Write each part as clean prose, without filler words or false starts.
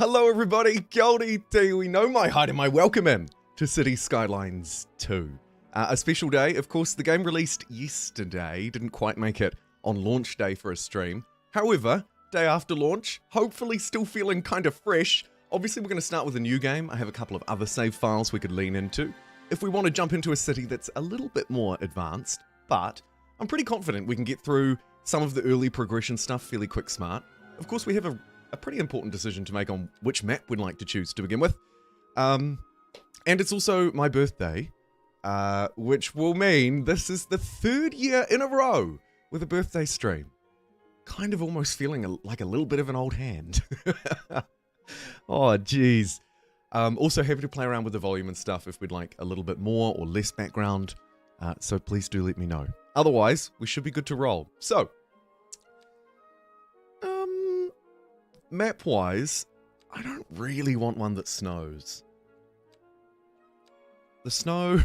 Hello everybody, Goldie T. We know my height and my welcome in to City Skylines 2. A special day, of course, the game released yesterday, didn't quite make it on launch day for a stream. However, day after launch, hopefully still feeling kind of fresh. Obviously we're going to start with a new game. I have a couple of other save files we could lean into if we want to jump into a city that's a little bit more advanced, but I'm pretty confident we can get through some of the early progression stuff fairly quick smart. Of course, we have a pretty important decision to make on which map we'd like to choose to begin with. And it's also my birthday, which will mean this is the third year in a row with a birthday stream. Kind of almost feeling like a little bit of an old hand. Oh, geez. Also happy to play around with the volume and stuff if we'd like a little bit more or less background. So please do let me know. Otherwise, we should be good to roll. So, map-wise, I don't really want one that snows. The snow,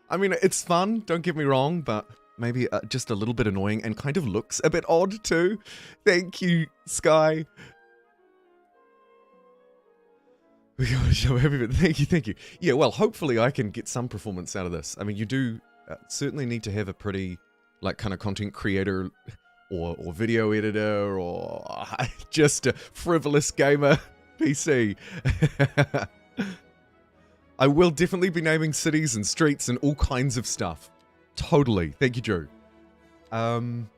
I mean, it's fun, don't get me wrong, but maybe just a little bit annoying and kind of looks a bit odd too. Thank you, Sky. Thank you. Yeah, well, hopefully I can get some performance out of this. I mean, you do certainly need to have a pretty, like, kind of content creator or video editor or just a frivolous gamer PC. I will definitely be naming cities and streets and all kinds of stuff. Totally. Thank you, Drew. It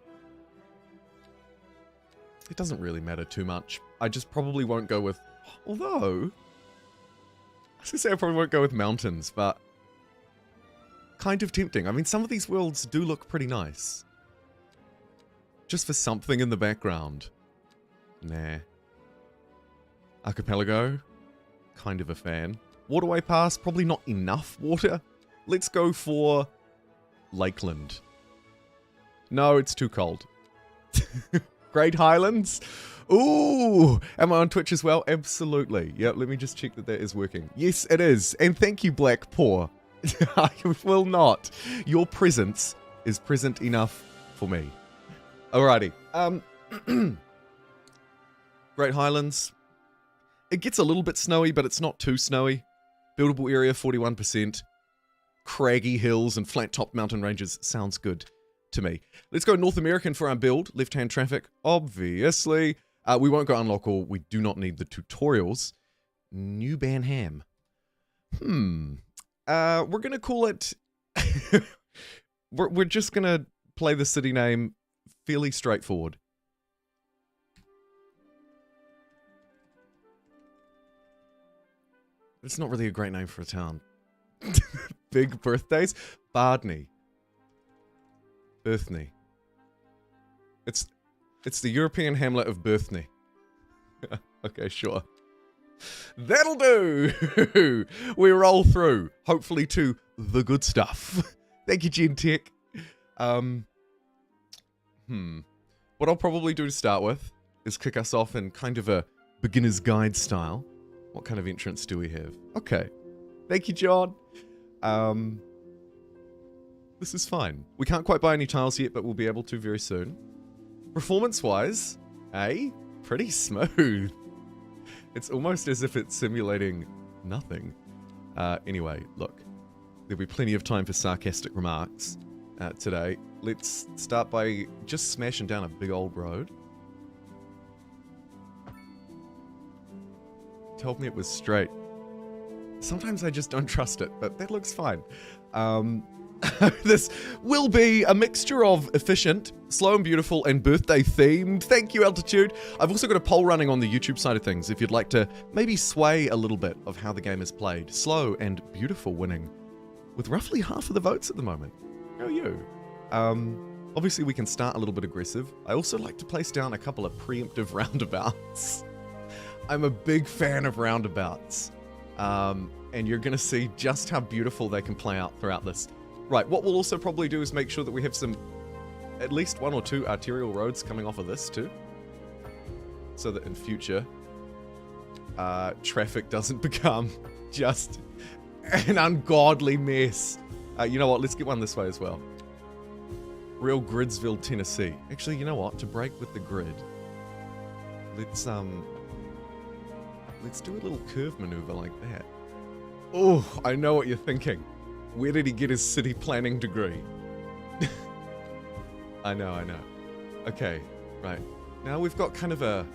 doesn't really matter too much. I just probably won't go with... Although... I was going to say I probably won't go with mountains, but... kind of tempting. I mean, some of these worlds do look pretty nice. Just for something in the background. Nah. Archipelago? Kind of a fan. Waterway Pass? Probably not enough water. Let's go for... Lakeland. No, it's too cold. Great Highlands? Ooh! Am I on Twitch as well? Absolutely. Yep, let me just check that that is working. Yes, it is. And thank you, Black Paw. I will not. Your presence is present enough for me. Alrighty. Great Highlands. It gets a little bit snowy, but it's not too snowy. Buildable area, 41%. Craggy hills and flat-topped mountain ranges. Sounds good to me. Let's go North American for our build. Left-hand traffic, obviously. We won't go unlock all. We do not need the tutorials. New Banham. We're going to call it... we're just going to play the city name fairly straightforward. It's not really a great name for a town. Big birthdays? Bardney. Birthney. It's the European hamlet of Birthney. Okay, sure. That'll do! We roll through, hopefully to the good stuff. Thank you, Gentech. What I'll probably do to start with is kick us off in kind of a beginner's guide style. What kind of entrance do we have? Okay. Thank you, John. This is fine. We can't quite buy any tiles yet, but we'll be able to very soon. Performance-wise, pretty smooth. It's almost as if it's simulating nothing. Anyway, look. There'll be plenty of time for sarcastic remarks today. Let's start by just smashing down a big old road. Told me it was straight. Sometimes I just don't trust it, but that looks fine. This will be a mixture of efficient, slow and beautiful, and birthday themed. Thank you, Altitude. I've also got a poll running on the YouTube side of things if you'd like to maybe sway a little bit of how the game is played. Slow and beautiful winning with roughly half of the votes at the moment. How are you? Obviously we can start a little bit aggressive. I also like to place down a couple of preemptive roundabouts. I'm a big fan of roundabouts. And you're going to see just how beautiful they can play out throughout this. Right, what we'll also probably do is make sure that we have some, at least 1 or 2 arterial roads coming off of this too. So that in future, traffic doesn't become just an ungodly mess. You know what, let's get one this way as well. Real Gridsville, Tennessee. Actually, you know what, to break with the grid, let's Let's do a little curve maneuver like that. Oh, I know what you're thinking. Where did he get his city planning degree? I know. Okay, right. Now we've got kind of a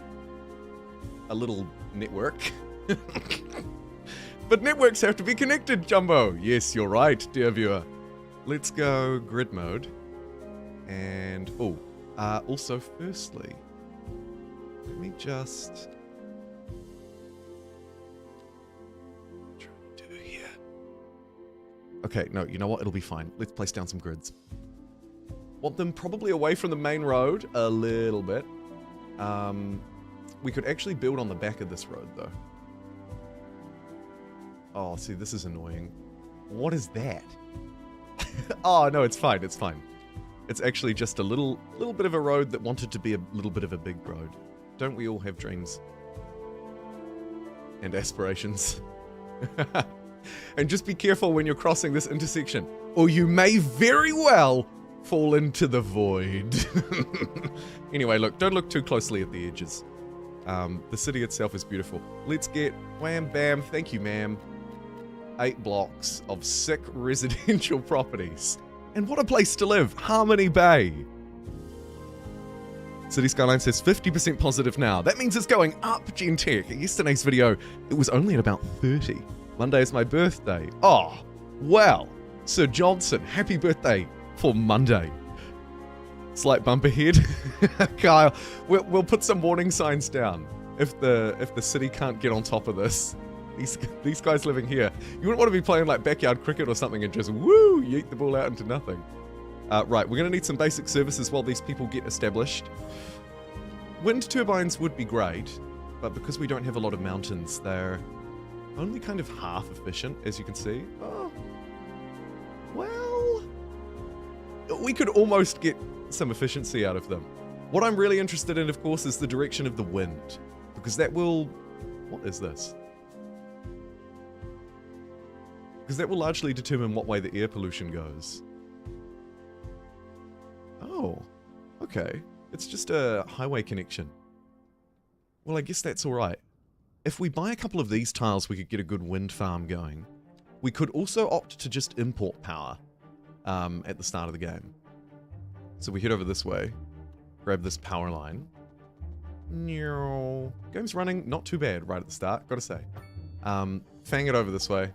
little network. But networks have to be connected, Jumbo. Yes, you're right, dear viewer. Let's go grid mode. And, also firstly, let me just try to do here. Okay, no, you know what? It'll be fine. Let's place down some grids. Want them probably away from the main road a little bit. We could actually build on the back of this road, though. Oh, see, this is annoying. What is that? Oh, no, it's fine, it's fine. It's actually just a little bit of a road that wanted to be a little bit of a big road. Don't we all have dreams? And aspirations? And just be careful when you're crossing this intersection, or you may very well fall into the void. Anyway, look, don't look too closely at the edges. The city itself is beautiful. Let's get wham bam, thank you ma'am. 8 blocks of sick residential properties. And what a place to live, Harmony Bay. City Skylines says 50% positive now. That means it's going up, Gentech. In yesterday's video, it was only at about 30. Monday is my birthday. Oh, well, Sir Johnson, happy birthday for Monday. Slight bump ahead. Kyle, we'll put some warning signs down if the city can't get on top of this. These guys living here, you wouldn't want to be playing like backyard cricket or something and just woo, yeet the ball out into nothing. Right, we're going to need some basic services while these people get established. Wind turbines would be great, but because we don't have a lot of mountains, they're only kind of half efficient, as you can see. Oh, well, we could almost get some efficiency out of them. What I'm really interested in, of course, is the direction of the wind, because that will... What is this? Because that will largely determine what way the air pollution goes. Oh, okay. It's just a highway connection. Well, I guess that's alright. If we buy a couple of these tiles, we could get a good wind farm going. We could also opt to just import power at the start of the game. So we head over this way, grab this power line. Game's running not too bad right at the start, gotta say. Fang it over this way.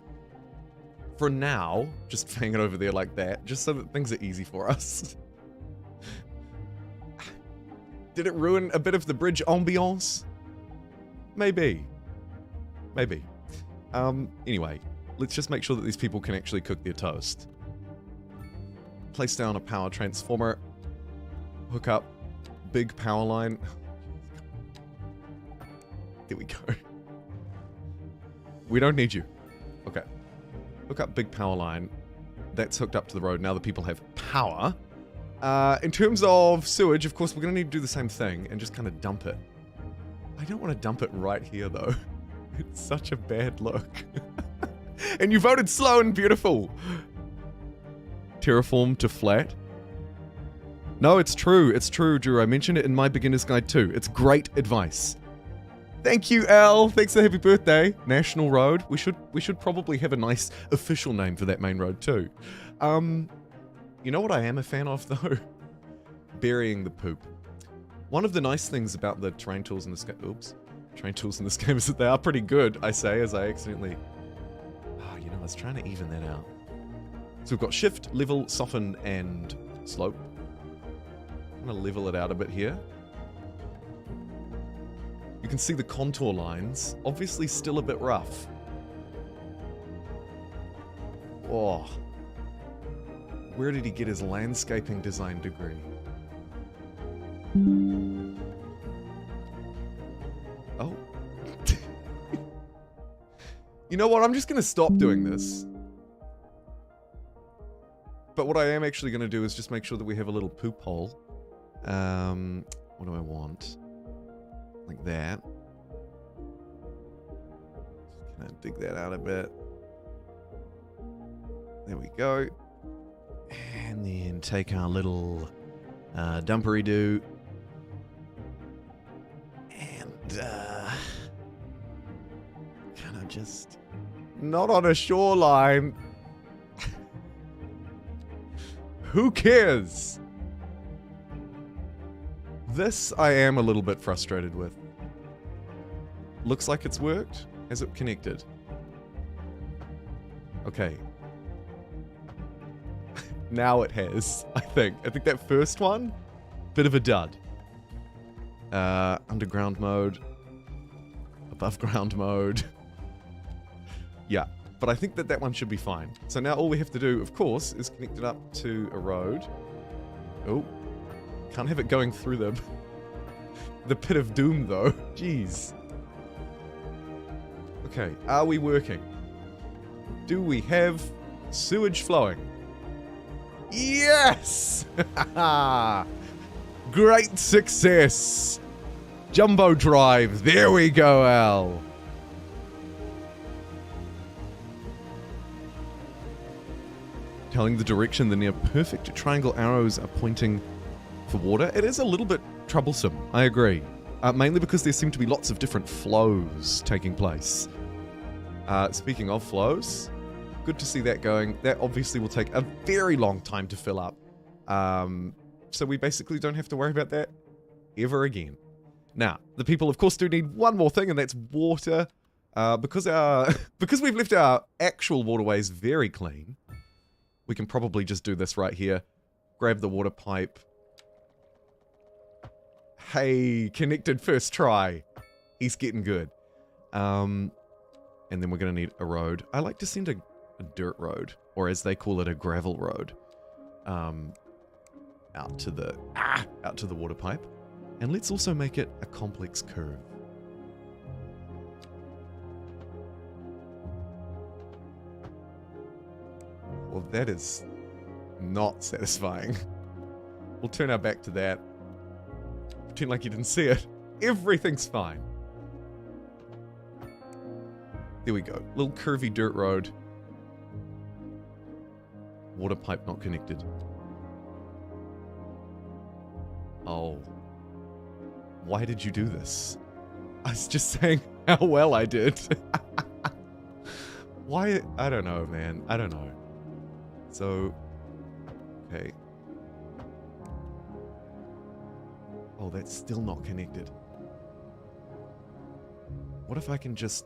For now, just fang it over there like that, just so that things are easy for us. Did it ruin a bit of the bridge ambiance? Maybe. Maybe. Anyway, let's just make sure that these people can actually cook their toast. Place down a power transformer. Hook up big power line. There we go. We don't need you. Okay. Hook up big power line. That's hooked up to the road. Now the people have power. In terms of sewage, of course, we're going to need to do the same thing and just kind of dump it. I don't want to dump it right here, though. It's such a bad look. And you voted slow and beautiful. Terraform to flat. No, it's true. It's true, Drew. I mentioned it in my beginner's guide too. It's great advice. Thank you, Al. Thanks for happy birthday. National Road. We should probably have a nice official name for that main road too. You know what I am a fan of though? Burying the poop. One of the nice things about the terrain tools in this game, is that they are pretty good, I say, as I accidentally... Oh, you know, I was trying to even that out. So we've got shift, level, soften, and slope. I'm gonna level it out a bit here. You can see the contour lines, obviously still a bit rough. Oh. Where did he get his landscaping design degree? Oh. You know what? I'm just going to stop doing this. But what I am actually going to do is just make sure that we have a little poop hole. What do I want? Like that. Just kind of dig that out a bit. There we go. And then take our little dumpery-doo. And Can I just... Not on a shoreline. Who cares? This I am a little bit frustrated with. Looks like it's worked. Has it connected? Okay. Now it has, I think. I think that first one, bit of a dud. Underground mode. Above ground mode. Yeah, but I think that that one should be fine. So now all we have to do, of course, is connect it up to a road. Oh, can't have it going through the pit of doom, though. Jeez. Okay, are we working? Do we have sewage flowing? Yes! Great success! Jumbo drive, there we go, Al. Telling the direction the near perfect triangle arrows are pointing for water. It is a little bit troublesome, I agree. Mainly because there seem to be lots of different flows taking place. Speaking of flows, good to see that going. That obviously will take a very long time to fill up. So we basically don't have to worry about that ever again. Now, the people of course do need one more thing, and that's water. Because we've left our actual waterways very clean, we can probably just do this right here. Grab the water pipe. Hey, connected first try. He's getting good. And then we're going to need a road. I like to send a dirt road, or as they call it, a gravel road, out to the water pipe. And let's also make it a complex curve. Well, that is not satisfying. We'll turn our back to that. Pretend like you didn't see it. Everything's fine. There we go. Little curvy dirt road. Water pipe not connected. Oh. Why did you do this? I was just saying how well I did. Why? I don't know, man. I don't know. So, okay. Oh, that's still not connected. What if I can just...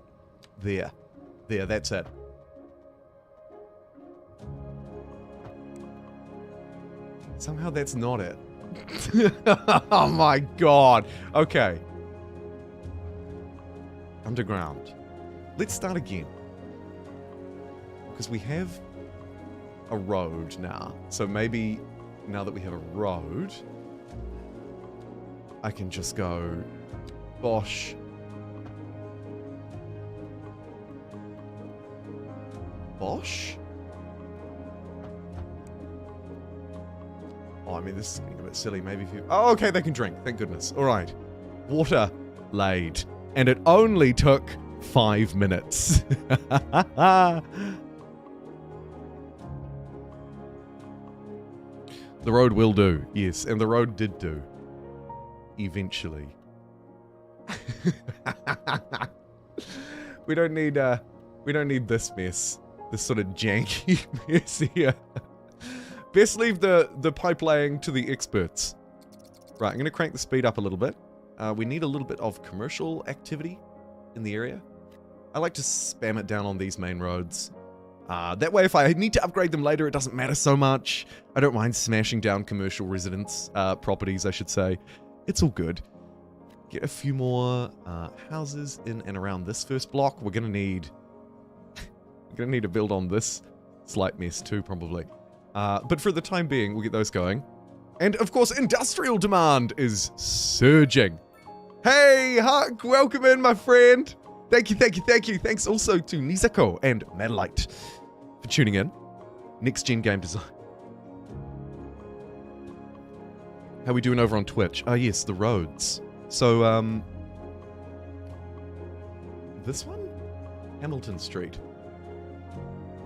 There, that's it. Somehow that's not it. Oh my god. Okay. Underground. Let's start again. Because we have a road now. So maybe now that we have a road, I can just go bosh. Bosh? Oh, I mean, this is getting a bit silly. Maybe if you... Oh, okay, they can drink. Thank goodness. All right. Water laid. And it only took 5 minutes. The road will do. Yes, and the road did do. Eventually. We don't need this mess. This sort of janky mess here. Best leave the pipe laying to the experts. Right, I'm going to crank the speed up a little bit. We need a little bit of commercial activity in the area. I like to spam it down on these main roads. That way, if I need to upgrade them later, it doesn't matter so much. I don't mind smashing down commercial residence properties, I should say. It's all good. Get a few more houses in and around this first block. We're going to need... we're going to need to build on this slight mess too, probably. But for the time being, we'll get those going. And, of course, industrial demand is surging. Hey, Huck, welcome in, my friend. Thank you, thank you, thank you. Thanks also to Nizako and Madalite for tuning in. Next Gen Game Design. How we doing over on Twitch? Oh, yes, the roads. So, this one? Hamilton Street.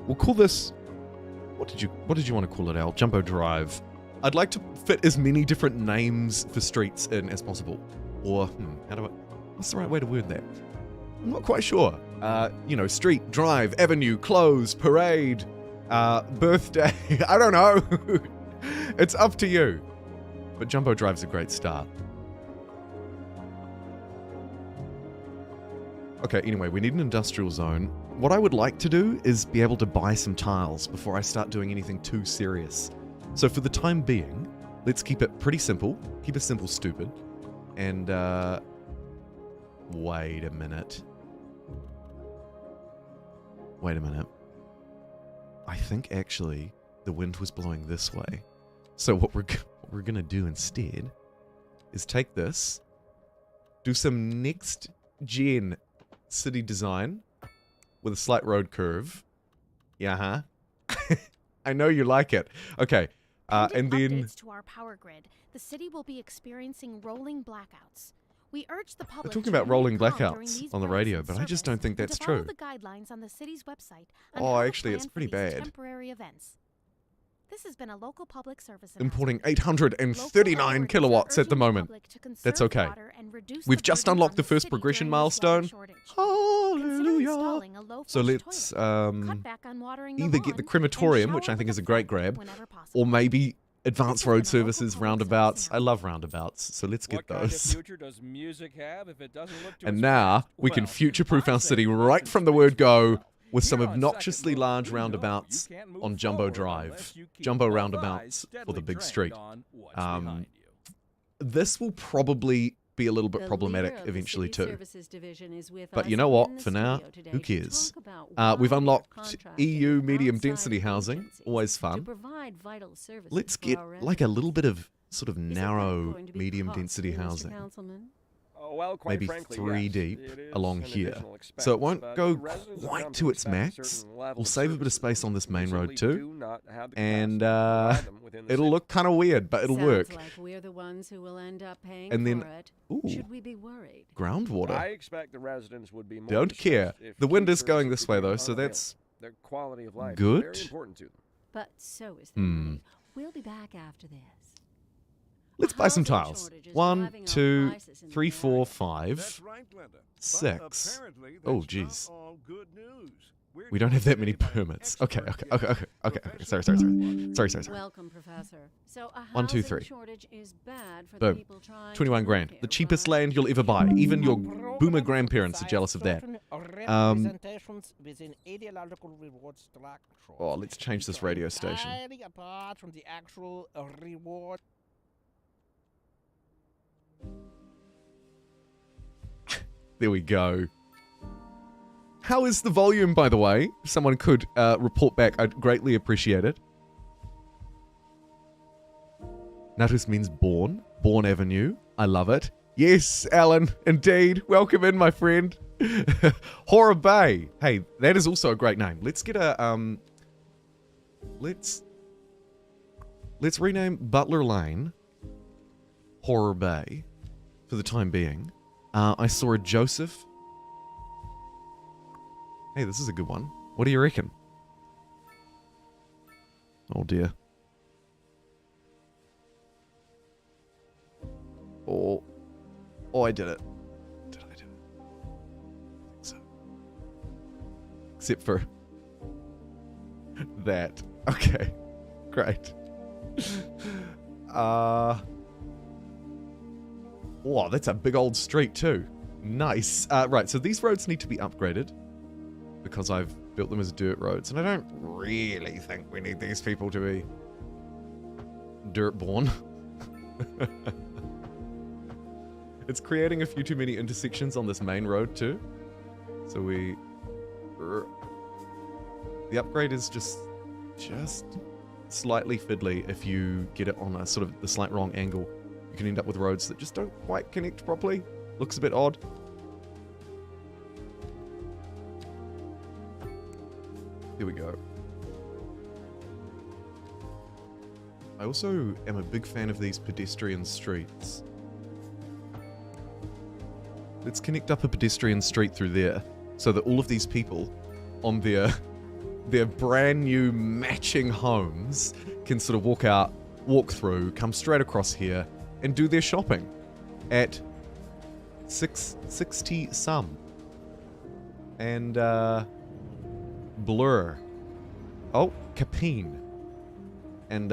We'll call this... What did you want to call it, Al? Jumbo Drive. I'd like to fit as many different names for streets in as possible. Or, what's the right way to word that? I'm not quite sure. You know, street, drive, avenue, close, parade, birthday. I don't know. It's up to you. But Jumbo Drive's a great start. Okay, anyway, we need an industrial zone. What I would like to do is be able to buy some tiles before I start doing anything too serious. So for the time being, let's keep it pretty simple. Keep it simple, stupid. And, wait a minute. Wait a minute. I think actually the wind was blowing this way. So what we're gonna do instead is take this, do some next gen city design with a slight road curve. Yeah, huh? I know you like it. Okay, and then to our power grid, the city will be experiencing rolling blackouts. We urge the public. they're talking about rolling blackouts on the radio, but I just don't think that's true. The guidelines on the city's website. Oh, actually, it's pretty bad. Temporary events. This has been a local public service Importing 839 kilowatts at the moment. That's okay. We've just unlocked the first progression milestone. Hallelujah. So let's either get the crematorium, which I think is a great grab, or maybe advanced road services, roundabouts. I love roundabouts, so let's get those. And now we can future-proof our city right from the word go with some obnoxiously large roundabouts on Jumbo Drive. Jumbo roundabouts for the big street. This will probably be a little bit problematic eventually too. But you know what? For now, who cares? We've unlocked EU medium density housing. Always fun. Let's get like a little bit of sort of narrow medium density housing. Maybe 3 deep along here. So it won't go quite to its max. We'll save a bit of space on this main road too. And it'll look kind of weird, but it'll work. And then, ooh, groundwater. I expect the residents would be more don't care. The wind is going this way though, so that's their quality of life good. Very important to them. But so is the money. We'll be back after this. Let's buy some tiles. 1, 2, 3, 4, 5, 6. Oh, jeez. We don't have that many permits. Okay. Sorry. Welcome, Professor. So a 1, 2, 3. shortage is bad for Boom. the people trying 21 grand. The cheapest land you'll ever buy. Even your boomer grandparents are jealous of that. Oh, let's change this radio station. Apart from the actual reward. There we go. How is the volume, by the way? If someone could report back, I'd greatly appreciate it. Natus means born. Born Avenue. I love it. Yes, Alan, indeed. Welcome in, my friend. Horror Bay. Hey, that is also a great name. Let's get a let's rename Butler Lane Horror Bay for the time being. I saw a Joseph. Hey, this is a good one. What do you reckon? Oh dear. Oh, I did it. Did I do it? I think so. Except for that. Okay, great. Wow, that's a big old street too. Nice. Right, so these roads need to be upgraded because I've built them as dirt roads, and I don't really think we need these people to be dirt-born. It's creating a few too many intersections on this main road too. So the upgrade is just slightly fiddly if you get it on a sort of the slight wrong angle. You can end up with roads that just don't quite connect properly. Looks a bit odd. Here we go. I also am a big fan of these pedestrian streets. Let's connect up a pedestrian street through there so that all of these people on their brand new matching homes can sort of walk through, come straight across here and do their shopping at 660 some. And, Blur. Oh, Capine. And,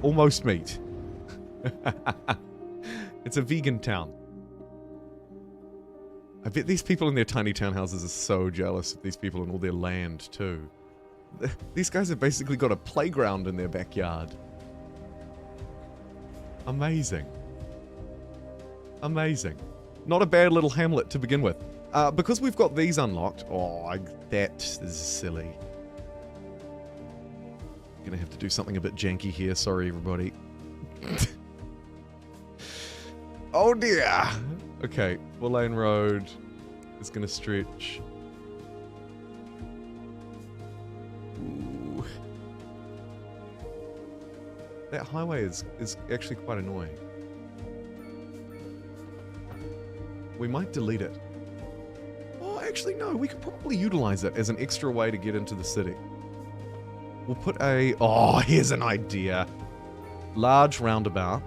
Almost Meat. It's a vegan town. I bet these people in their tiny townhouses are so jealous of these people and all their land, too. These guys have basically got a playground in their backyard. Amazing. Amazing. Not a bad little hamlet to begin with. Because we've got these unlocked... Oh, that is silly. Gonna have to do something a bit janky here. Sorry, everybody. Oh, dear. Okay, 4-lane road is gonna stretch. Ooh. That highway is actually quite annoying. We might delete it. Oh, actually, no. We could probably utilize it as an extra way to get into the city. We'll put a... Oh, here's an idea. Large roundabout.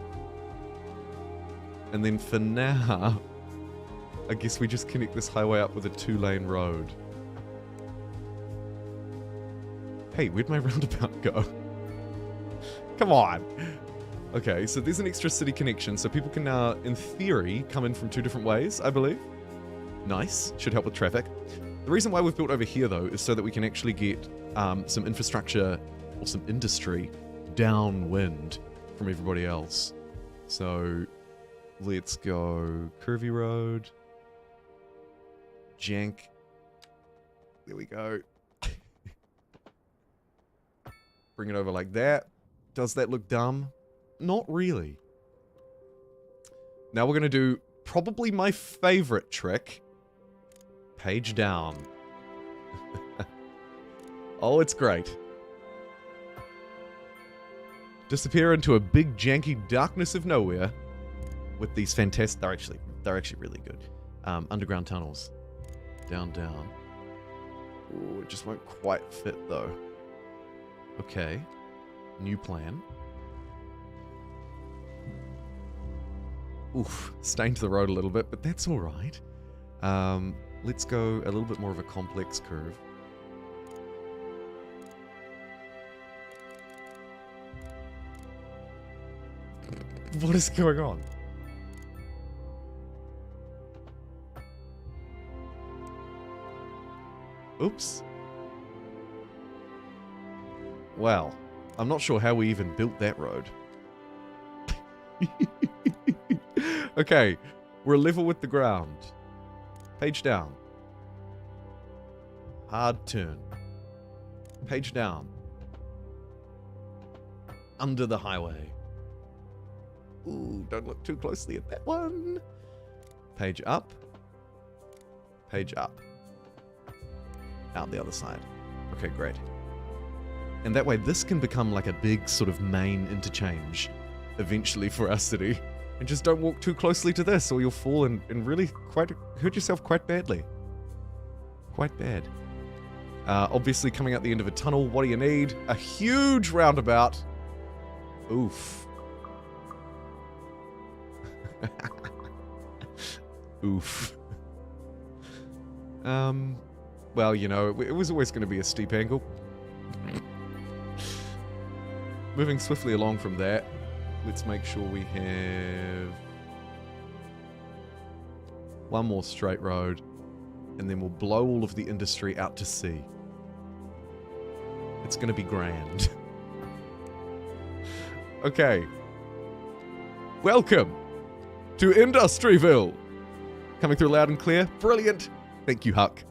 And then for now, I guess we just connect this highway up with a 2-lane road. Hey, where'd my roundabout go? Come on. Okay, so there's an extra city connection, so people can now, in theory, come in from 2 different ways, I believe. Nice. Should help with traffic. The reason why we've built over here, though, is so that we can actually get some infrastructure or some industry downwind from everybody else. So let's go curvy road. Jank. There we go. Bring it over like that. Does that look dumb? Not really. Now we're going to do probably my favorite trick. Page down. Oh, it's great. Disappear into a big janky darkness of nowhere with these fantastic... They're actually really good. Underground tunnels. Down, down. Ooh, it just won't quite fit though. Okay. New plan. Oof, stained the road a little bit, but that's alright. Let's go a little bit more of a complex curve. What is going on? Oops. Well, I'm not sure how we even built that road. Okay, we're level with the ground. Page down. Hard turn. Page down. Under the highway. Ooh, don't look too closely at that one. Page up. Page up. Out the other side. Okay, great. And that way this can become like a big sort of main interchange eventually for our city. And just don't walk too closely to this or you'll fall and really hurt yourself quite badly. Quite bad. Obviously coming out the end of a tunnel, what do you need? A huge roundabout. Oof. Oof. Well, you know, it was always going to be a steep angle. Moving swiftly along from that, let's make sure we have one more straight road, and then we'll blow all of the industry out to sea. It's going to be grand. Okay. Welcome to Industryville. Coming through loud and clear. Brilliant. Thank you, Huck.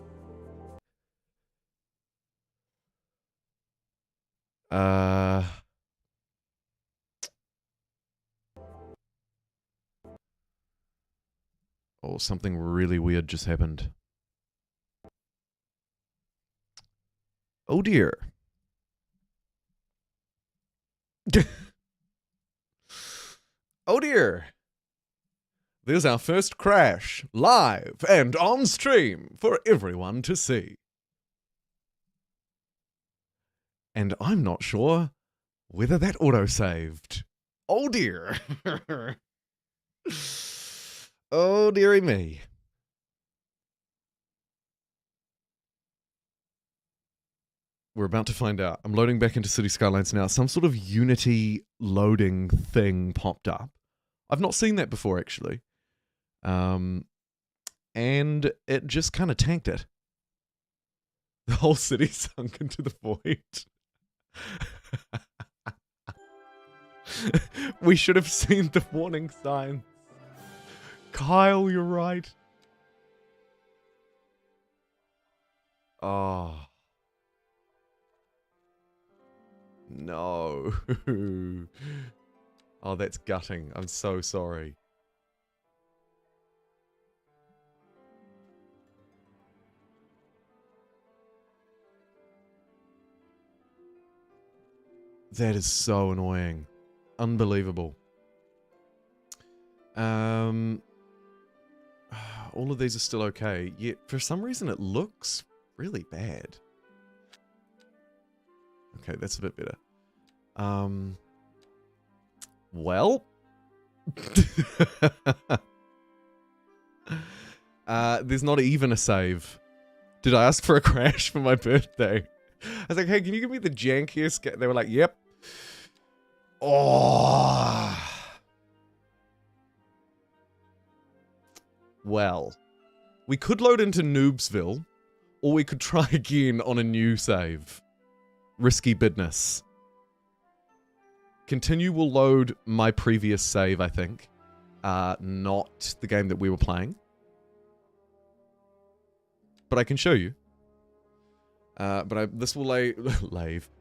Oh, something really weird just happened. Oh dear. Oh dear. There's our first crash, live and on stream for everyone to see. And I'm not sure whether that auto-saved. Oh dear. Oh dearie me. We're about to find out. I'm loading back into City Skylines now. Some sort of Unity loading thing popped up. I've not seen that before, actually. And it just kind of tanked it. The whole city sunk into the void. We should have seen the warning signs. Kyle, you're right. Oh. No. Oh, that's gutting. I'm so sorry. That is so annoying. Unbelievable. All of these are still okay, yet for some reason it looks really bad. Okay, that's a bit better. Well. There's not even a save. Did I ask for a crash for my birthday? I was like, hey, can you give me the jankiest? They were like, yep. Oh. Well, we could load into Noobsville, or we could try again on a new save. Risky business. Continue will load my previous save, I think. Not the game that we were playing. But I can show you. This will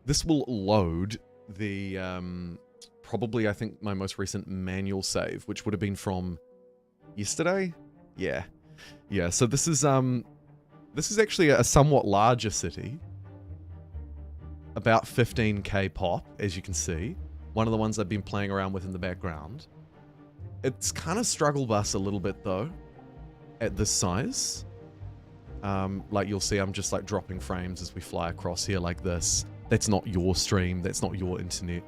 this will load the probably I think my most recent manual save, which would have been from yesterday. Yeah. So this is actually a somewhat larger city, about 15k pop, as you can see. One of the ones I've been playing around with in the background. It's kind of struggle bus a little bit though, at this size. Like you'll see, I'm just like dropping frames as we fly across here like this. That's not your stream. That's not your internet.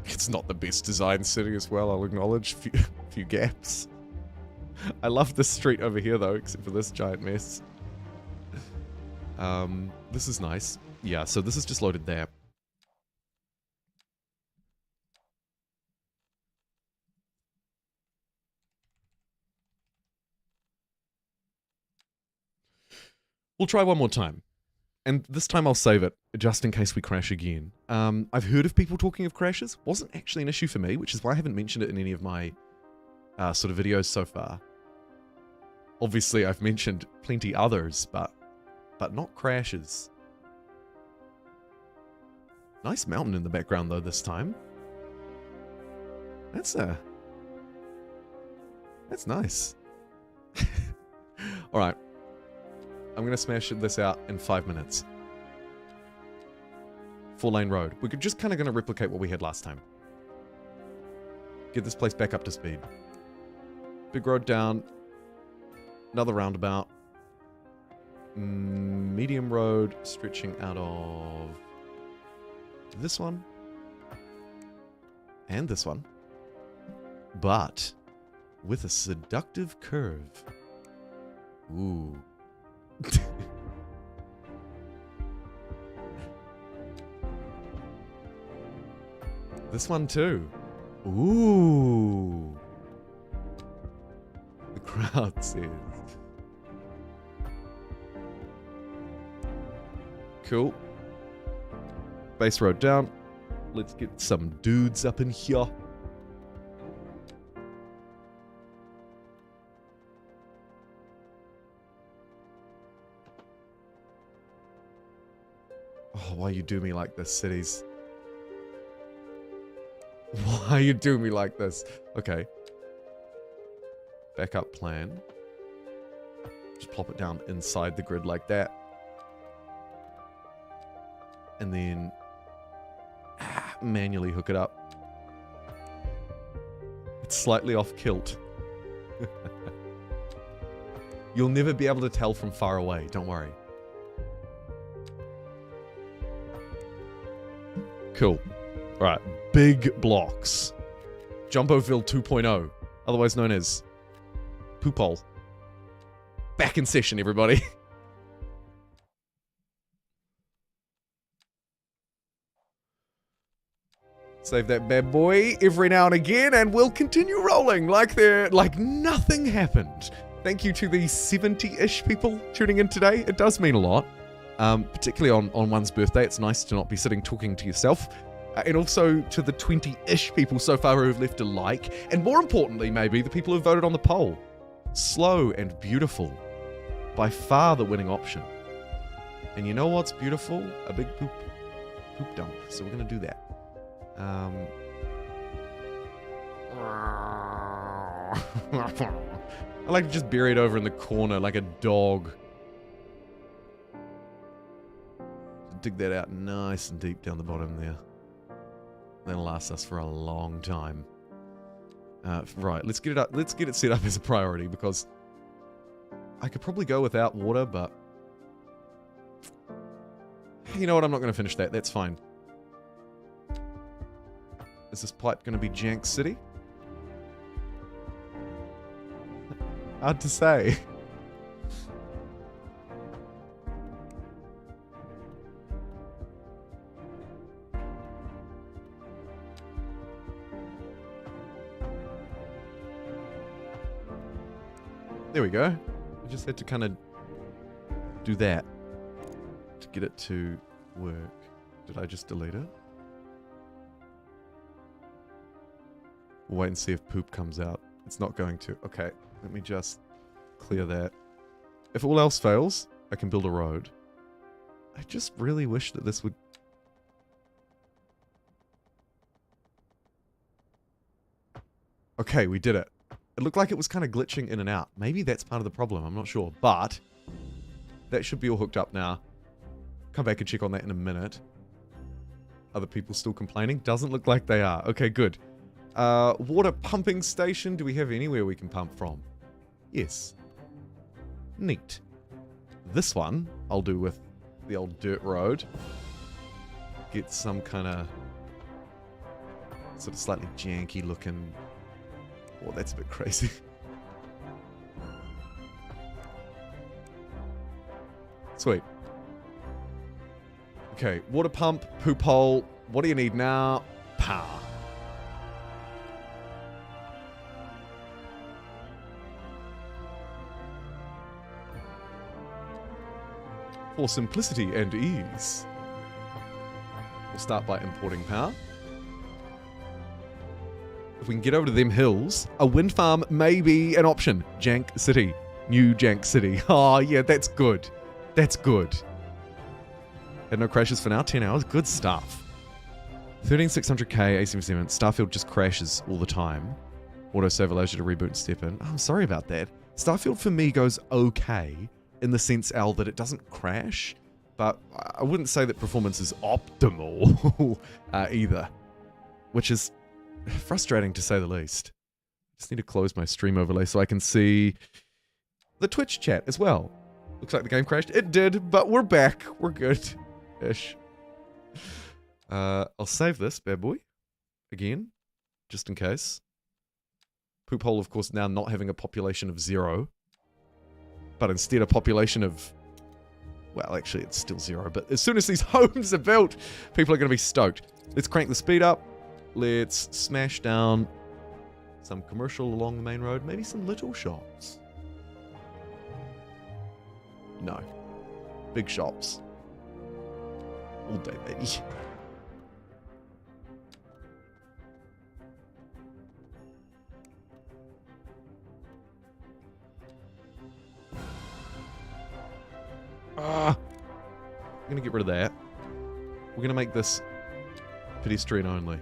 It's not the best designed city as well. I'll acknowledge a few gaps. I love this street over here though, except for this giant mess. This is nice. Yeah, so this is just loaded there. We'll try one more time. And this time I'll save it, just in case we crash again. I've heard of people talking of crashes. Wasn't actually an issue for me, which is why I haven't mentioned it in any of my sort of videos so far. Obviously, I've mentioned plenty others, but not crashes. Nice mountain in the background, though, this time. That's nice. Alright. I'm going to smash this out in 5 minutes. 4-lane road. We're just kind of going to replicate what we had last time. Get this place back up to speed. Big road down. Another roundabout. Medium road stretching out of this one. And this one. But with a seductive curve. Ooh. This one too. Ooh. The crowd says. Cool. Base road down. Let's get some dudes up in here. Oh, why you do me like this, cities? Why you do me like this? Okay. Backup plan. Just plop it down inside the grid like that. And then manually hook it up. It's slightly off kilt. You'll never be able to tell from far away, don't worry. Cool. Alright, big blocks. Jumpoville 2.0, otherwise known as Poophole. Back in session, everybody. Save that bad boy every now and again, and we'll continue rolling like nothing happened. Thank you to the 70-ish people tuning in today. It does mean a lot, particularly on one's birthday. It's nice to not be sitting talking to yourself. And also to the 20-ish people so far who have left a like. And more importantly, maybe, the people who voted on the poll. Slow and beautiful. By far the winning option. And you know what's beautiful? A big poop dump. So we're going to do that. I like to just bury it over in the corner like a dog. Dig that out nice and deep down the bottom there. That'll last us for a long time. Right, let's get it up. Let's get it set up as a priority because I could probably go without water, but you know what? I'm not going to finish that. That's fine. Is this pipe going to be Jank City? Hard to say. There we go. I just had to kind of do that to get it to work. Did I just delete it? We'll wait and see if poop comes out. It's not going to. Okay, let me just clear that. If all else fails, I can build a road. I just really wish that this would... Okay, we did it. It looked like it was kind of glitching in and out. Maybe that's part of the problem, I'm not sure. But that should be all hooked up now. Come back and check on that in a minute. Other people still complaining? Doesn't look like they are. Okay, good. Water pumping station. Do we have anywhere we can pump from? Yes. Neat. This one I'll do with the old dirt road. Get some kind of sort of slightly janky looking... Oh, that's a bit crazy. Sweet. Okay, water pump, poop hole. What do you need now? Power. For simplicity and ease, we'll start by importing power. If we can get over to them hills, a wind farm may be an option. Jank City. New Jank City. Oh, yeah, that's good. That's good. Had no crashes for now. 10 hours. Good stuff. 13600K, A77. Starfield just crashes all the time. Autosave allows you to reboot and step in. Oh, I'm sorry about that. Starfield for me goes okay, in the sense, Al, that it doesn't crash. But I wouldn't say that performance is optimal either. Which is... frustrating to say the least. Just need to close my stream overlay so I can see the Twitch chat as well. Looks like the game crashed. It did, but we're back. We're good-ish. I'll save this bad boy again, just in case. Poop hole, of course, now not having a population of 0, but instead a population of... Well, actually, it's still 0, but as soon as these homes are built, people are going to be stoked. Let's crank the speed up. Let's smash down some commercial along the main road. Maybe some little shops. No. Big shops. All day, baby. I'm gonna get rid of that. We're gonna make this pedestrian only.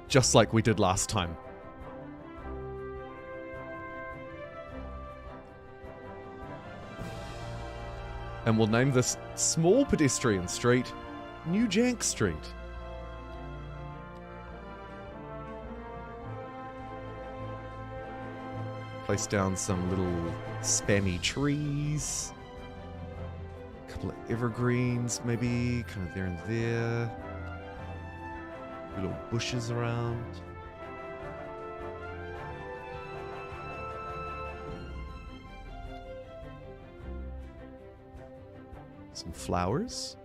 Just like we did last time. And we'll name this small pedestrian street New Jank Street. Place down some little spammy trees. A couple of evergreens, maybe, kind of there and there. Little bushes around. Some flowers.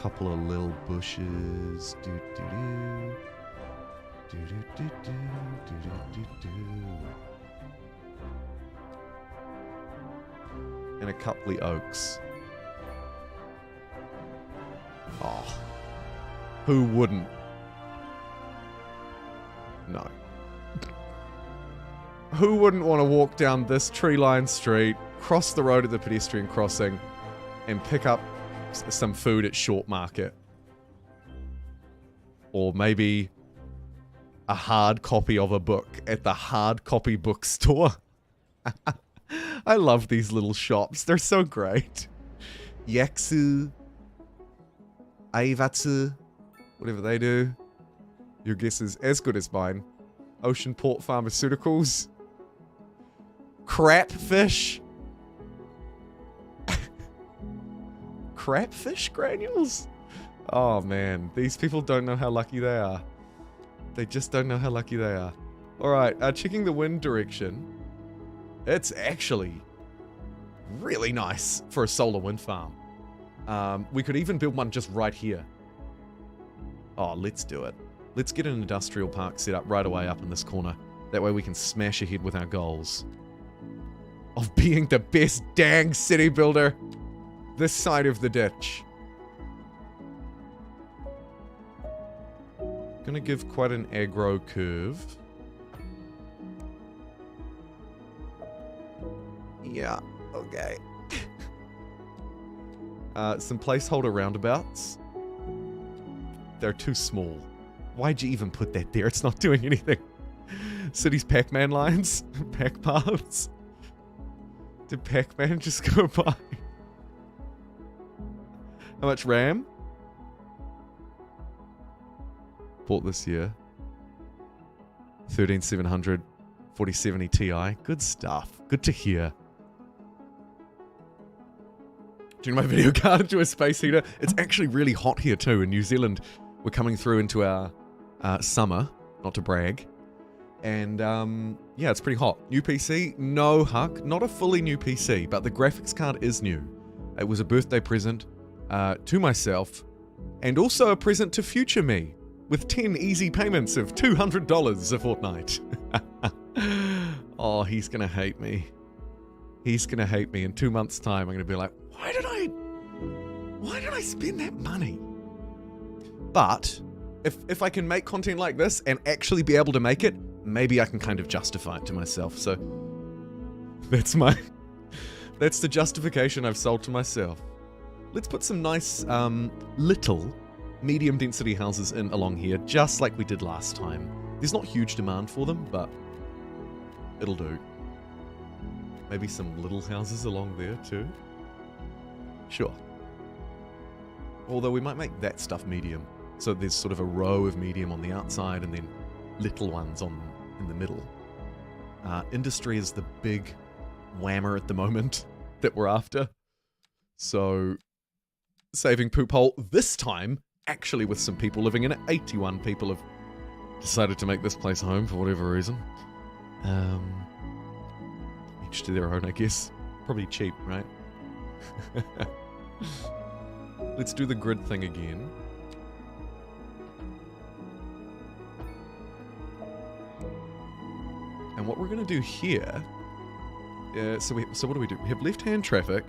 Couple of little bushes. Do do do. Do do do do do do do do. And a couple of oaks. Oh. Who wouldn't? No. Who wouldn't want to walk down this tree-lined street, cross the road at the pedestrian crossing, and pick up some food at Short Market? Or maybe a hard copy of a book at the hard copy bookstore. I love these little shops. They're so great. Yaksu, Aivatsu, whatever they do. Your guess is as good as mine. Ocean Port Pharmaceuticals. Crapfish. Crapfish granules? Oh man, these people don't know how lucky they are. They just don't know how lucky they are. Alright, checking the wind direction. It's actually really nice for a solar wind farm. We could even build one just right here. Oh, let's do it. Let's get an industrial park set up right away up in this corner. That way we can smash ahead with our goals of being the best dang city builder this side of the ditch. Gonna give quite an aggro curve. Yeah, okay. Some placeholder roundabouts. They're too small. Why'd you even put that there? It's not doing anything. City's Pac-Man lines. Pac paths. Did Pac-Man just go by? How much RAM? Bought this year. 13700 4070 Ti. Good stuff. Good to hear. Turn my video card into a space heater. It's actually really hot here too in New Zealand. We're coming through into our summer, not to brag. And yeah, it's pretty hot. New PC? No, Huck. Not a fully new PC, but the graphics card is new. It was a birthday present to myself, and also a present to future me, with 10 easy payments of $200 a fortnight. Oh, he's gonna hate me. He's gonna hate me. In 2 months' time, I'm gonna be like, why did I spend that money? But if I can make content like this and actually be able to make it, maybe I can kind of justify it to myself. So that's the justification I've sold to myself. Let's put some nice little medium density houses in along here, just like we did last time. There's not huge demand for them, but it'll do. Maybe some little houses along there too. Sure. Although we might make that stuff medium. So there's sort of a row of medium on the outside and then little ones in the middle. Industry is the big whammer at the moment that we're after. So saving Poop Hole this time, actually with some people living in it. 81 people have decided to make this place home for whatever reason. Each to their own, I guess. Probably cheap, right? Let's do the grid thing again. And what we're going to do here... so what do? We have left-hand traffic.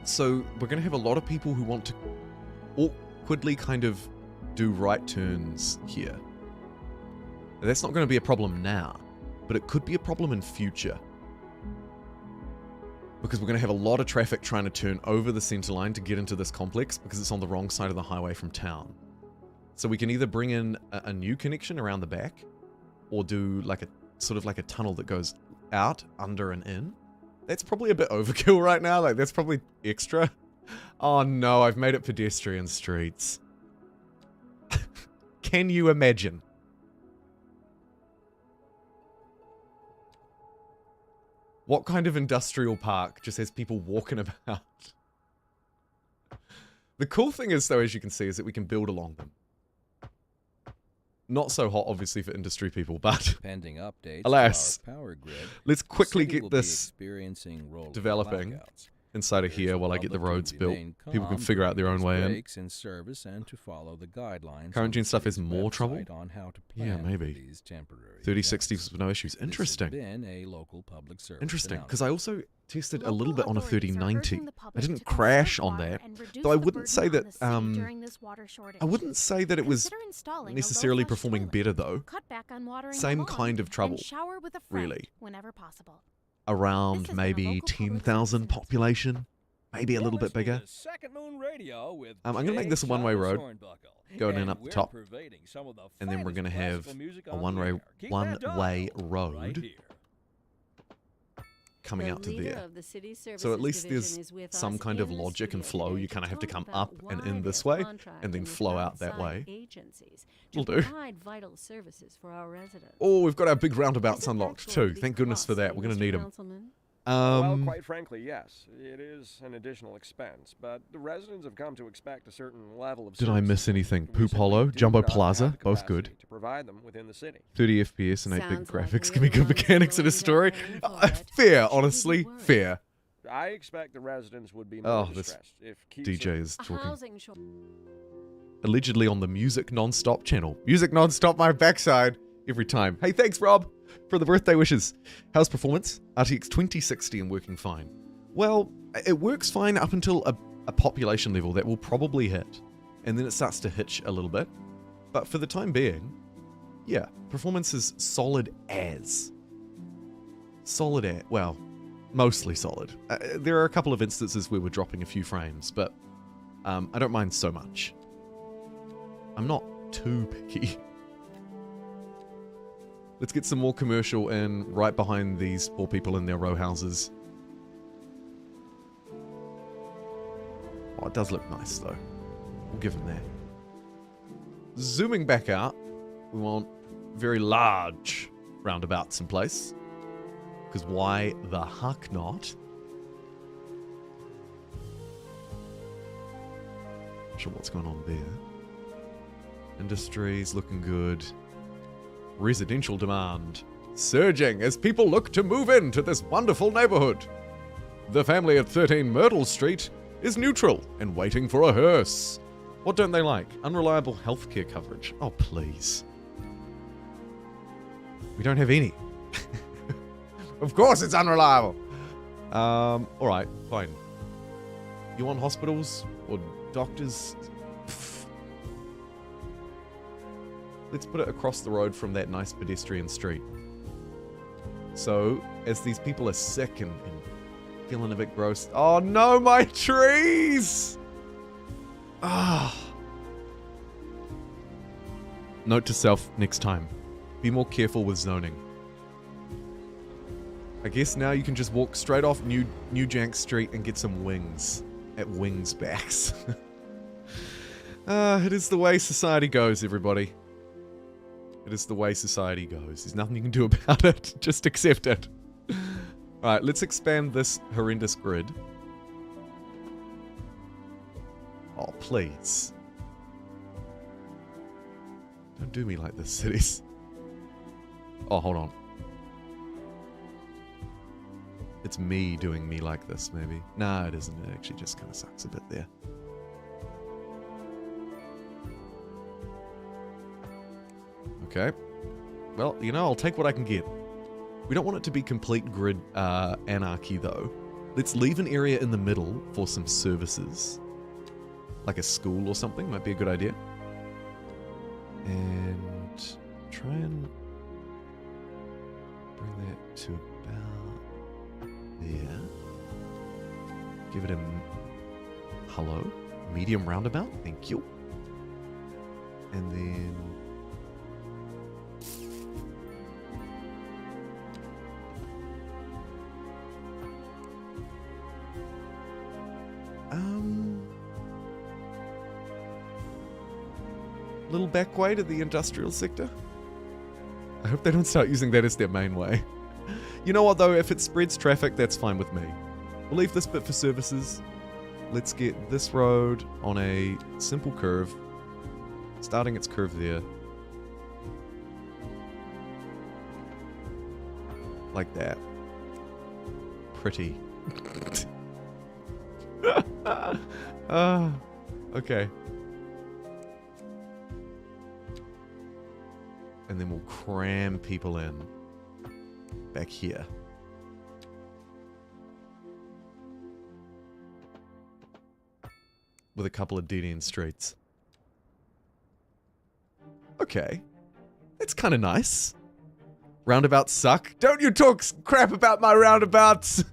So we're going to have a lot of people who want to awkwardly kind of do right turns here. Now, that's not going to be a problem now, but it could be a problem in future. Because we're going to have a lot of traffic trying to turn over the center line to get into this complex because it's on the wrong side of the highway from town. So we can either bring in a new connection around the back, or do like a sort of like a tunnel that goes out, under, and in. That's probably a bit overkill right now. Like, that's probably extra. Oh no, I've made it pedestrian streets. Can you imagine? What kind of industrial park just has people walking about? The cool thing is, though, as you can see, is that we can build along them. Not so hot, obviously, for industry people, but pending updates alas, to our power grid, let's quickly the city get will be this experiencing rolling developing. blackouts. inside of here while I get the roads built. People can figure out their own way in. In service and to follow the guidelines Current gen stuff has city's more trouble? website on how to Yeah, plan maybe. these temporary 3060 events. with no issues. This has Interesting. been a local public service Interesting. Because I also tested a Local little bit on a authorities are 3090. urging the I public didn't to crash conserve on water that. and reduce Though I the wouldn't say burden on that, the city during this water shortage. I wouldn't say that it was Consider installing a necessarily low-flush performing toilet. better though. Cut back on watering the Same lawn, kind of trouble, and shower with a friend really. whenever possible. Around This has been a maybe local public 10,000 service announcement. population. Maybe a little bit bigger. Second Moon Radio with I'm going to make this a one-way road, going in up the top. And then we're going to have a one-way road coming out to there. So at least there's some kind of logic and flow. You kind of have to come up and in this way, and then flow out that way. Will do. Oh, we've got our big roundabouts unlocked too. Thank goodness for that. We're going to need them. Well, quite frankly, yes. It is an additional expense, but the residents have come to expect a certain level of Did I miss service. anything? We Poop simply Hollow, do Jumbo not have Plaza, the both good. capacity to provide them within the city. 30 FPS and 8-bit Sounds like graphics we're can be the good ones mechanics in a going story. down for it. Fair, Should we honestly, be worried? fair. I expect the residents would be Oh, more this distressed if keeps DJ is A talking. housing short. Allegedly on the Music Non-Stop channel. Music Non-Stop my backside every time. Hey, thanks, Rob, for the birthday wishes. How's performance? RTX 2060 and working fine. Well, it works fine up until a population level that will probably hit. And then it starts to hitch a little bit. But for the time being, yeah, performance is solid as. Solid as. Well, mostly solid. There are a couple of instances where we're dropping a few frames, but I don't mind so much. I'm not too picky. Let's get some more commercial in right behind these poor people in their row houses. Oh, it does look nice though. We'll give them that. Zooming back out, we want very large roundabouts in place. Because why the heck not? Not sure what's going on there. Industries looking good. Residential demand surging as people look to move into this wonderful neighborhood. The family at 13 Myrtle Street is neutral and waiting for a hearse. What don't they like? Unreliable healthcare coverage. Oh, please. We don't have any. Of course it's unreliable. Alright, fine. You want hospitals or doctors? Pfft. Let's put it across the road from that nice pedestrian street. So, as these people are sick and feeling a bit gross. Oh no, my trees! Ah. Note to self next time. Be more careful with zoning. I guess now you can just walk straight off New Jank Street and get some wings at Wings Backs. It is the way society goes, everybody. It is the way society goes. There's nothing you can do about it. Just accept it. Alright, let's expand this horrendous grid. Oh, please. Don't do me like this, cities. Oh, hold on. It's me doing me like this, maybe. Nah, it isn't. It actually just kind of sucks a bit there. Okay. Well, you know, I'll take what I can get. We don't want it to be complete grid anarchy, though. Let's leave an area in the middle for some services. Like a school or something might be a good idea. And try and bring that to about there. Give it a hello, medium roundabout. Thank you. And then little back way to the industrial sector. I hope they don't start using that as their main way. You know what though, if it spreads traffic, that's fine with me. We'll leave this bit for services. Let's get this road on a simple curve. Starting its curve there. Like that. Pretty. Okay. And then we'll cram people in. Back here. With a couple of dead-end streets. Okay. That's kind of nice. Roundabouts suck. Don't you talk crap about my roundabouts!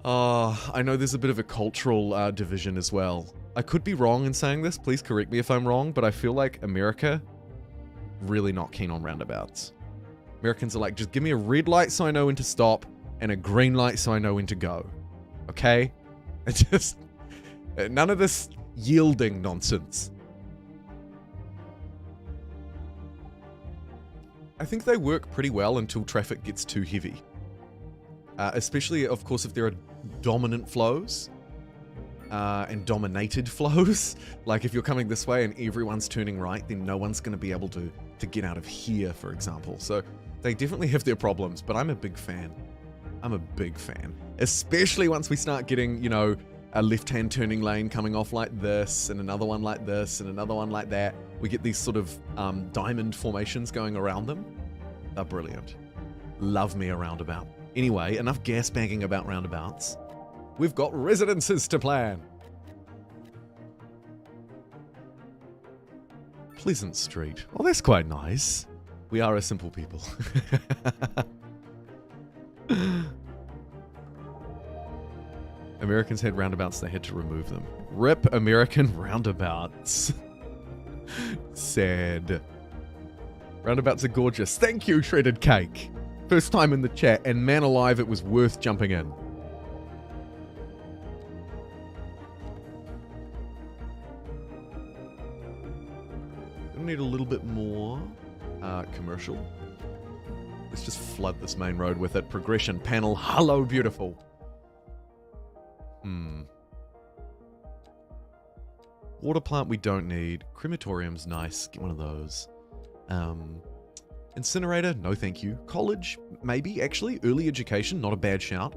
Oh, I know there's a bit of a cultural division as well. I could be wrong in saying this, please correct me if I'm wrong, but I feel like America, really not keen on roundabouts. Americans are like, just give me a red light so I know when to stop, and a green light so I know when to go. Okay? It's just, none of this yielding nonsense. I think they work pretty well until traffic gets too heavy. Especially, of course, if there are dominant flows and dominated flows. Like if you're coming this way and everyone's turning right, then no one's going to be able to get out of here, for example. So they definitely have their problems, but I'm a big fan. I'm a big fan. Especially once we start getting, you know, a left-hand turning lane coming off like this, and another one like this, and another one like that. We get these sort of diamond formations going around them. They're brilliant. Love me a roundabout. Anyway, enough gas bagging about roundabouts. We've got residences to plan. Pleasant Street. Oh, that's quite nice. We are a simple people. Americans had roundabouts, they had to remove them. RIP American roundabouts. Sad. Roundabouts are gorgeous. Thank you, Shredded Cake. First time in the chat, and man alive, it was worth jumping in. Gonna need a little bit more commercial. Let's just flood this main road with it. Progression panel. Hello, beautiful. Water plant we don't need. Crematorium's nice. Get one of those. Incinerator, no thank you. College, maybe, actually. Early education, not a bad shout.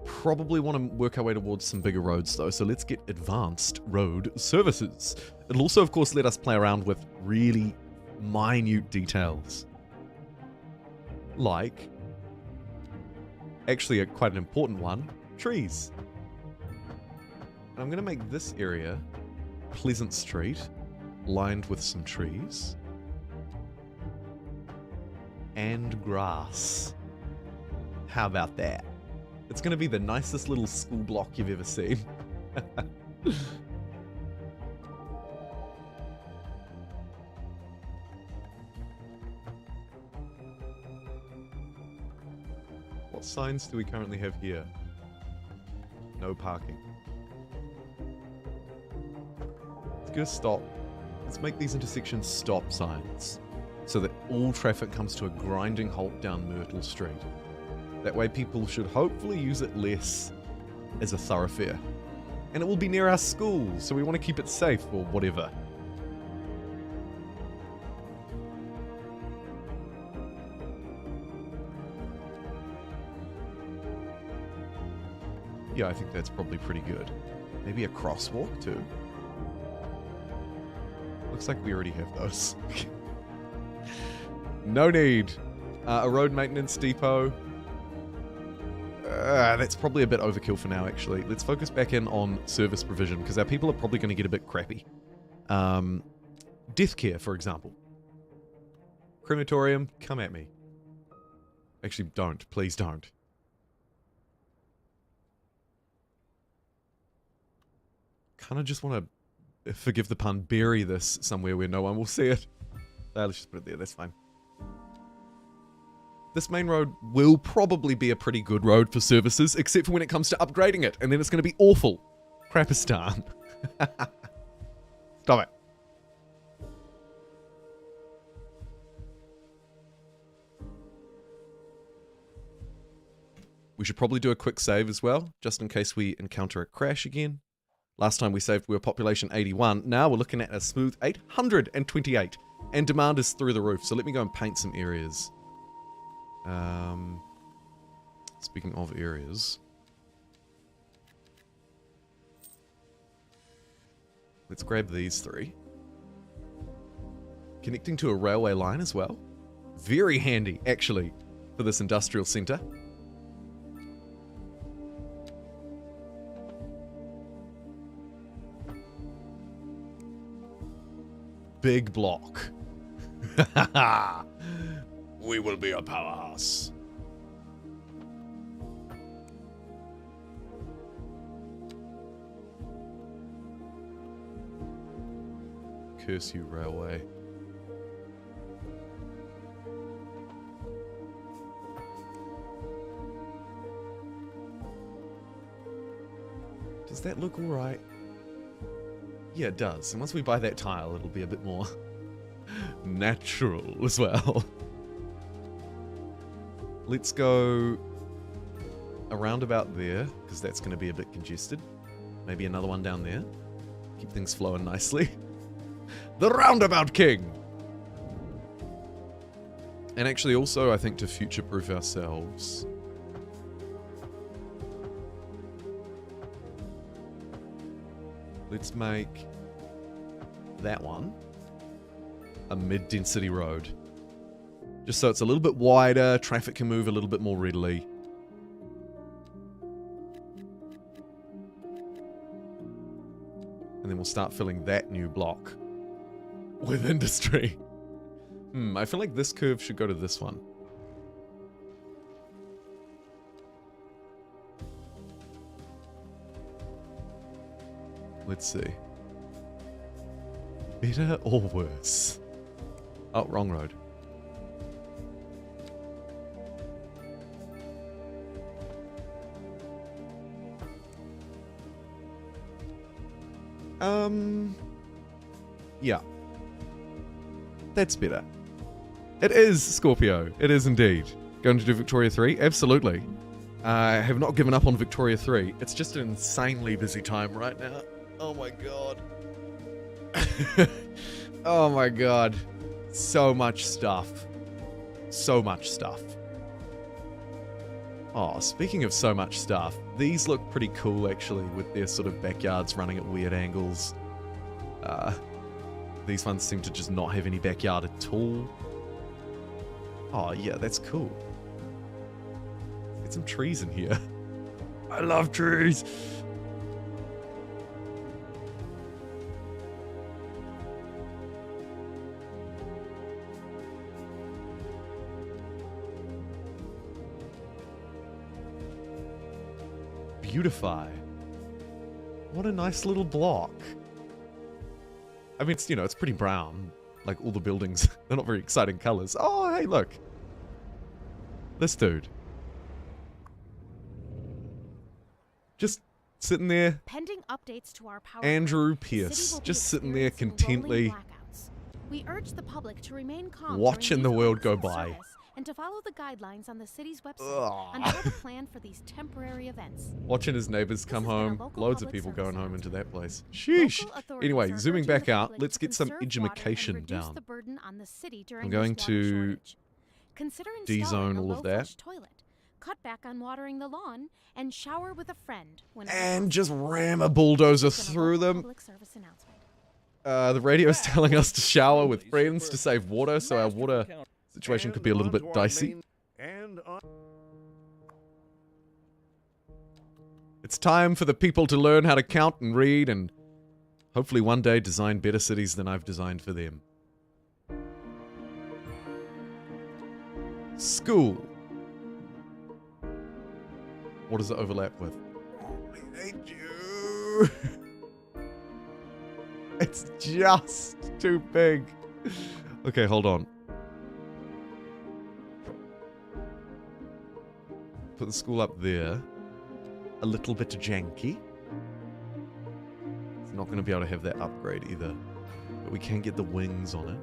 Probably want to work our way towards some bigger roads, though, so let's get advanced road services. It'll also, of course, let us play around with really minute details. Like, actually, quite an important one, trees. And I'm going to make this area Pleasant Street, lined with some trees. And grass. How about that? It's going to be the nicest little school block you've ever seen. What signs do we currently have here? No parking. Let's get a stop. Let's make these intersections stop signs, so that all traffic comes to a grinding halt down Myrtle Street. That way people should hopefully use it less as a thoroughfare. And it will be near our schools, so we want to keep it safe or whatever. Yeah, I think that's probably pretty good. Maybe a crosswalk too. Looks like we already have those. No need. A road maintenance depot. That's probably a bit overkill for now, actually. Let's focus back in on service provision, because our people are probably going to get a bit crappy. Death care, for example. Crematorium, come at me. Actually, don't. Please don't. Kind of just want to, forgive the pun, bury this somewhere where no one will see it. Let's just put it there, that's fine. This main road will probably be a pretty good road for services, except for when it comes to upgrading it, and then it's going to be awful. Crapistan. Stop it. We should probably do a quick save as well, just in case we encounter a crash again. Last time we saved, we were population 81. Now we're looking at a smooth 828. And demand is through the roof, so let me go and paint some areas. Speaking of areas, let's grab these 3. Connecting to a railway line as well. Very handy, actually, for this industrial centre. Big block. We will be a powerhouse. Curse you, railway. Does that look alright? Yeah, it does. And once we buy that tile, it'll be a bit more natural as well. Let's go around about there, because that's going to be a bit congested. Maybe another one down there. Keep things flowing nicely. The Roundabout King! And actually also, I think, to future-proof ourselves. Let's make that one a mid-density road. Just so it's a little bit wider, traffic can move a little bit more readily. And then we'll start filling that new block with industry. I feel like this curve should go to this one. Let's see. Better or worse? Oh, wrong road. Yeah. That's better. It is, Scorpio. It is indeed. Going to do Victoria 3? Absolutely. I have not given up on Victoria 3. It's just an insanely busy time right now. Oh my god. Oh my god. So much stuff. So much stuff. Oh, speaking of so much stuff, these look pretty cool actually with their sort of backyards running at weird angles. These ones seem to just not have any backyard at all. Oh yeah, that's cool. Get some trees in here. I love trees. Beautify. What a nice little block. I mean, it's, you know, it's pretty brown. Like all the buildings, they're not very exciting colors. Oh, hey, look. This dude. Just sitting there. Pending updates to our power Andrew grid, the city Pierce, will be just sitting there experiencing rolling contently blackouts. We urge the public to remain calm watching during the these world go hours of by. service and to follow the guidelines on the city's website on how to plan for these temporary events. Watching his neighbors come This has been a home. local Loads of public people service going home into announcement. that place. Sheesh. Local authorities Anyway, are zooming urging back the out, public let's to get some conserve water and edumacation reduce down. the burden on the city during going this water to shortage. Consider installing D-zone a all of that. low-flush toilet. Cut back on watering the lawn and shower with a friend whenever And possible. just ram a bulldozer This has been a through local them. public service announcement. The radio is telling us to shower with friends to save water, so our water situation could be a little bit dicey. It's time for the people to learn how to count and read and hopefully one day design better cities than I've designed for them. School. What does it overlap with? I hate you. It's just too big. Okay, hold on. Put the school up there. A little bit janky. It's not going to be able to have that upgrade either. But we can get the wings on it.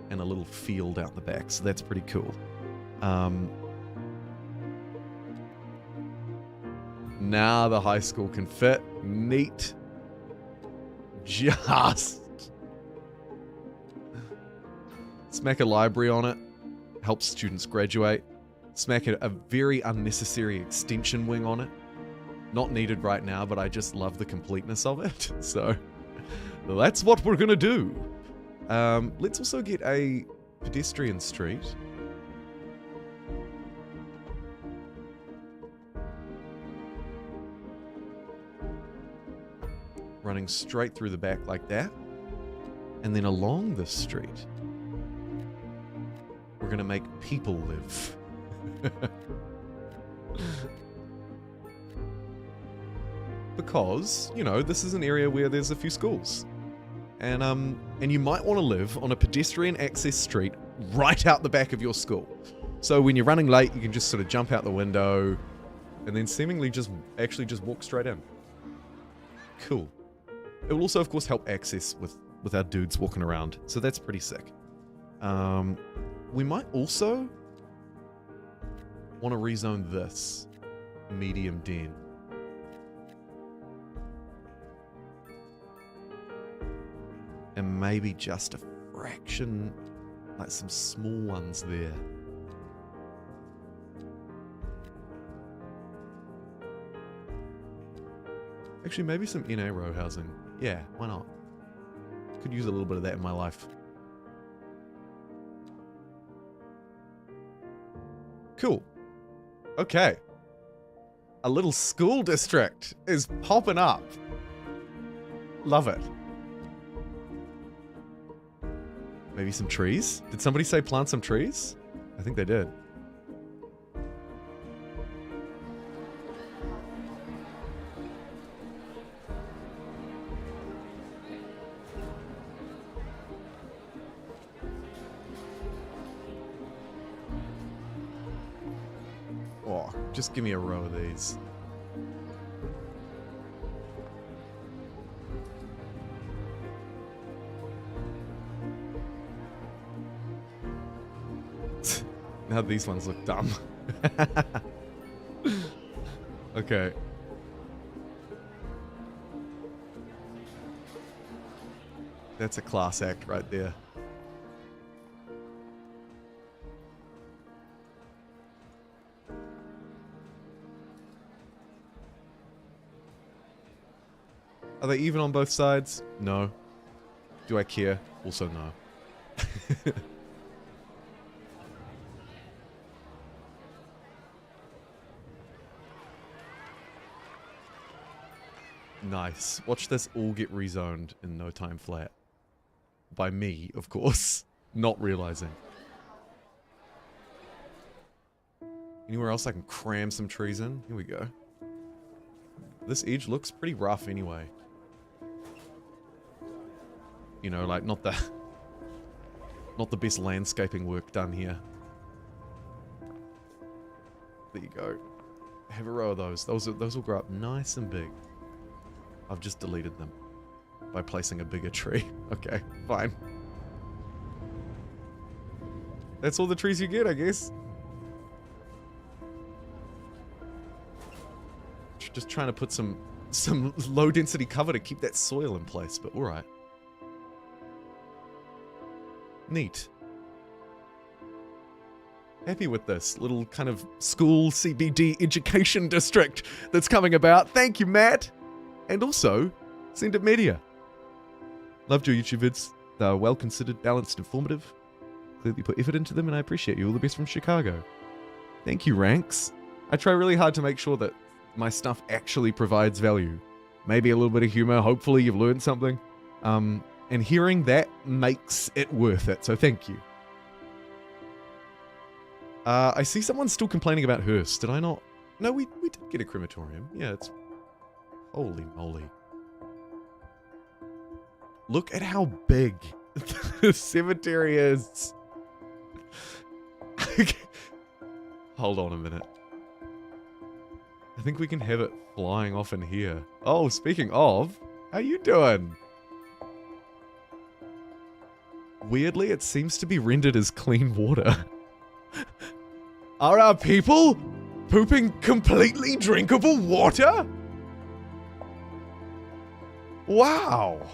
And a little field out the back, so that's pretty cool. Now the high school can fit. Neat. Just. Smack a library on it. Helps students graduate. Smack a very unnecessary extension wing on it. Not needed right now, but I just love the completeness of it. So that's what we're gonna do. Let's also get a pedestrian street. Running straight through the back like that. And then along this street, we're gonna make people live. Because, you know, this is an area where there's a few schools. And you might want to live on a pedestrian access street right out the back of your school. So when you're running late, you can just sort of jump out the window and then seemingly just walk straight in. Cool. It will also, of course, help access with our dudes walking around. So that's pretty sick. We might also want to rezone this medium den. And maybe just a fraction, like some small ones there. Actually, maybe some NA row housing. Yeah, why not? Could use a little bit of that in my life. Cool. Okay. A little school district is popping up. Love it. Maybe some trees? Did somebody say plant some trees? I think they did. Oh, just give me a row of these. Now these ones look dumb. Okay. That's a class act right there. Are they even on both sides? No. Do I care? Also no. Nice. Watch this all get rezoned in no time flat. By me, of course. Not realizing. Anywhere else I can cram some trees in? Here we go. This edge looks pretty rough anyway. You know, like not the best landscaping work done here. There you go. Have a row of those. Those will grow up nice and big. I've just deleted them by placing a bigger tree. Okay, fine. That's all the trees you get, I guess. Just trying to put some low density cover to keep that soil in place, but alright. Neat. Happy with this little kind of school CBD education district that's coming about. Thank you, Matt. And also, Send It Media. Loved your YouTube vids. They are well considered, balanced, informative. Clearly put effort into them, and I appreciate you. All the best from Chicago. Thank you, Ranks. I try really hard to make sure that my stuff actually provides value. Maybe a little bit of humor. Hopefully you've learned something. And hearing that makes it worth it, so thank you. I see someone still complaining about Hearst. Did I not? No, we did get a crematorium. Yeah, it's... Holy moly. Look at how big the cemetery is. Hold on a minute. I think we can have it flying off in here. Oh, speaking of, how you doing? Weirdly, it seems to be rendered as clean water. Are our people pooping completely drinkable water? Wow.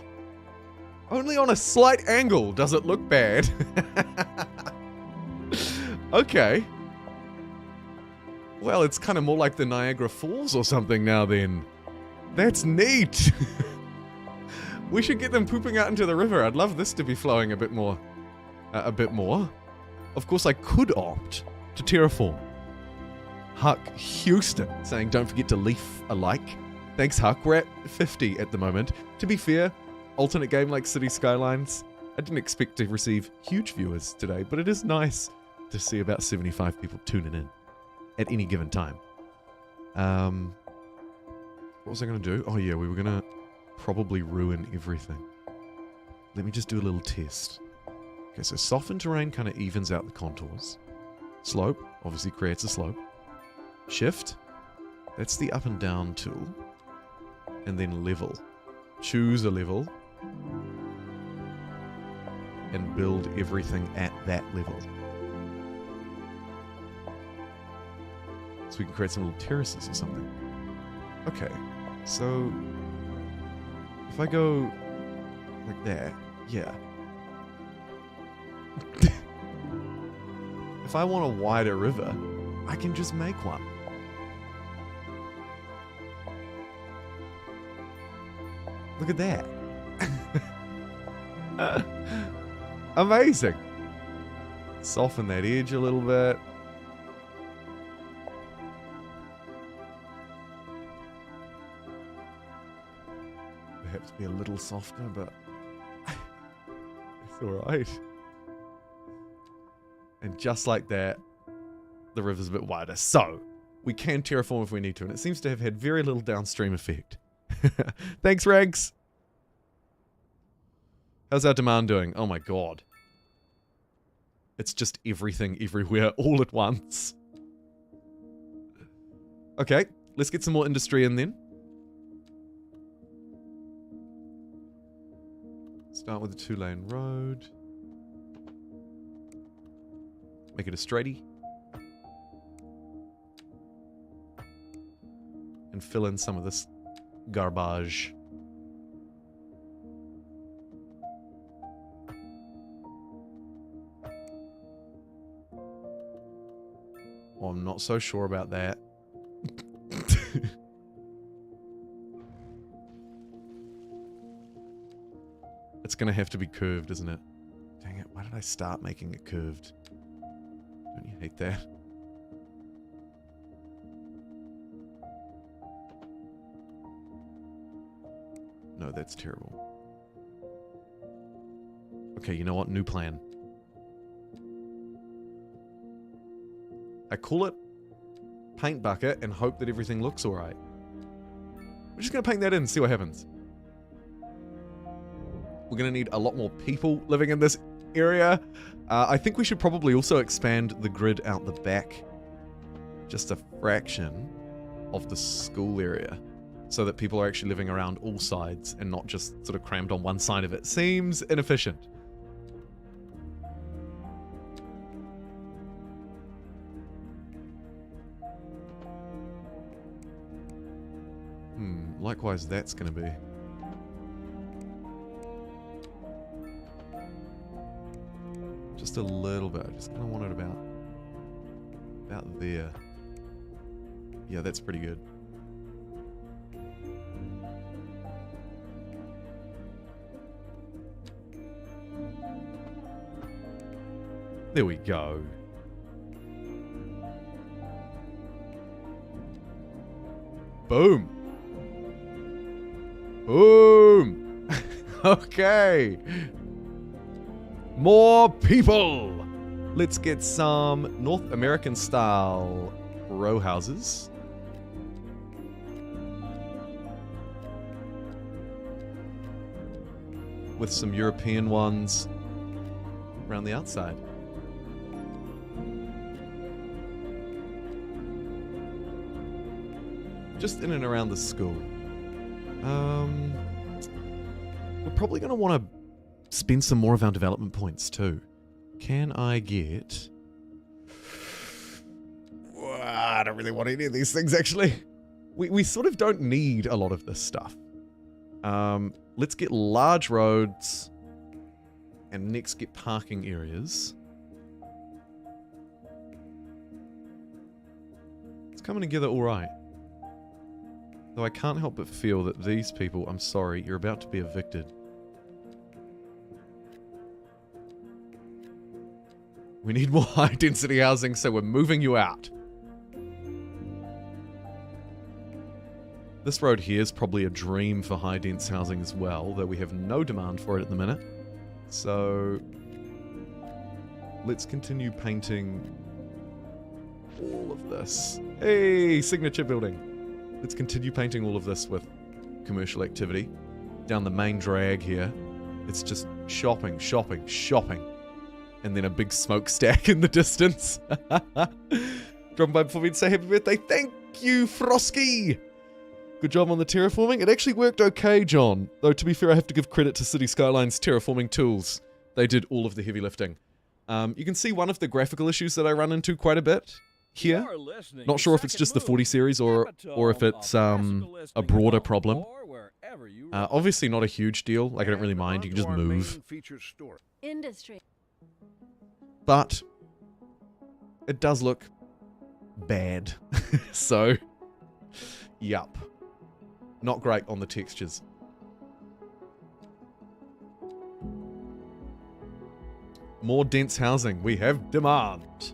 Only on a slight angle does it look bad. Okay. Well, it's kind of more like the Niagara Falls or something now then. That's neat. We should get them pooping out into the river. I'd love this to be flowing a bit more. Of course, I could opt to terraform. Huck Houston saying, don't forget to leaf a like. Thanks, Huck. We're at 50 at the moment. To be fair, alternate game like City Skylines, I didn't expect to receive huge viewers today, but it is nice to see about 75 people tuning in at any given time. What was I going to do? Oh yeah, we were going to probably ruin everything. Let me just do a little test. Okay, so softened terrain kind of evens out the contours. Slope, obviously creates a slope. Shift, that's the up and down tool. And then level. Choose a level. And build everything at that level. So we can create some little terraces or something. Okay, so if I go like that, yeah. If I want a wider river, I can just make one. Look at that. Amazing. Soften that edge a little bit. Perhaps be a little softer, but it's alright. And just like that, the river's a bit wider. So, we can terraform if we need to, and it seems to have had very little downstream effect. Thanks, Ranks! How's our demand doing? Oh my god. It's just everything, everywhere, all at once. Okay, let's get some more industry in then. Start with a 2-lane road. Make it a straighty. And fill in some of this garbage. Oh, I'm not so sure about that. It's gonna have to be curved, isn't it? Dang it, why did I start making it curved? Don't you hate that? No, that's terrible. Okay, you know what? New plan. I call it paint bucket and hope that everything looks alright. We're just going to paint that in and see what happens. We're going to need a lot more people living in this area. I think we should probably also expand the grid out the back. Just a fraction of the school area. So that people are actually living around all sides and not just sort of crammed on one side of it. Seems inefficient. Likewise, that's going to be. Just a little bit. I just kind of want it about there. Yeah, that's pretty good. There we go. Boom. Boom. Okay. More people. Let's get some North American style row houses. With some European ones around the outside. Just in and around the school. We're probably going to want to spend some more of our development points too. Can I get... I don't really want any of these things, actually. We sort of don't need a lot of this stuff. Let's get large roads and next get parking areas. coming together alright. Though I can't help but feel that these people, I'm sorry, you're about to be evicted. We need more high density housing, so we're moving you out. This road here is probably a dream for high dense housing as well, though we have no demand for it at the minute. So let's continue painting all of this. Hey, signature building. Let's continue painting all of this with commercial activity. Down the main drag here, it's just shopping, shopping, shopping. And then a big smokestack in the distance. Dropping by before me to say happy birthday. Thank you, Frosky! Good job on the terraforming. It actually worked okay, John. Though, to be fair, I have to give credit to City Skylines terraforming tools. They did all of the heavy lifting. You can see one of the graphical issues that I run into quite a bit here. Not sure if it's just the 40 series or if it's a broader problem. Obviously not a huge deal. Like, I don't really mind. You can just move. Industry. But it does look bad. So, yup. Not great on the textures. More dense housing. We have demand.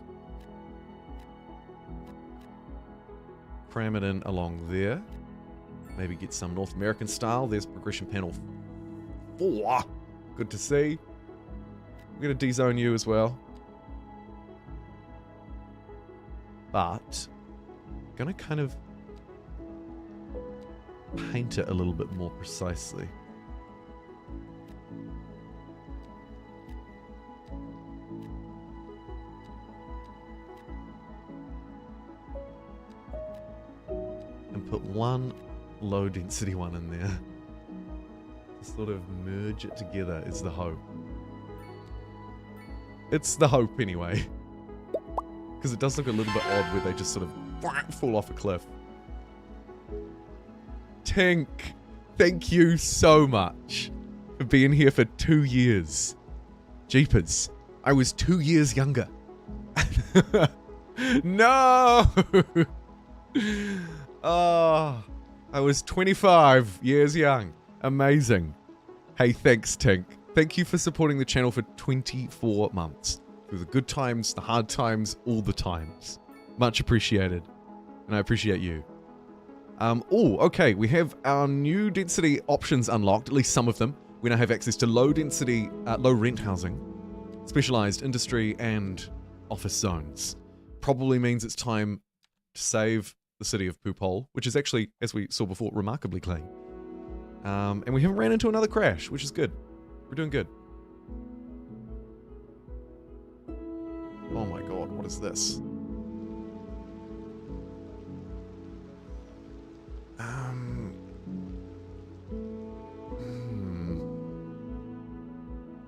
Cram it in along there. Maybe get some North American style. There's progression panel 4. Good to see. We're going to de-zone you as well. But I'm going to kind of paint it a little bit more precisely. And put one low density one in there. To sort of merge it together is the hope. It's the hope anyway. Because it does look a little bit odd where they just sort of fall off a cliff. Tink, thank you so much for being here for 2 years. Jeepers, I was 2 years younger. No! Oh, I was 25 years young. Amazing. Hey, thanks, Tink. Thank you for supporting the channel for 24 months. Through the good times, the hard times, all the times. Much appreciated. And I appreciate you. Oh, okay, we have our new density options unlocked, at least some of them. We now have access to low density, low rent housing, specialized industry, and office zones. Probably means it's time to save the city of Poophole, which is actually, as we saw before, remarkably clean. And we haven't ran into another crash, which is good. We're doing good. Oh my god, what is this?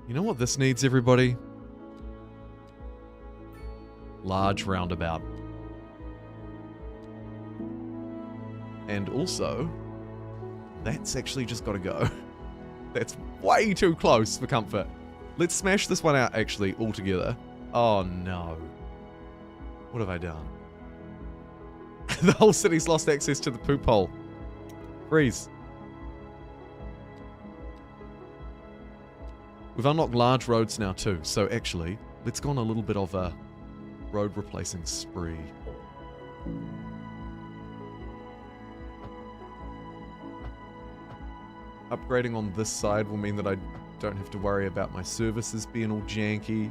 You know what this needs, everybody? Large roundabout. And also, that's actually just got to go. That's way too close for comfort. Let's smash this one out, actually, altogether. Oh, no. What have I done? The whole city's lost access to the poop hole. Freeze. We've unlocked large roads now, too. So, actually, let's go on a little bit of a road replacing spree. Upgrading on this side will mean that I don't have to worry about my services being all janky.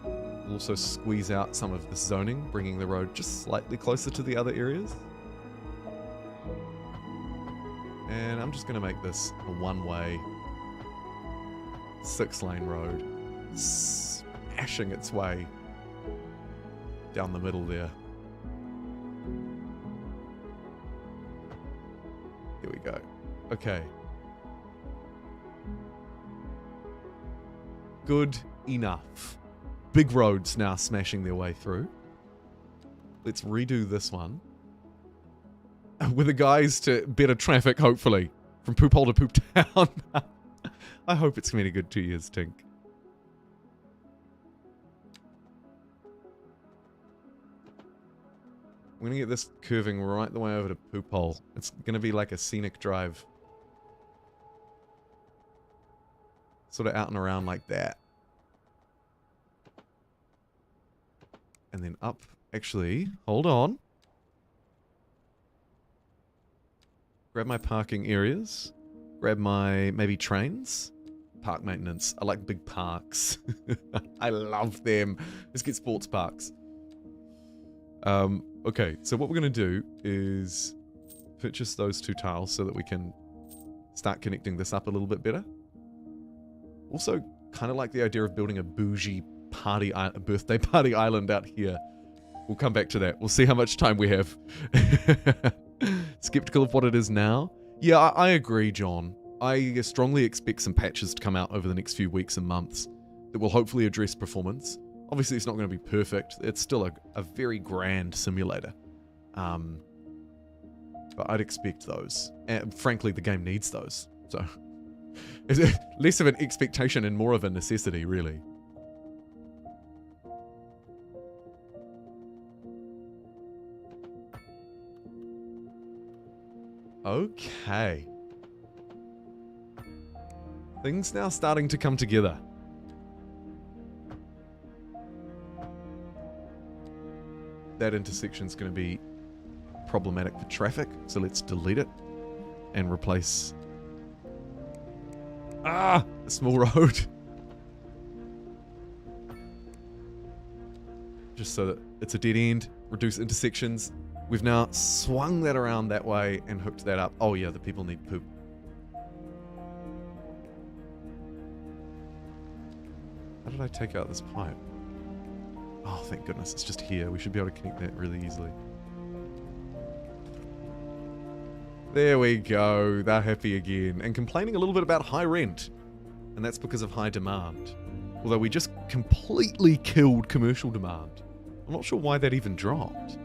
We'll also squeeze out some of the zoning, bringing the road just slightly closer to the other areas. And I'm just going to make this a one-way 6-lane road, smashing its way down the middle there. Here we go. Okay. Good enough. Big roads now smashing their way through. Let's redo this one. With the guys to better traffic, hopefully. From Poop Hole to Poop Town. I hope it's been a good 2 years, Tink. We're gonna get this curving right the way over to Poop Hole. It's gonna be like a scenic drive. Sort of out and around like that. And then up. Actually, hold on. Grab my parking areas. Grab my, maybe trains. Park maintenance. I like big parks. I love them. Let's get sports parks. Okay, so what we're going to do is purchase those 2 tiles so that we can start connecting this up a little bit better. Also, kind of like the idea of building a bougie party, birthday party island out here. We'll come back to that. We'll see how much time we have. Skeptical of what it is now? Yeah, I agree, John. I strongly expect some patches to come out over the next few weeks and months that will hopefully address performance. Obviously, it's not going to be perfect. It's still a very grand simulator. But I'd expect those. And frankly, the game needs those. So, it's less of an expectation and more of a necessity, really. Okay. Things now starting to come together. That intersection's going to be problematic for traffic, so let's delete it and replace a small road. Just so that it's a dead end, reduce intersections. We've now swung that around that way and hooked that up. Oh yeah, the people need poop. How did I take out this pipe? Oh, thank goodness, it's just here. We should be able to connect that really easily. There we go. They're happy again. And complaining a little bit about high rent. And that's because of high demand. Although we just completely killed commercial demand. I'm not sure why that even dropped.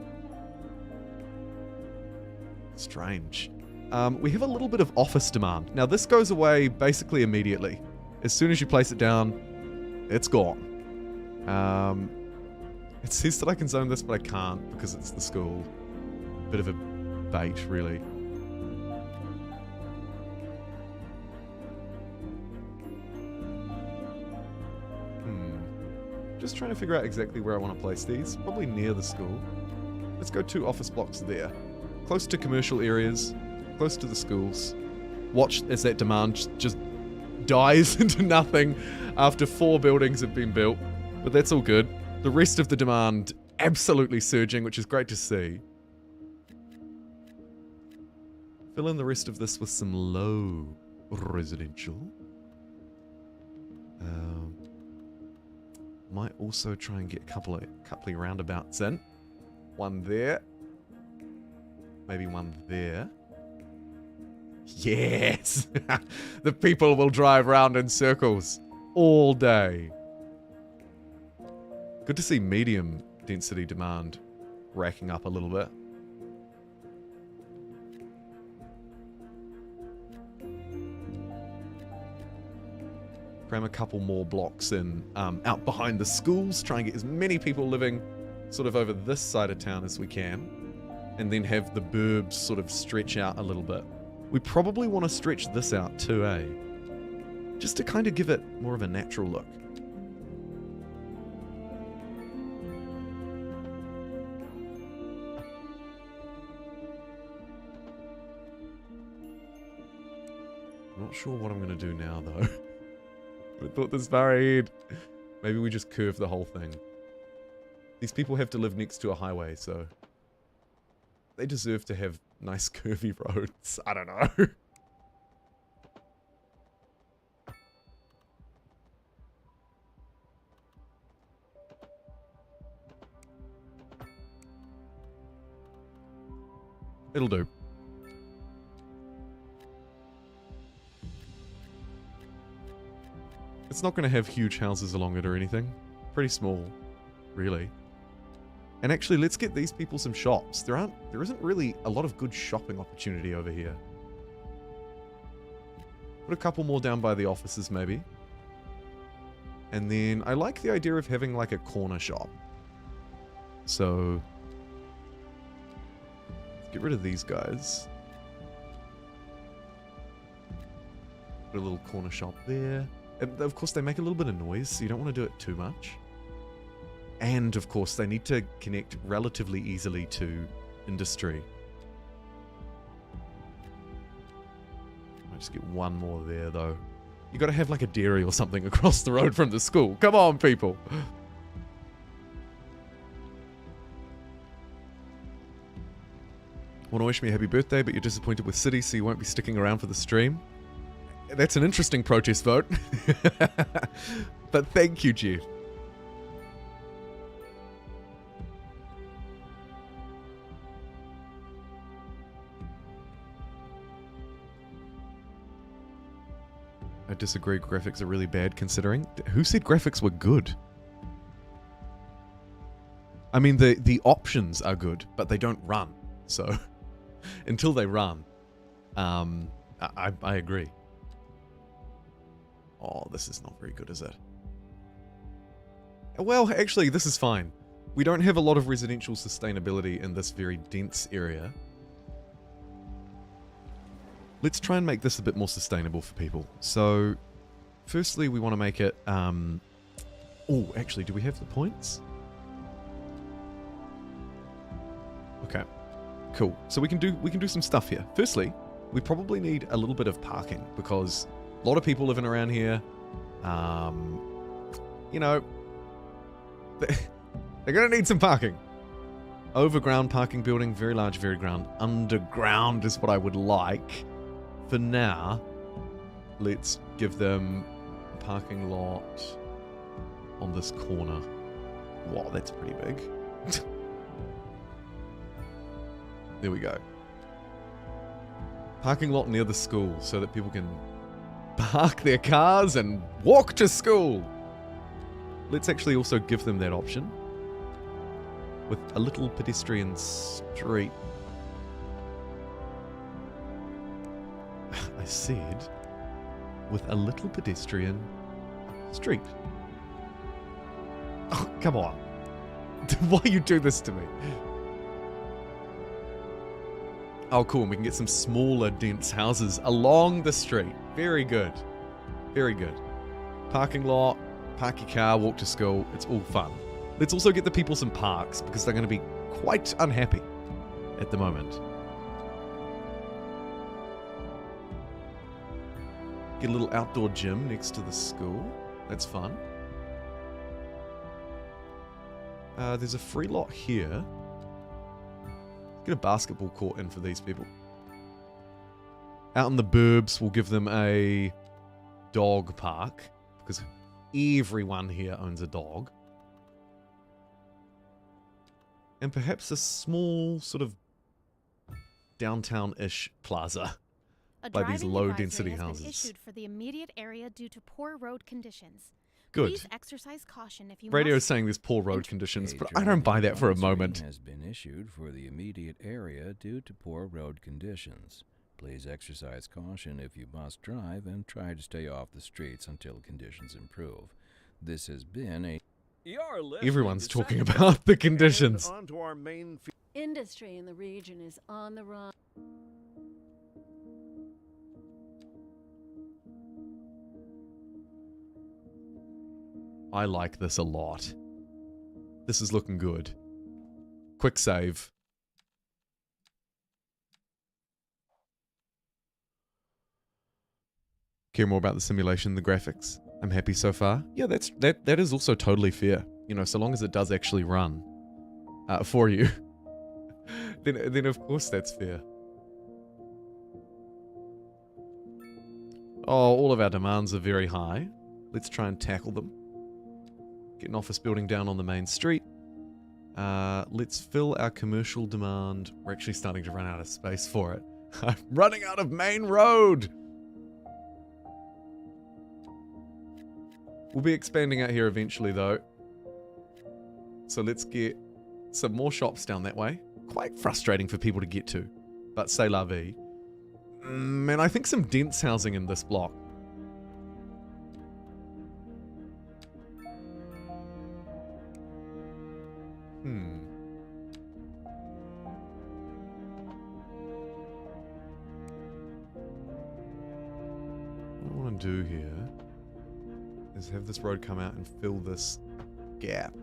Strange. We have a little bit of office demand. Now this goes away basically immediately. As soon as you place it down, it's gone. It says that I can zone this, but I can't because it's the school. Bit of a bait, really. Just trying to figure out exactly where I want to place these. Probably near the school. Let's go 2 office blocks there. Close to commercial areas. Close to the schools. Watch as that demand just dies into nothing after 4 buildings have been built. But that's all good. The rest of the demand absolutely surging, which is great to see. Fill in the rest of this with some low residential. Might also try and get a couple of roundabouts in. One there. Maybe one there. Yes! The people will drive round in circles all day. Good to see medium density demand racking up a little bit. Cram a couple more blocks in out behind the schools, try and get as many people living sort of over this side of town as we can, and then have the burbs sort of stretch out a little bit. We probably want to stretch this out too, eh? Just to kind of give it more of a natural look. I'm not sure what I'm going to do now, though. I thought this far ahead. Maybe we just curve the whole thing. These people have to live next to a highway, so they deserve to have nice curvy roads. I don't know. It'll do. It's not going to have huge houses along it or anything. Pretty small, really. And actually, let's get these people some shops. There isn't really a lot of good shopping opportunity over here. Put a couple more down by the offices, maybe. And then I like the idea of having like a corner shop. So Get rid of these guys. Put a little corner shop there. And of course, they make a little bit of noise, so you don't want to do it too much. And of course, they need to connect relatively easily to industry. Might just get one more there, though. You got to have like a dairy or something across the road from the school. Come on, people. Want to wish me a happy birthday, but you're disappointed with City, so you won't be sticking around for the stream. That's an interesting protest vote. But thank you, Jeff. I disagree, graphics are really bad considering. Who said graphics were good? I mean, the options are good, but they don't run. So, until they run, I agree. Oh, this is not very good, is it? Well, actually, this is fine. We don't have a lot of residential sustainability in this very dense area. Let's try and make this a bit more sustainable for people. So, firstly, we want to make it... Oh, actually, do we have the points? Okay, cool. So we can do some stuff here. Firstly, we probably need a little bit of parking because a lot of people living around here. You know, they're going to need some parking. Overground parking building, very large, very ground. Underground is what I would like. For now, let's give them a parking lot on this corner. Wow, that's pretty big. There we go. Parking lot near the school so that people can park their cars and walk to school. Let's actually also give them that option with a little pedestrian street. I said with a little pedestrian street. Oh, come on. Why you do this to me? Oh, cool. And we can get some smaller, dense houses along the street. Very good. Very good. Parking lot, park your car, walk to school. It's all fun. Let's also get the people some parks because they're going to be quite unhappy at the moment. Get a little outdoor gym next to the school. That's fun. There's a free lot here. Get a basketball court in for these people. Out in the burbs, we'll give them a dog park because everyone here owns a dog. And perhaps a small sort of downtown-ish plaza. By these low-density houses. Issued for the immediate area due to poor road conditions. Good. Please exercise caution if you Radio is must... saying there's poor road conditions, but I don't buy that for a moment. Has been issued for the immediate area due to poor road conditions. Please exercise caution if you must drive and try to stay off the streets until conditions improve. This has been a... Everyone's talking about the conditions. On to our main Industry in the region is on the run. I like this a lot. This is looking good. Quick save. Care more about the simulation, the graphics? I'm happy so far. Yeah, that is also totally fair. You know, so long as it does actually run for you, then of course that's fair. Oh, all of our demands are very high. Let's try and tackle them. Get an office building down on the main street. Let's fill our commercial demand. We're actually starting to run out of space for it. I'm running out of main road! We'll be expanding out here eventually, though. So let's get some more shops down that way. Quite frustrating for people to get to, but c'est la vie. And I think some dense housing in this block. do here is have this road come out and fill this gap.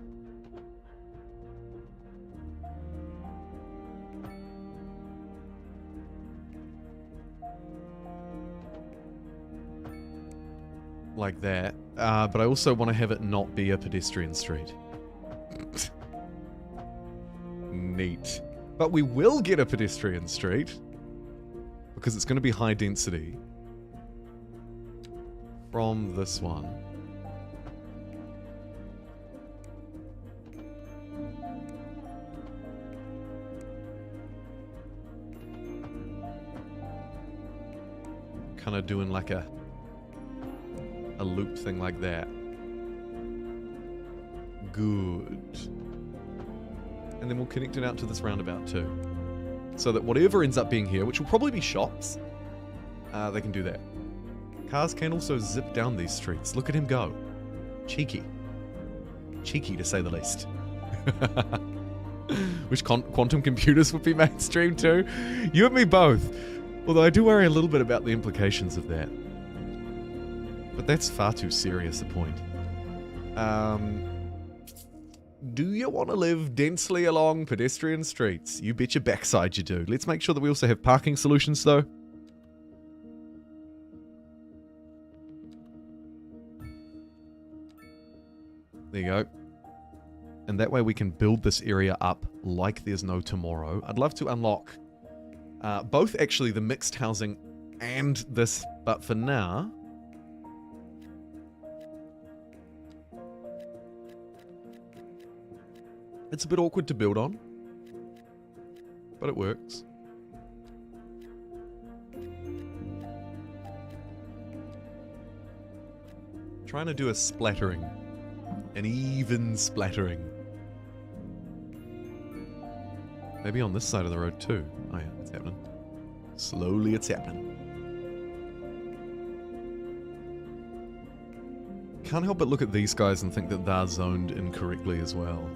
Like that. But I also want to have it not be a pedestrian street. Neat. But we will get a pedestrian street because it's going to be high density from this one. Kind of doing like a loop thing like that. Good. And then we'll connect it out to this roundabout too. So that whatever ends up being here, which will probably be shops, they can do that. Cars can also zip down these streets. Look at him go. Cheeky. Cheeky, to say the least. Wish quantum computers would be mainstream too. You and me both. Although I do worry a little bit about the implications of that. But that's far too serious a point. Do you want to live densely along pedestrian streets? You bet your backside you do. Let's make sure that we also have parking solutions, though. There you go. And that way we can build this area up like there's no tomorrow. I'd love to unlock both, actually, the mixed housing and this, but for now... It's a bit awkward to build on, but it works. Trying to do a splattering. An even splattering. Maybe on this side of the road too. Oh yeah, it's happening. Slowly it's happening. Can't help but look at these guys and think that they're zoned incorrectly as well.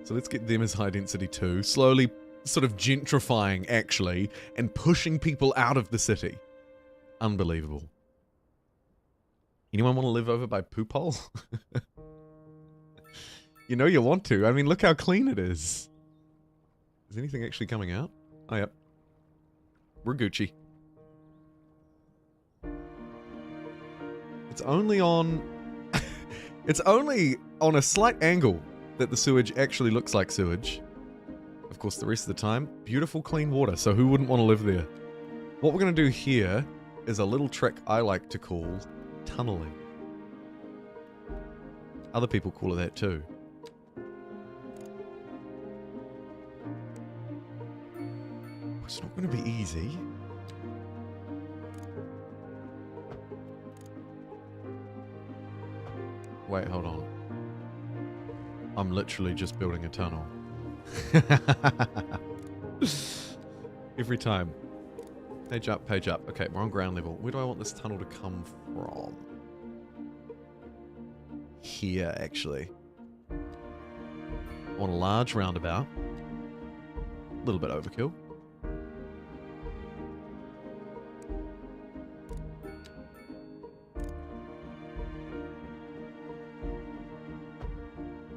So let's get them as high density too. Slowly sort of gentrifying, actually, and pushing people out of the city. Unbelievable. Anyone want to live over by Poop Hole? You know you want to. I mean, look how clean it is. Is anything actually coming out? Oh, yep. We're Gucci. It's only on... It's only on a slight angle that the sewage actually looks like sewage. Of course, the rest of the time, beautiful clean water, so who wouldn't want to live there? What we're going to do here is a little trick I like to call tunneling. Other people call it that too. It's not going to be easy. Wait, hold on. I'm literally just building a tunnel. Every time. Page up, page up. Okay, we're on ground level. Where do I want this tunnel to come from? Here, actually. I want a large roundabout. A little bit overkill.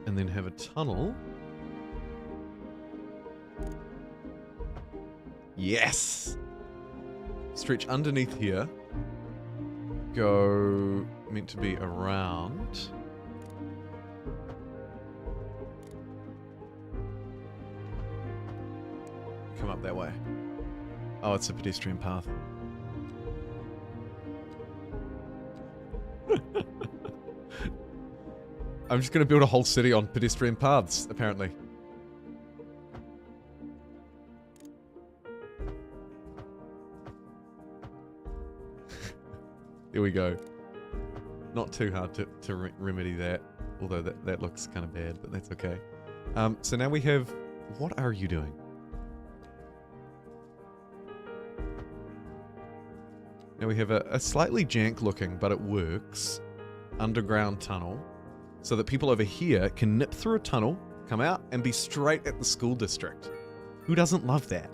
And then have a tunnel. Yes! Stretch underneath here. Go... meant to be around. Come up that way. Oh, it's a pedestrian path. I'm just going to build a whole city on pedestrian paths, apparently. There we go. Not too hard to remedy that, although that looks kind of bad, but that's okay. So now we have... What are you doing? Now we have a slightly jank looking, but it works, underground tunnel, so that people over here can nip through a tunnel come out and be straight at the school district. Who doesn't love that?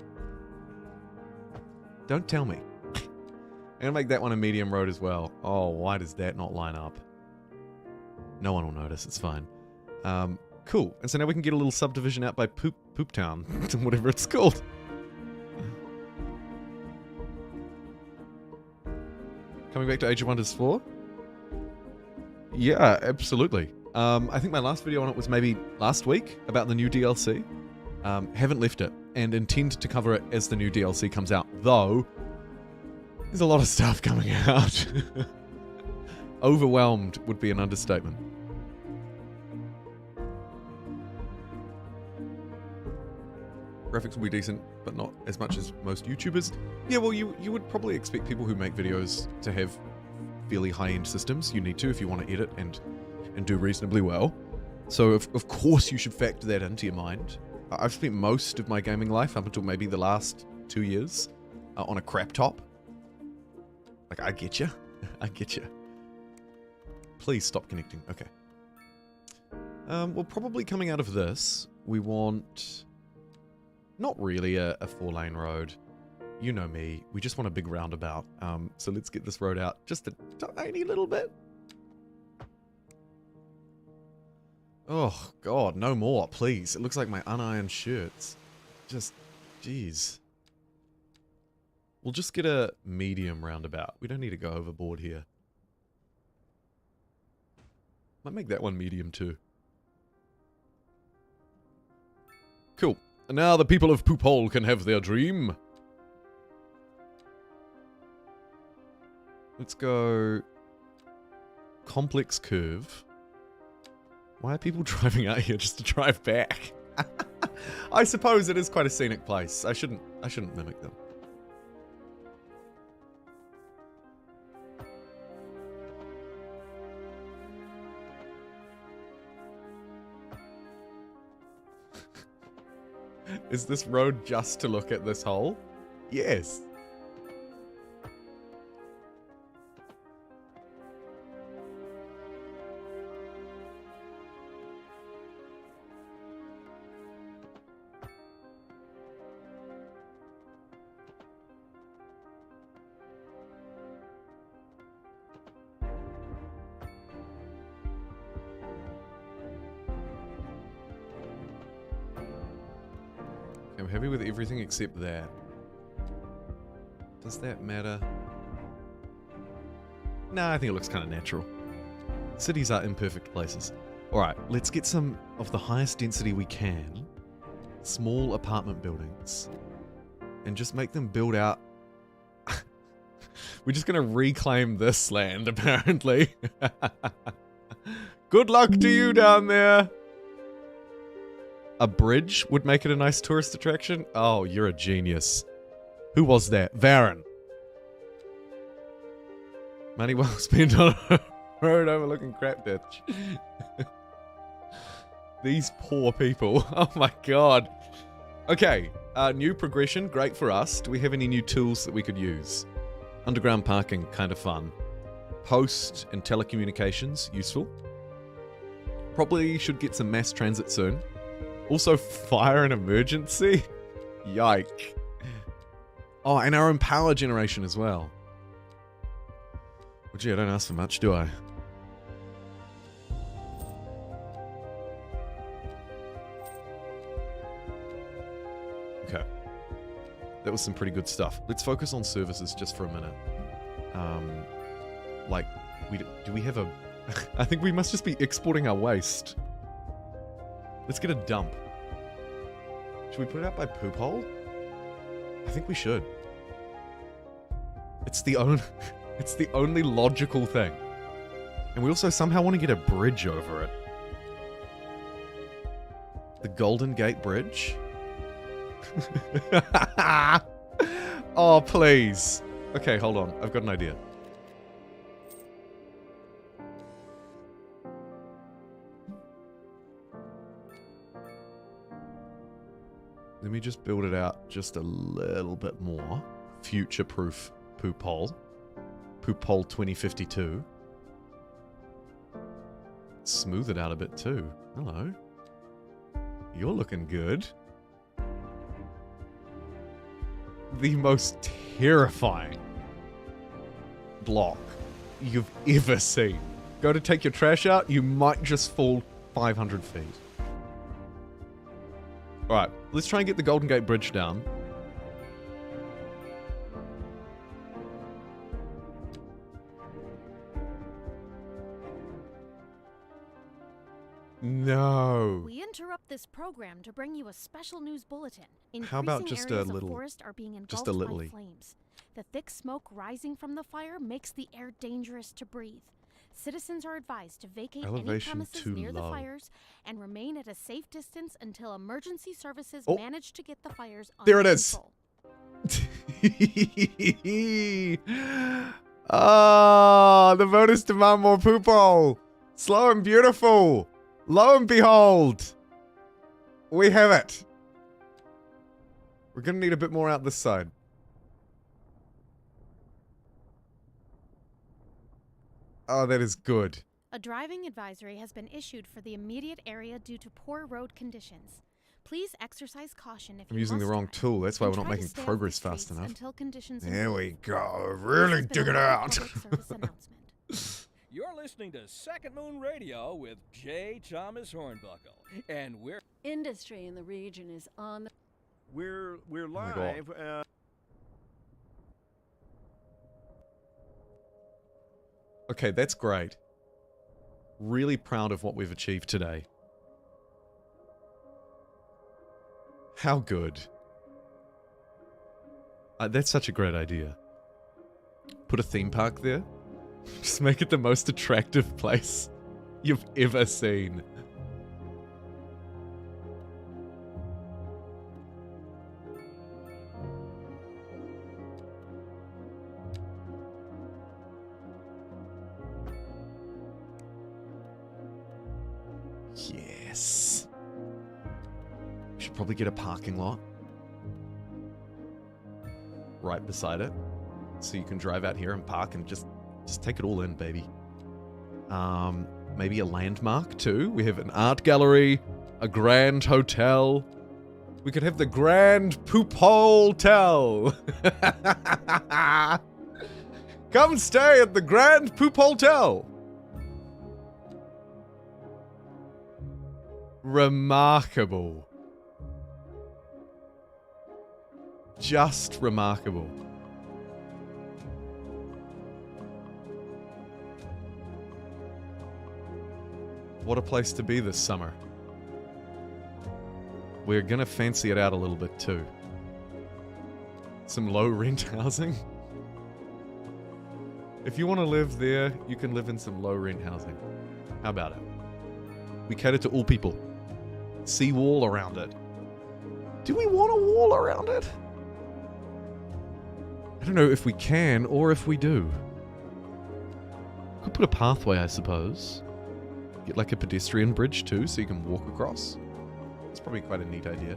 Don't tell me. I'm gonna make that one a medium road as well. Oh, why does that not line up? No one will notice, it's fine. Cool, and so now we can get a little subdivision out by Poop Town, whatever it's called. Coming back to Age of Wonders 4? Yeah, absolutely. I think my last video on it was maybe last week about the new DLC. Haven't left it and intend to cover it as the new DLC comes out, though there's a lot of stuff coming out. Overwhelmed would be an understatement. Graphics will be decent, but not as much as most YouTubers. Yeah, well, you would probably expect people who make videos to have fairly high-end systems. You need to if you want to edit and do reasonably well. So, of course, you should factor that into your mind. I've spent most of my gaming life, up until maybe the last 2 years, on a crap top. Like, I get you. I get you. Please stop connecting. Okay. Well, probably coming out of this, we want... not really a 4-lane road. You know me. We just want a big roundabout. So let's get this road out just a tiny little bit. Oh, God, no more, please. It looks like my unironed shirts. Just, jeez. We'll just get a medium roundabout. We don't need to go overboard here. Might make that one medium too. Cool. And now the people of Poop Hole can have their dream. Let's go... complex curve. Why are people driving out here just to drive back? I suppose it is quite a scenic place. I shouldn't mimic them. Is this road just to look at this hole? Yes. I'm happy with everything except that. Does that matter? Nah, I think it looks kind of natural. Cities are imperfect places. Alright, let's get some of the highest density we can. Small apartment buildings. And just make them build out... We're just gonna reclaim this land, apparently. Good luck to you down there! A bridge would make it a nice tourist attraction? Oh, you're a genius. Who was that? Varen. Money well spent on a road overlooking crap ditch. These poor people. Oh my god. Okay, new progression, great for us. Do we have any new tools that we could use? Underground parking, kind of fun. Post and telecommunications, useful. Probably should get some mass transit soon. Also, fire and emergency? Yike. Oh, and our own power generation as well. Well, gee, I don't ask for much, do I? Okay. That was some pretty good stuff. Let's focus on services just for a minute. Like, do we have a... I think we must just be exporting our waste. Let's get a dump. Should we put it out by Poop Hole? I think we should. It's the only logical thing. And we also somehow want to get a bridge over it. The Golden Gate Bridge? Oh, please. Okay, hold on. I've got an idea. Let me just build it out just a little bit more. Future-proof Poop Hole. Poop Hole 2052. Smooth it out a bit too. Hello. You're looking good. The most terrifying block you've ever seen. Go to take your trash out, you might just fall 500 feet. Alright, let's try and get the Golden Gate Bridge down. No. We interrupt this program to bring you a special news bulletin. How about Increasing just a areas of little- forest are being engulfed just a by littly? flames. The thick smoke rising from the fire makes the air dangerous to breathe. Citizens are advised to vacate any Elevation premises too near the low. fires and remain at a safe distance until emergency services Oh. manage to get the fires under There it is. control. Ah, the voters demand more poop hole. Slow and beautiful. Lo and behold, we have it. We're gonna need a bit more out this side. Oh, that is good. A driving advisory has been issued for the immediate area due to poor road conditions. Please exercise caution if I'm you using the must wrong drive, tool. That's why and we're not try to making stay off the progress fast streets enough. Until conditions There improve. we go. This Really has been dig a it local out. public service announcement. You're listening to Second Moon Radio with J. Thomas Hornbuckle, and we're Industry in the region is on the We're my God. live. Okay, that's great. Really proud of what we've achieved today. How good. That's such a great idea. Put a theme park there. Just make it the most attractive place you've ever seen. Yes. We should probably get a parking lot right beside it, so you can drive out here and park and just take it all in, baby. Maybe a landmark too. We have an art gallery, a grand hotel. We could have the Grand Poop Hotel. Come stay at the Grand Poop Hotel. Remarkable. Just remarkable. What a place to be this summer. We're gonna fancy it out a little bit too. Some low rent housing. If you want to live there, you can live in some low rent housing. How about it? We cater to all people. Sea wall around it. Do we want a wall around it? I don't know if we can or if we do. Could put a pathway, I suppose. Get like a pedestrian bridge too, so you can walk across. It's probably quite a neat idea.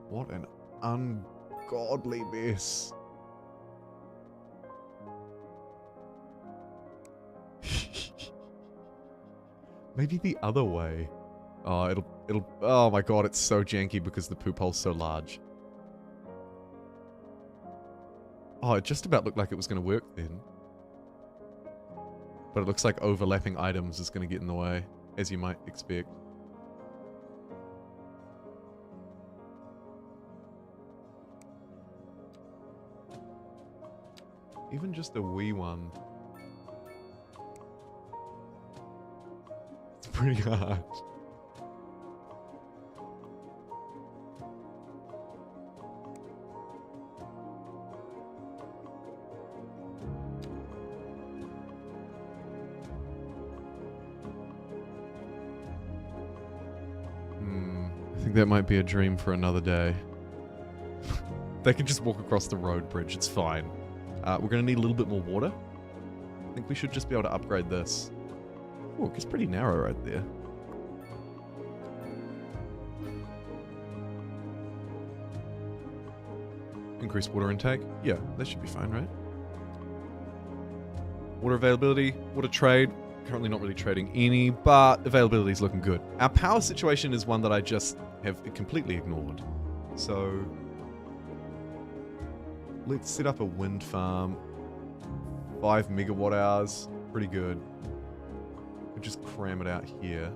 What an ungodly mess. Maybe the other way. Oh, it'll, oh my god, it's so janky because the poop hole's so large. Oh, it just about looked like it was going to work then. But it looks like overlapping items is going to get in the way, as you might expect. Even just a wee one. It's pretty hard. I think that might be a dream for another day. They can just walk across the road bridge, it's fine. We're going to need a little bit more water. I think we should just be able to upgrade this. Oh, it gets pretty narrow right there. Increased water intake. Yeah, that should be fine, right? Water availability, water trade. Currently not really trading any, but availability is looking good. Our power situation is one that I just have completely ignored. So let's set up a wind farm. 5 megawatt hours. Pretty good. Could just cram it out here.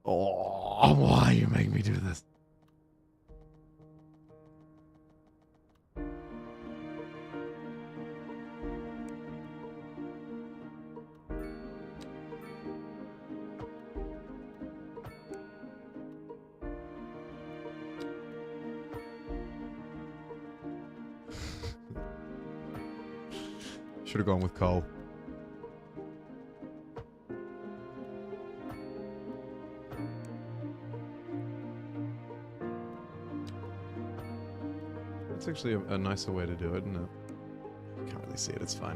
Oh, why you make me do this? Should have gone with coal. It's actually a nicer way to do it, isn't it? Can't really see it, it's fine.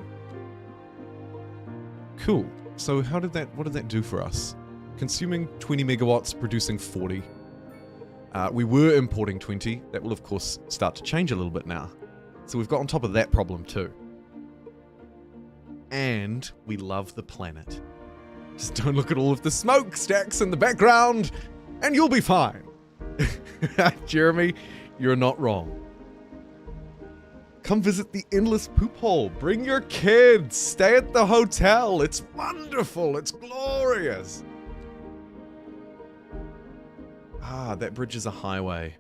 Cool. So what did that do for us? Consuming 20 megawatts, producing 40. We were importing 20. That will of course start to change a little bit now. So we've got on top of that problem too. And we love the planet. Just don't look at all of the smokestacks in the background, and you'll be fine. Jeremy, you're not wrong. Come visit the endless poop hole. Bring your kids. Stay at the hotel. It's wonderful. It's glorious. Ah, that bridge is a highway.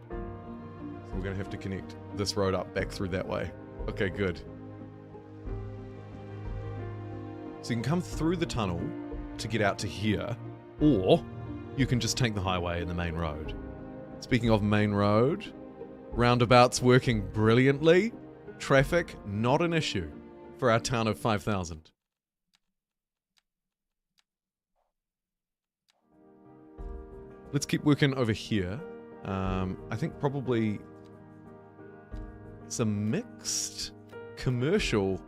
So we're going to have to connect this road up back through that way. Okay, good. So you can come through the tunnel to get out to here, or you can just take the highway and the main road. Speaking of main road, roundabouts working brilliantly. Traffic, not an issue for our town of 5,000. Let's keep working over here. I think probably some mixed commercial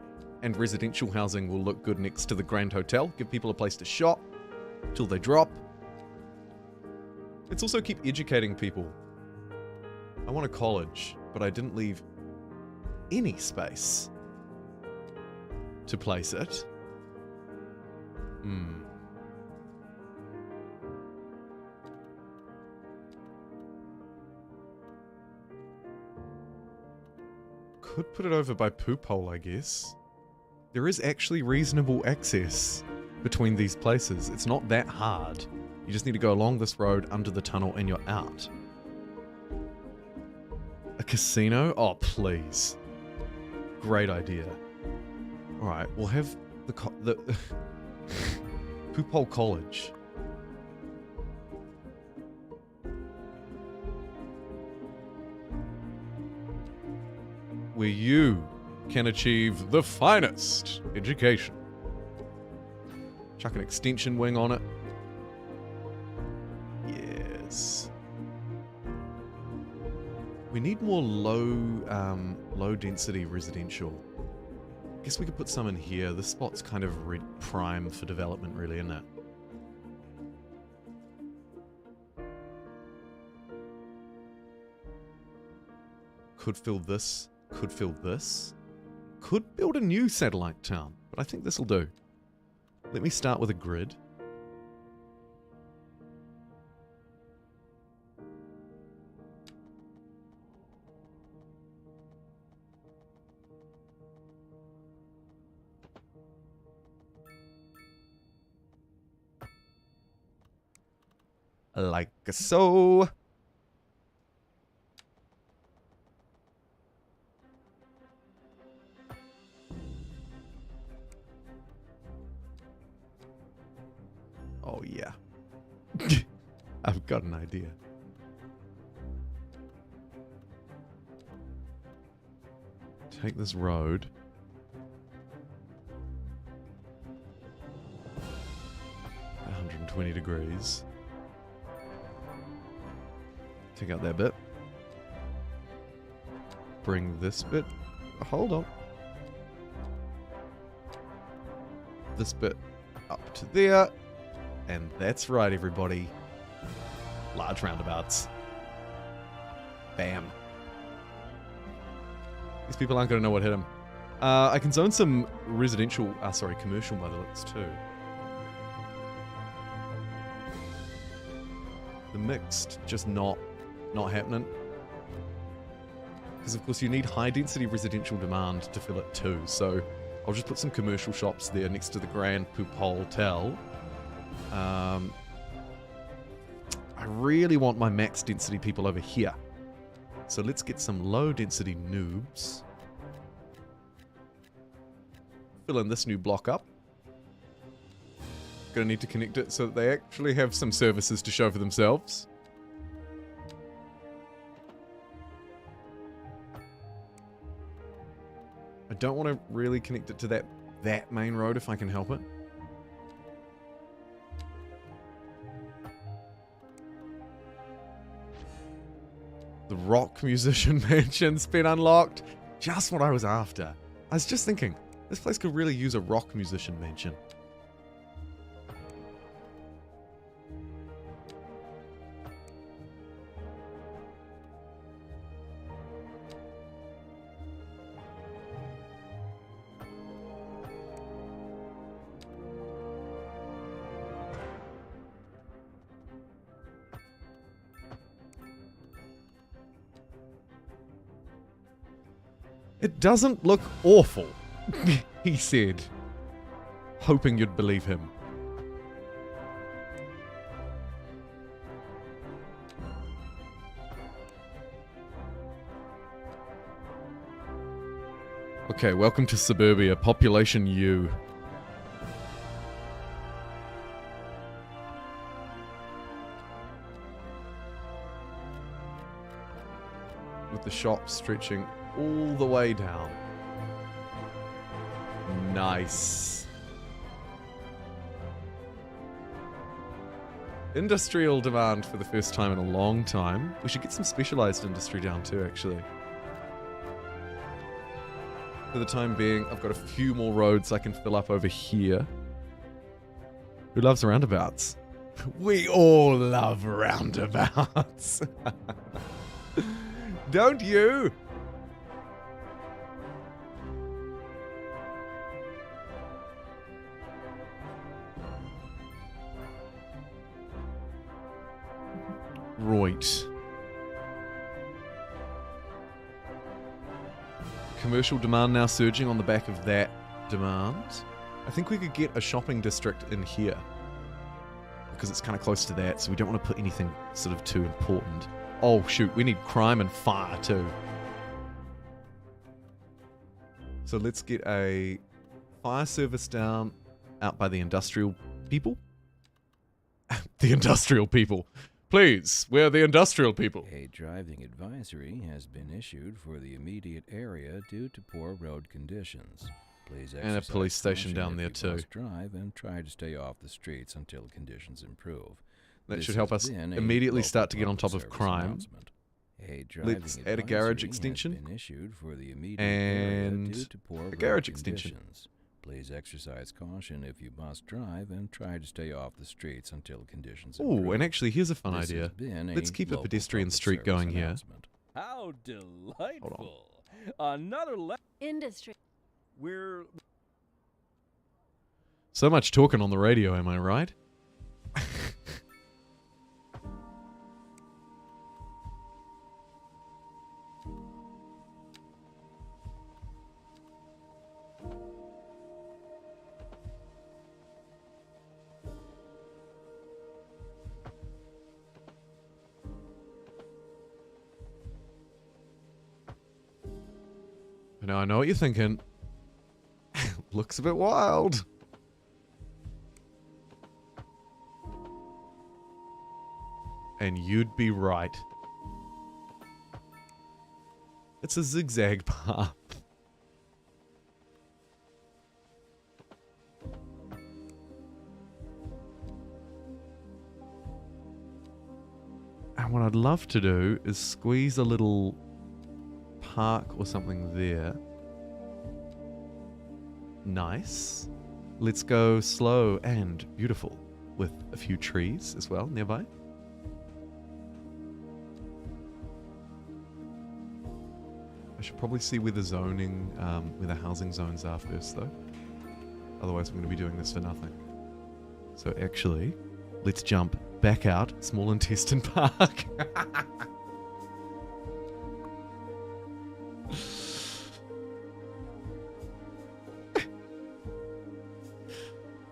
and residential housing will look good next to the Grand Hotel. Give people a place to shop till they drop. Let's also keep educating people. I want a college, but I didn't leave any space to place it. Could put it over by Poop Hole, I guess. There is actually reasonable access between these places. It's not that hard. You just need to go along this road under the tunnel and you're out. A casino? Oh, please. Great idea. Alright, we'll have the Poop Hole College. Where you can achieve the finest education. Chuck an extension wing on it. Yes. We need more low density residential. I guess we could put some in here. This spot's kind of prime for development, really, isn't it? Could fill this. Could fill this. Could build a new satellite town, but I think this will do. Let me start with a grid. Like so. Oh yeah. I've got an idea. take this road. At 120 degrees. Take out that bit. Bring this bit. Hold on. This bit up to there. And that's right, everybody. Large roundabouts. Bam. These people aren't going to know what hit them. I can zone some commercial by the looks too. The mixed, just not happening. Because of course you need high density residential demand to fill it too. So I'll just put some commercial shops there next to the Grand Poop Hotel. I really want my max density people over here. So let's get some low density noobs. Fill in this new block up. Gonna need to connect it so that they actually have some services to show for themselves. I don't want to really connect it to that main road if I can help it. The rock musician mansion's been unlocked. Just what I was after. I was just thinking, this place could really use a rock musician mansion. It doesn't look awful, he said, hoping you'd believe him. Okay, welcome to suburbia, population U. With the shop stretching all the way down. Nice. Industrial demand for the first time in a long time. We should get some specialized industry down too, actually. For the time being, I've got a few more roads I can fill up over here. Who loves roundabouts? We all love roundabouts. Don't you? Right. Commercial demand now surging on the back of that demand. I think we could get a shopping district in here. Because it's kind of close to that, so we don't want to put anything sort of too important. Oh shoot, we need crime and fire too. So let's get a fire service down out by the industrial people. The industrial people. Please, we're the industrial people. A driving advisory has been issued for the immediate area due to poor road conditions. Please exercise And a police station caution down if there you too. must drive and try to stay off the streets until conditions improve. That This should help has us been a immediately local start to get on public top of service crime. announcement. A driving Let's add a garage advisory extension has been issued for the immediate and area due to poor a garage road extension. conditions. Please exercise caution if you must drive and try to stay off the streets until conditions improve. Oh, and actually, here's a fun This idea. has been Let's keep a local pedestrian public street service going here. announcement. How delightful. Another Industry. We're So much talking on the radio, am I right? Now I know what you're thinking. Looks a bit wild. And you'd be right. It's a zigzag path. what I'd love to do is squeeze a little park or something there. Nice. Let's go slow and beautiful with a few trees as well nearby. I should probably see where the zoning, where the housing zones are first though. Otherwise I'm going to be doing this for nothing. So actually, let's jump back out, small intestine park.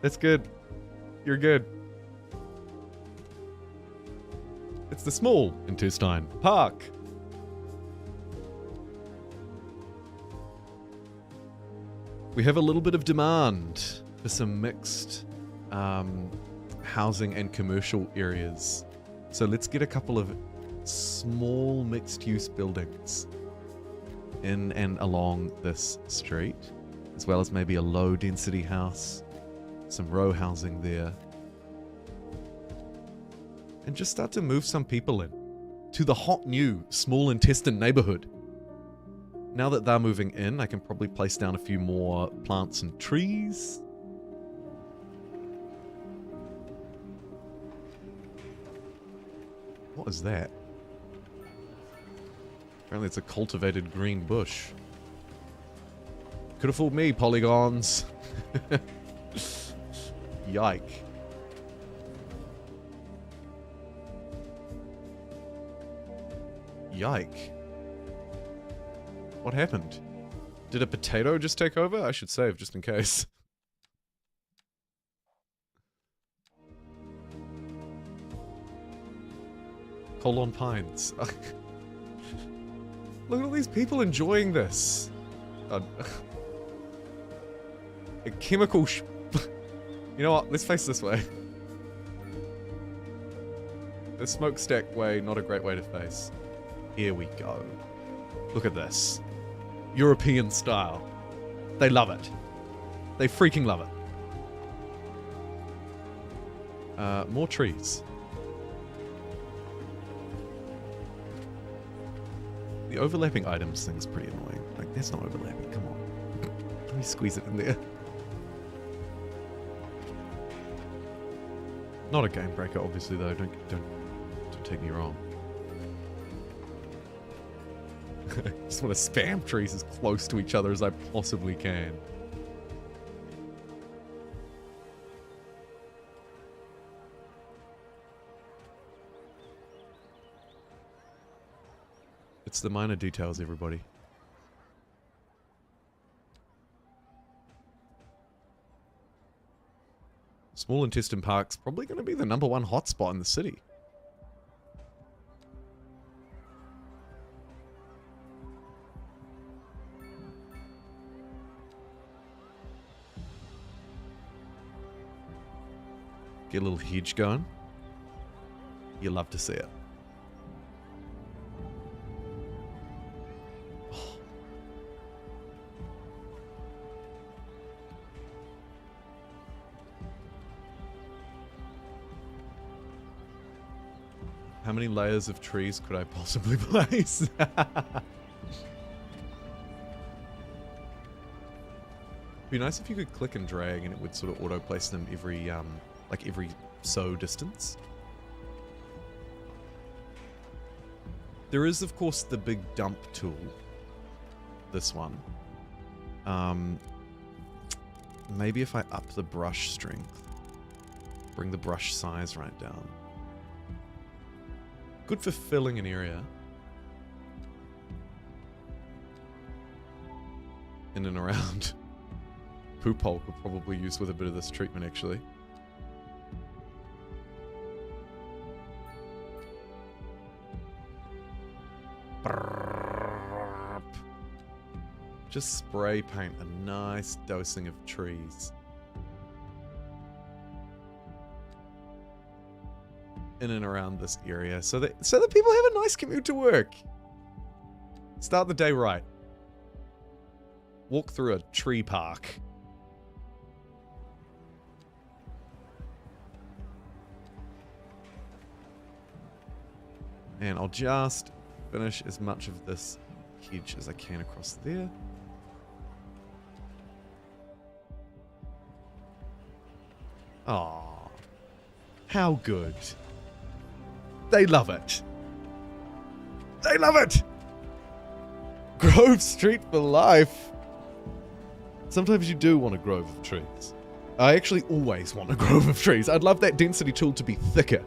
That's good. You're good. It's the small intestine park. We have a little bit of demand for some mixed housing and commercial areas. So let's get a couple of small mixed-use buildings in and along this street, as well as maybe a low-density house, some row housing there. And just start to move some people in to the hot new small intestine neighborhood. Now that they're moving in, I can probably place down a few more plants and trees. What is that? Apparently it's a cultivated green bush. Could have fooled me, polygons. Yike. Yike. What happened? Did a potato just take over? I should save just in case. Colon Pines. Look at all these people enjoying this. A chemical You know what? Let's face this way. The smokestack way, not a great way to face. Here we go. Look at this. European style. They love it. They freaking love it. More trees. The overlapping items thing's pretty annoying. Like, that's not overlapping. Come on. Let me squeeze it in there. Not a game breaker, obviously, though. Don't take me wrong. Just want to spam trees as close to each other as I possibly can. It's the minor details, everybody. Small Intestine Park's probably going to be the #1 hotspot in the city. Get a little hedge going. You love to see it. How many layers of trees could I possibly place? Be nice if you could click and drag and it would sort of auto place them every like every so distance. There is of course the big dump tool. This one. Maybe if I up the brush strength, bring the brush size right down. Good for filling an area. In and around. Poop hole could probably use with a bit of this treatment, actually. Just spray paint a nice dosing of trees. In and around this area so that people have a nice commute to work. Start the day right. Walk through a tree park. And I'll just finish as much of this hedge as I can across there. Aww. How good. They love it. They love it! Grove Street for life. Sometimes you do want a grove of trees. I actually always want a grove of trees. I'd love that density tool to be thicker.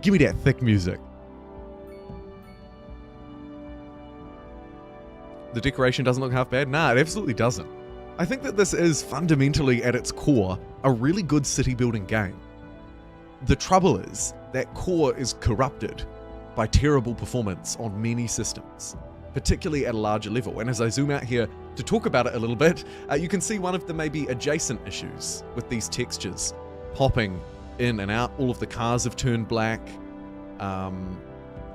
Give me that thick music. The decoration doesn't look half bad? Nah, it absolutely doesn't. I think that this is fundamentally, at its core, a really good city building game. The trouble is, that core is corrupted by terrible performance on many systems, particularly at a larger level. And as I zoom out here to talk about it a little bit, you can see one of the maybe adjacent issues with these textures popping in and out. All of the cars have turned black.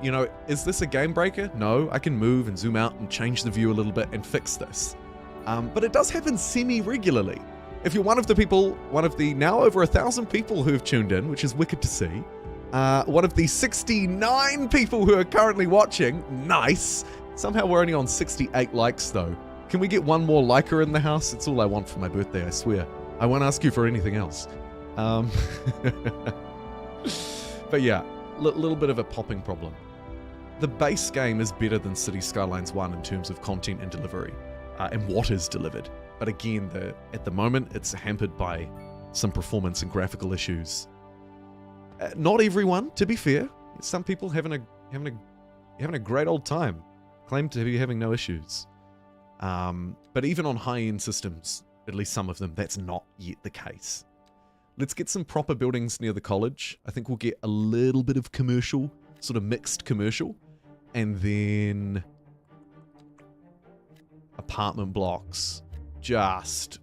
You know, is this a game breaker? No, I can move and zoom out and change the view a little bit and fix this. But it does happen semi-regularly. If you're one of the now over 1,000 people who have tuned in, which is wicked to see, one of the 69 people who are currently watching, nice. Somehow we're only on 68 likes though. Can we get one more liker in the house? It's all I want for my birthday, I swear. I won't ask you for anything else. But yeah, little bit of a popping problem. The base game is better than City Skylines 1 in terms of content and delivery, and what is delivered. But again, at the moment, it's hampered by some performance and graphical issues. Not everyone, to be fair. Some people having a great old time, claim to be having no issues. But even on high-end systems, at least some of them, that's not yet the case. Let's get some proper buildings near the college. I think we'll get a little bit of commercial, sort of mixed commercial, and then apartment blocks just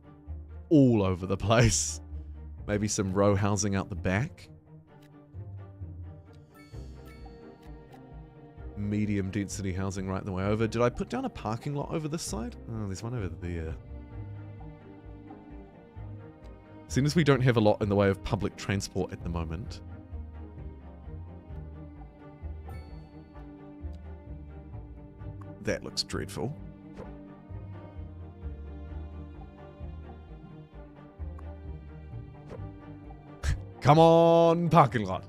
all over the place. Maybe some row housing out the back. Medium density housing right the way over. Did I put down a parking lot over this side? Oh, there's one over there. Seeing as we don't have a lot in the way of public transport at the moment. That looks dreadful. Come on, parking lot.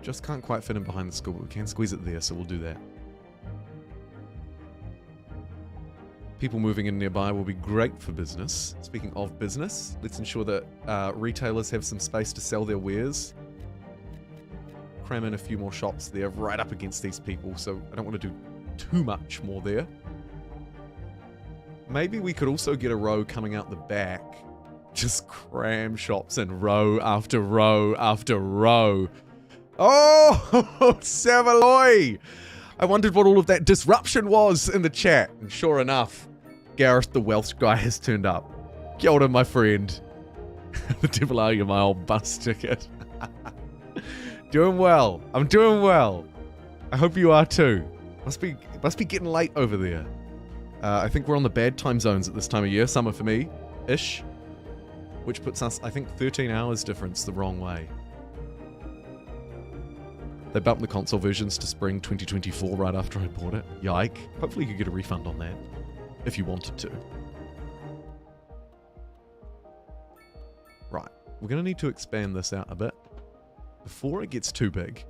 Just can't quite fit in behind the school, but we can squeeze it there, so we'll do that. People moving in nearby will be great for business. Speaking of business, let's ensure that retailers have some space to sell their wares. Cram in a few more shops there, right up against these people, so I don't want to do too much more there. Maybe we could also get a row coming out the back. Just cram shops and row after row after row. Oh, Savaloy! I wondered what all of that disruption was in the chat. And sure enough, Gareth the Welsh guy has turned up. Kia ora, my friend. The devil are you, my old bus ticket. Doing well. I'm doing well. I hope you are too. Must be getting late over there. I think we're on the bad time zones at this time of year. Summer for me, ish. Which puts us, I think, 13 hours difference the wrong way. They bumped the console versions to spring 2024 right after I bought it. Yike. Hopefully you could get a refund on that. If you wanted to. Right. We're going to need to expand this out a bit. Before it gets too big,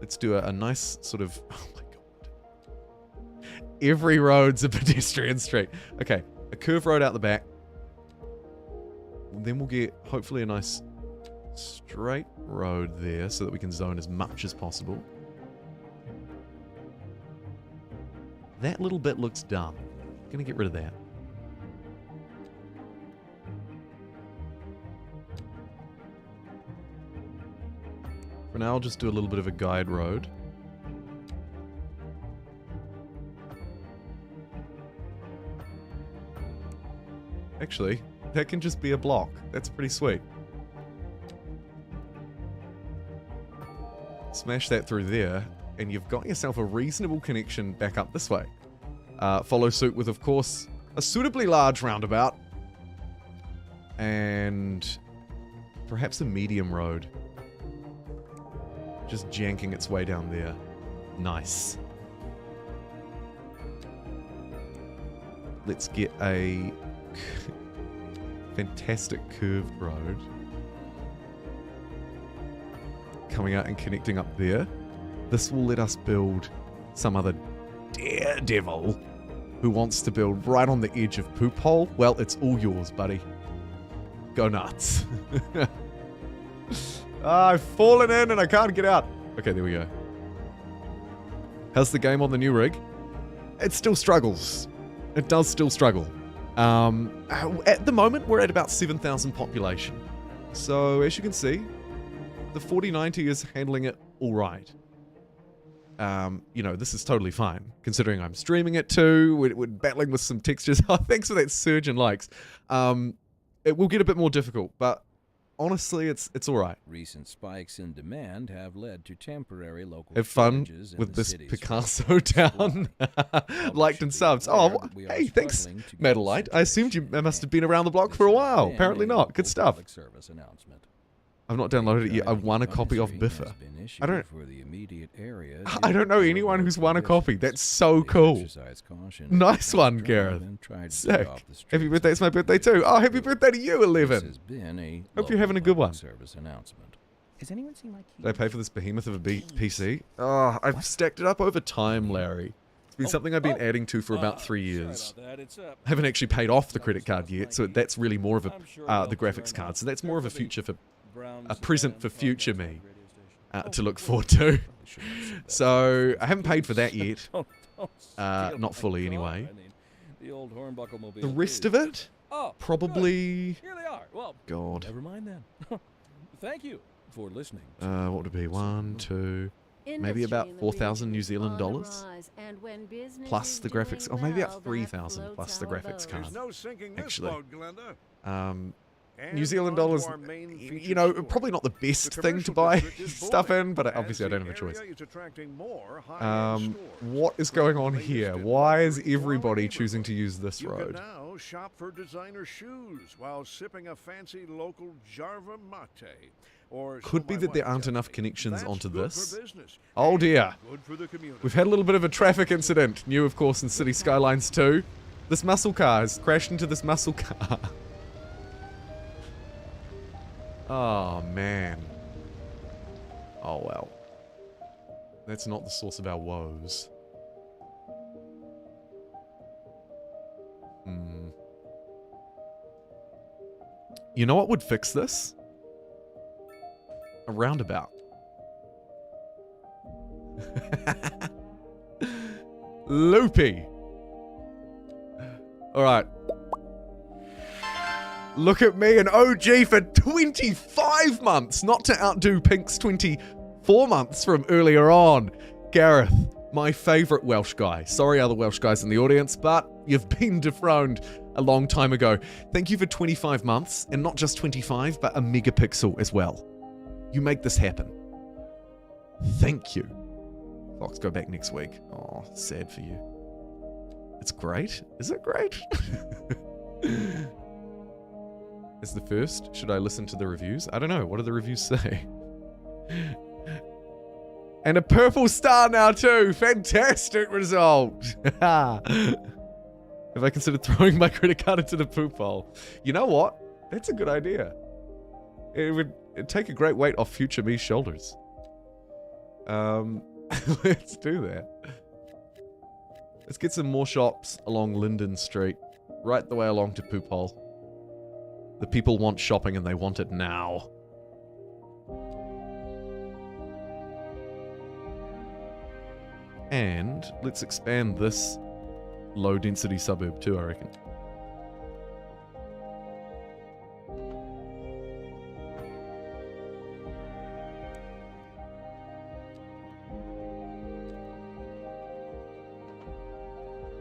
let's do a nice sort of... Oh my god. Every road's a pedestrian street. Okay. A curved road out the back. Then we'll get, hopefully, a nice straight road there so that we can zone as much as possible. That little bit looks dumb. Gonna get rid of that. For now, I'll just do a little bit of a guide road. Actually, that can just be a block. That's pretty sweet. Smash that through there, and you've got yourself a reasonable connection back up this way. Follow suit with, of course, a suitably large roundabout and perhaps a medium road. Just janking its way down there. Nice. Let's get a fantastic curved road coming out and connecting up there. This will let us build some other daredevil who wants to build right on the edge of Poop Hole. Well, it's all yours, buddy. Go nuts. I've fallen in and I can't get out. Okay, there we go. How's the game on the new rig? It still struggles. It does still struggle. At the moment, we're at about 7,000 population. So, as you can see, the 4090 is handling it all right. You know, this is totally fine, considering I'm streaming it too. We're battling with some textures. Oh, thanks for that surge in likes. It will get a bit more difficult, but honestly, it's all right. Recent spikes in demand have led to temporary local Have fun shortages in with the this city's Picasso town. Liked and subs. Oh, hey, thanks, Metalite. I assumed you must have been around the block for a while. Apparently not. Good stuff. Service announcement. I've not downloaded it yet. I won a copy of Biffa. I don't know anyone who's won a copy. That's so cool. Nice one, Gareth. Sick. Happy birthday. It's my birthday too. Oh, happy birthday to you, 11. Hope you're having a good one. Has anyone seen my key? Did I pay for this behemoth of a PC? Oh, I've stacked it up over time, Larry. It's been something I've been adding to for about 3 years. I haven't actually paid off the credit card yet, so that's really more of a the graphics card. So that's more of a future for a present for future me to look forward to. So I haven't paid for that yet. Not fully anyway. The rest of it, probably. Here they are. Well, God. never mind then. Thank you for listening. What would it be? 1, 2, maybe about 4,000 New Zealand dollars plus the graphics. Oh, maybe about 3,000 plus the graphics card. Actually, New Zealand dollars, you know, probably not the best thing to buy stuff in, but obviously I don't have a choice. What is going on here? Why is everybody choosing to use this road? Now shop for designer shoes while sipping a fancy local Jarva mate. Or could be that there aren't enough connections onto this. Oh dear. We've had a little bit of a traffic incident. New, of course, in City Skylines 2. This muscle car has crashed into this muscle car. Oh, man. Oh, well. That's not the source of our woes. You know what would fix this? A roundabout. Loopy. Alright. Look at me, an OG for 25 months, not to outdo Pink's 24 months from earlier on. Gareth, my favourite Welsh guy. Sorry, other Welsh guys in the audience, but you've been dethroned a long time ago. Thank you for 25 months, and not just 25, but a megapixel as well. You make this happen. Thank you. Clocks go back next week. Oh, sad for you. It's great. Is it great? Is the first? Should I listen to the reviews? I don't know. What do the reviews say? And a purple star now too. Fantastic result. Have I considered throwing my credit card into the poop hole? You know what? That's a good idea. It'd take a great weight off future me's shoulders. Let's do that. Let's get some more shops along Linden Street. Right the way along to Poop Hole. The people want shopping and they want it now. And let's expand this low density suburb too, I reckon.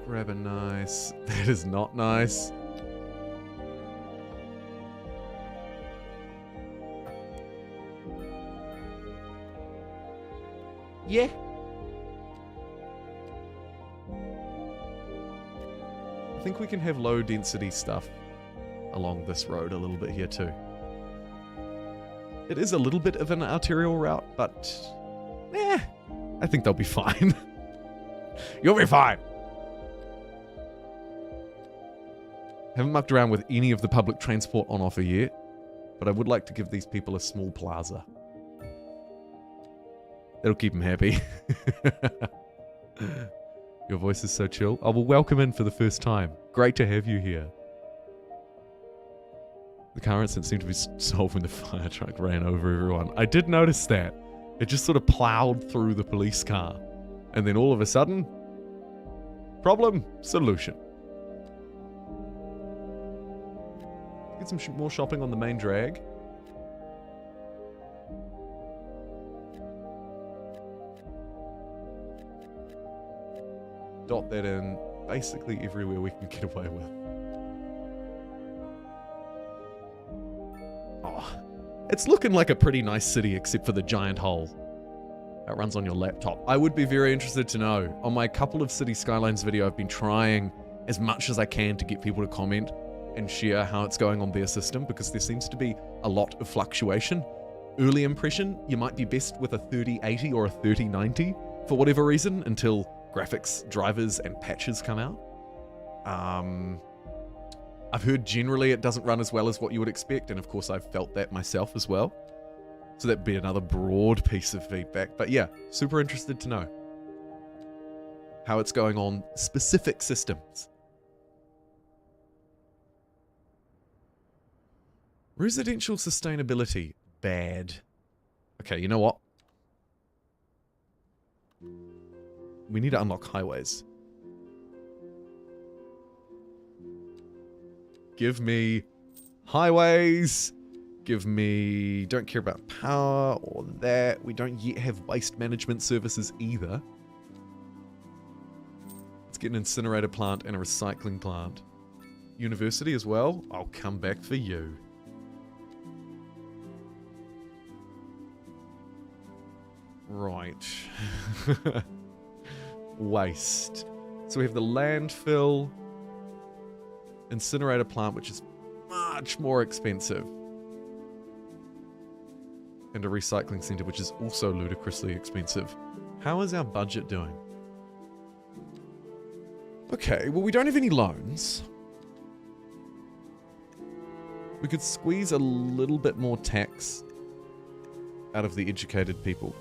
Grab a nice. That is not nice. Yeah. I think we can have low density stuff along this road a little bit here too. It is a little bit of an arterial route, but I think they'll be fine. You'll be fine. Haven't mucked around with any of the public transport on offer yet, but I would like to give these people a small plaza. That'll keep them happy. Your voice is so chill. I will welcome in for the first time. Great to have you here. The car incident seemed to be solved when the fire truck ran over everyone. I did notice that. It just sort of plowed through the police car. And then all of a sudden, problem, solution. Get some more shopping on the main drag. Dot that in basically everywhere we can get away with. Oh, it's looking like a pretty nice city except for the giant hole that runs on your laptop. I would be very interested to know. On my couple of City Skylines video, I've been trying as much as I can to get people to comment and share how it's going on their system, because there seems to be a lot of fluctuation. Early impression, you might be best with a 3080 or a 3090 for whatever reason until graphics, drivers, and patches come out. I've heard generally it doesn't run as well as what you would expect, and of course I've felt that myself as well. So that'd be another broad piece of feedback. But yeah, super interested to know how it's going on specific systems. Residential sustainability, bad. Okay, you know what? We need to unlock highways. Give me highways. Give me... Don't care about power or that. We don't yet have waste management services either. Let's get an incinerator plant and a recycling plant. University as well. I'll come back for you. Right. Waste. So we have the landfill, incinerator plant, which is much more expensive, and a recycling center, which is also ludicrously expensive. How is our budget doing? Okay, well, we don't have any loans. We could squeeze a little bit more tax out of the educated people.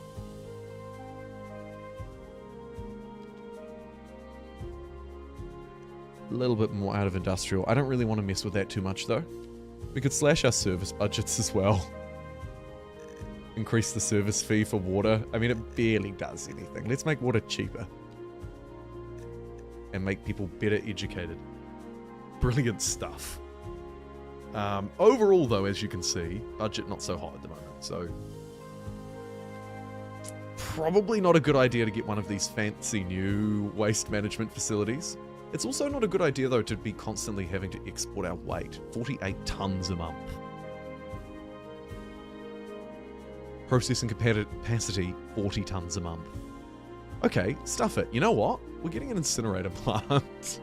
A little bit more out of industrial. I don't really want to mess with that too much though. We could slash our service budgets as well. Increase the service fee for water. I mean, it barely does anything. Let's make water cheaper. And make people better educated. Brilliant stuff. Overall though, as you can see, budget not so hot at the moment. So probably not a good idea to get one of these fancy new waste management facilities. It's also not a good idea, though, to be constantly having to export our weight. 48 tons a month. Processing capacity, 40 tons a month. Okay, stuff it. You know what? We're getting an incinerator plant.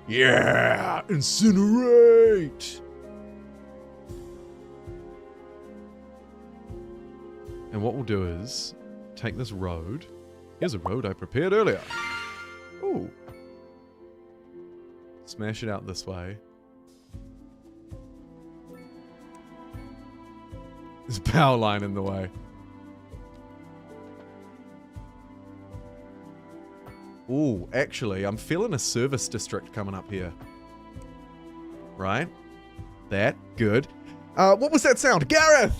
Yeah! Incinerate! And what we'll do is take this road. Here's a road I prepared earlier. Ooh. Smash it out this way. There's a power line in the way. Ooh, actually, I'm feeling a service district coming up here. Right? That, good. What was that sound? Gareth!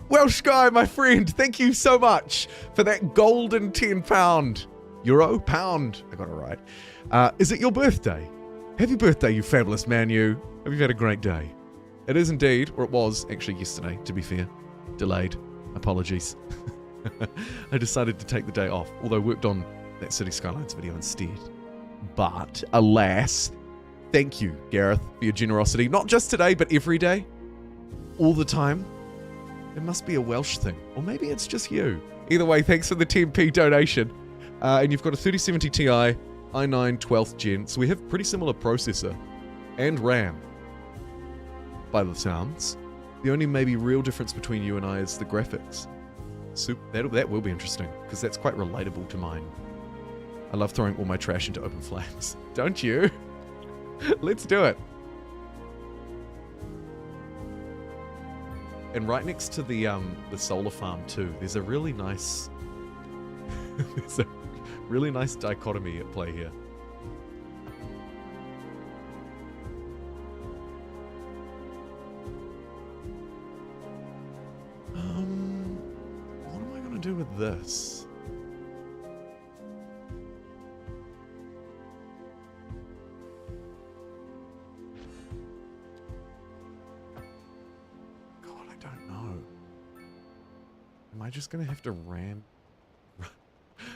Welsh guy, my friend, thank you so much for that golden £10. Euro? Pound. I got it right. Is it your birthday? Happy birthday, you fabulous man, you. Hope you've had a great day. It is indeed, or it was actually yesterday, to be fair. Delayed. Apologies. I decided to take the day off, although I worked on that City Skylines video instead. But, alas, thank you, Gareth, for your generosity. Not just today, but every day. All the time. It must be a Welsh thing. Or maybe it's just you. Either way, thanks for the 10p donation. And you've got a 3070 Ti i9 12th gen, so we have pretty similar processor and RAM by the sounds. The only maybe real difference between you and I is the graphics. So that will be interesting, because that's quite relatable to mine. I love throwing all my trash into open flames. Don't you? Let's do it. And right next to the solar farm too, there's a really nice there's a really nice dichotomy at play here. What am I gonna do with this? God, I don't know. Am I just gonna have to ram?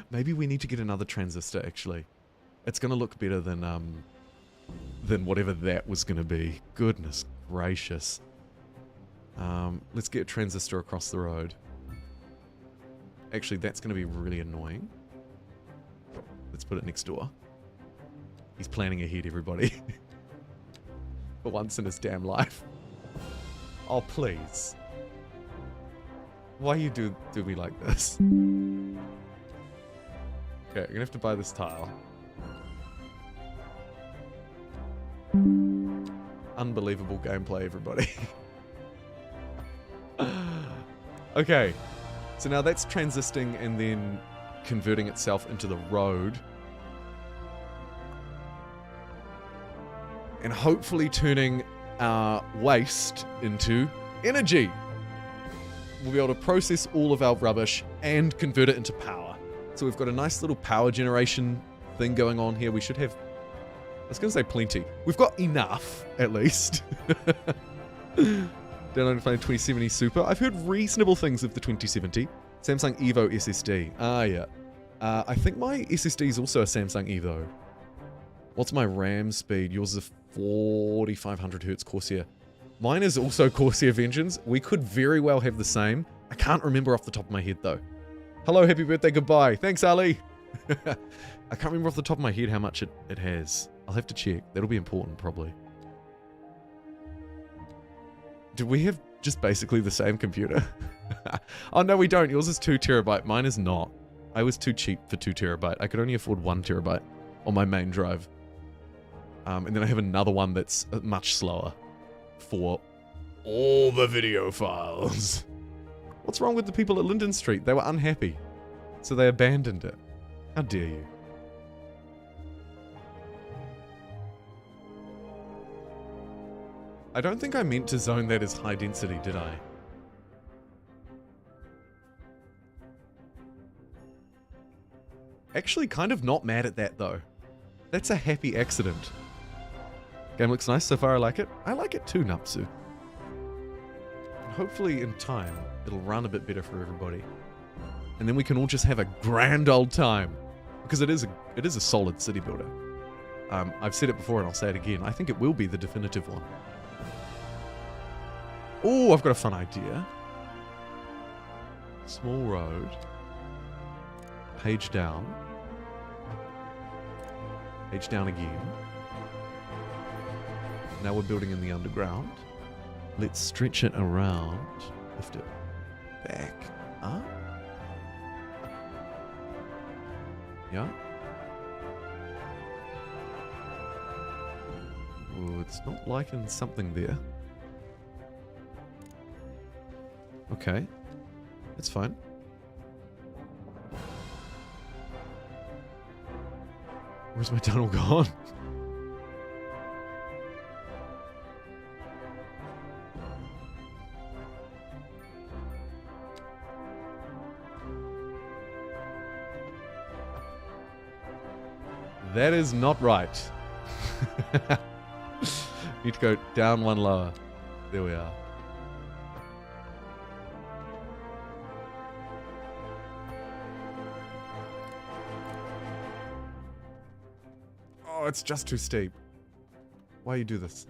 Maybe we need to get another transistor, actually. It's gonna look better than whatever that was gonna be. Goodness gracious. Let's get a transistor across the road. Actually, that's gonna be really annoying. Let's put it next door. He's planning ahead, everybody. For once in his damn life. Oh, please. Why you do me like this? Okay, I'm gonna have to buy this tile. Unbelievable gameplay, everybody. Okay, so now that's transisting and then converting itself into the road. And hopefully turning our waste into energy. We'll be able to process all of our rubbish and convert it into power. So we've got a nice little power generation thing going on here. We should have, I was going to say plenty. We've got enough, at least. Downloading playing 2070 Super. I've heard reasonable things of the 2070. Samsung Evo SSD. Ah, yeah. I think my SSD is also a Samsung Evo. What's my RAM speed? Yours is a 4500 Hz Corsair. Mine is also Corsair Vengeance. We could very well have the same. I can't remember off the top of my head, though. Hello, happy birthday, goodbye. Thanks, Ali. I can't remember off the top of my head how much it has. I'll have to check. That'll be important, probably. Do we have just basically the same computer? Oh, no, we don't. Yours is 2 terabyte. Mine is not. I was too cheap for 2 terabyte. I could only afford 1 terabyte on my main drive. And then I have another one that's much slower for all the video files. What's wrong with the people at Linden Street? They were unhappy, so they abandoned it. How dare you? I don't think I meant to zone that as high density, did I? Actually, kind of not mad at that, though. That's a happy accident. Game looks nice so far, I like it. I like it too, Napsu. Hopefully, in time, it'll run a bit better for everybody. And then we can all just have a grand old time. Because it is a solid city builder. I've said it before and I'll say it again. I think it will be the definitive one. Oh, I've got a fun idea. Small road. Page down. Page down again. Now we're building in the underground. Let's stretch it around. Lift it back up. Yeah. Oh, it's not liking something there. Okay. That's fine. Where's my tunnel gone? That is not right. Need to go down one lower. There we are. Oh, it's just too steep. Why you do this?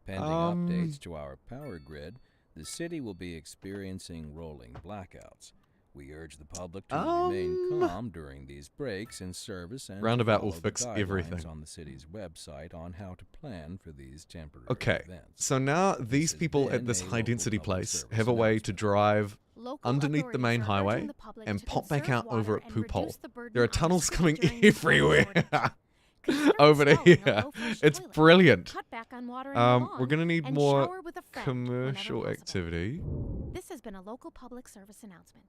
Pending updates to our power grid, The city will be experiencing rolling blackouts. We urge the public to remain calm during these breaks in service and Roundabout to will follow fix the guidelines everything. on the city's website on how to plan for these temporary Okay, events. so now This these has people been at this a high-density local public place service have a way to announcement. drive Local underneath the main authorities are urging highway the public and to pop back conserve out over water at and Poop Hole. reduce the burden There are on the tunnels city coming during the water everywhere. shortage. Consider Over to installing a here. low-flush It's toilet. brilliant. Cut back on watering the lawn, We're gonna need and more shower with a friend whenever commercial possible. activity This has been a local public service announcement.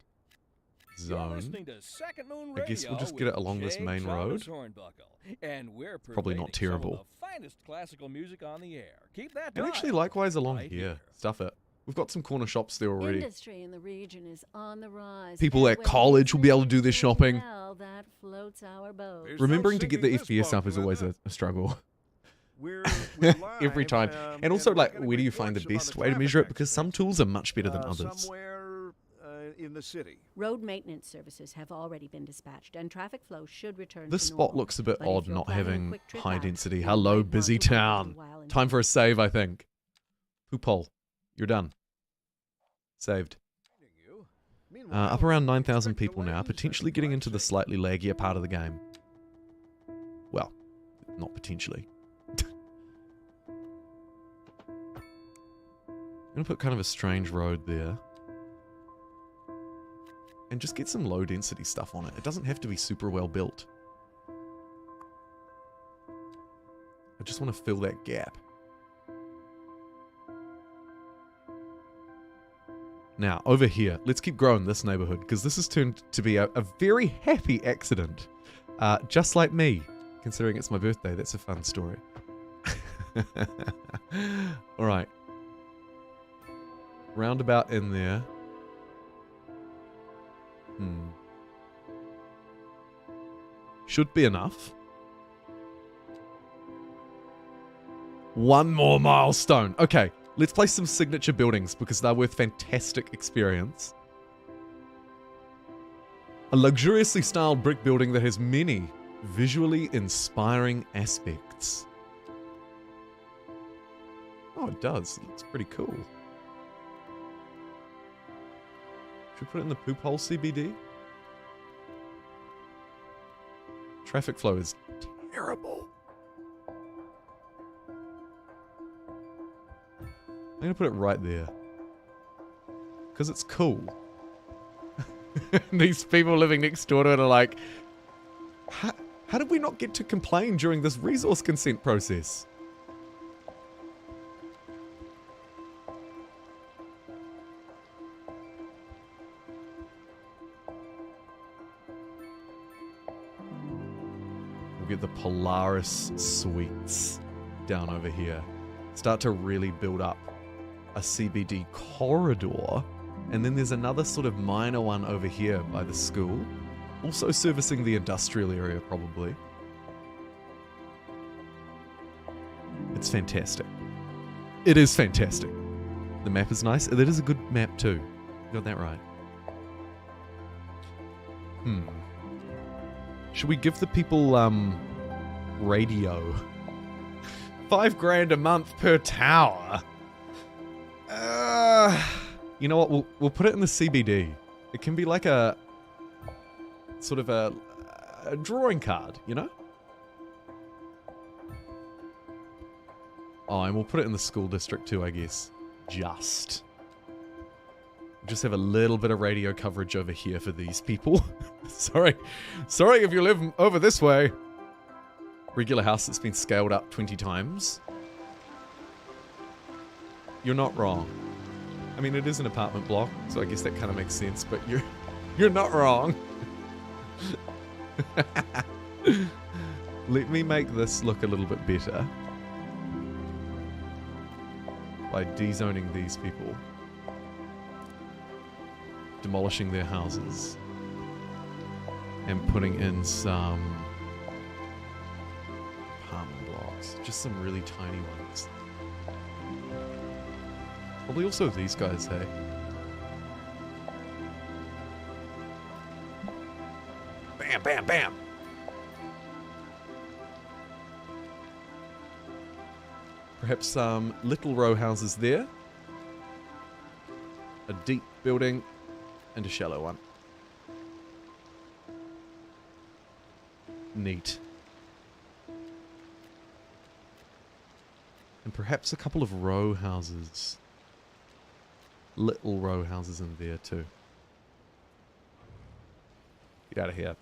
You're zone. listening to Second Moon I guess we'll Radio just get it with along this Jay main Thomas road. Hornbuckle, and we're Probably not pervading some of terrible. the finest classical music on the air. Keep that And actually, dial likewise along right here. Stuff it. We've got some corner shops there already. Industry in the region is on the rise. People and at when college will be able to do their business is shopping. well, that floats our boat. There's Remembering no to get the sinking this FPS up boat, is always Linda. a struggle. We're Every live, time. And also, we're like, getting where do you find the reports best about way to a measure it? traffic Because some accident, tools are much better than others. somewhere in the city. Road maintenance services have already been dispatched, and traffic flow should return This to spot normal. looks a bit But if odd you're not planning a having quick trip high out, density. you Hello, might want busy to wait a town. little while and Time for a save, I think. Poop hole. You're done. Saved. Up around 9,000 people now, potentially getting into the slightly laggier part of the game. Well, not potentially. I'm gonna put kind of a strange road there. And just get some low density stuff on it. It doesn't have to be super well built. I just want to fill that gap. Now, over here, let's keep growing this neighborhood, because this has turned to be a very happy accident. Just like me, considering it's my birthday. That's a fun story. Alright. Roundabout in there. Should be enough. One more milestone. Okay, let's place some signature buildings because they're worth fantastic experience. A luxuriously styled brick building that has many visually inspiring aspects. Oh, it does. It looks pretty cool. Should we put it in the poop hole CBD? Traffic flow is terrible. I'm going to put it right there. Because it's cool. These people living next door to it are like, how did we not get to complain during this resource consent process? We'll get the Polaris Suites down over here. Start to really build up a CBD corridor. And then there's another sort of minor one over here by the school. Also servicing the industrial area, probably. It's fantastic. It is fantastic. The map is nice. That is a good map too. You got that right. Should we give the people, radio? $5,000 a month per tower. You know what? We'll put it in the CBD. It can be like a sort of a drawing card, you know? Oh, and we'll put it in the school district too, I guess. Just have a little bit of radio coverage over here for these people. Sorry if you live over this way. Regular house that's been scaled up 20 times. You're not wrong. I mean, it is an apartment block, so I guess that kind of makes sense, but you're not wrong. Let me make this look a little bit better by dezoning these people, demolishing their houses, and putting in some apartment blocks, just some really tiny ones. Probably also these guys, hey? Bam, bam, bam! Perhaps some little row houses there. a deep building and a shallow one. Neat. And perhaps a couple of row houses. Little row houses in there too. Get out of here.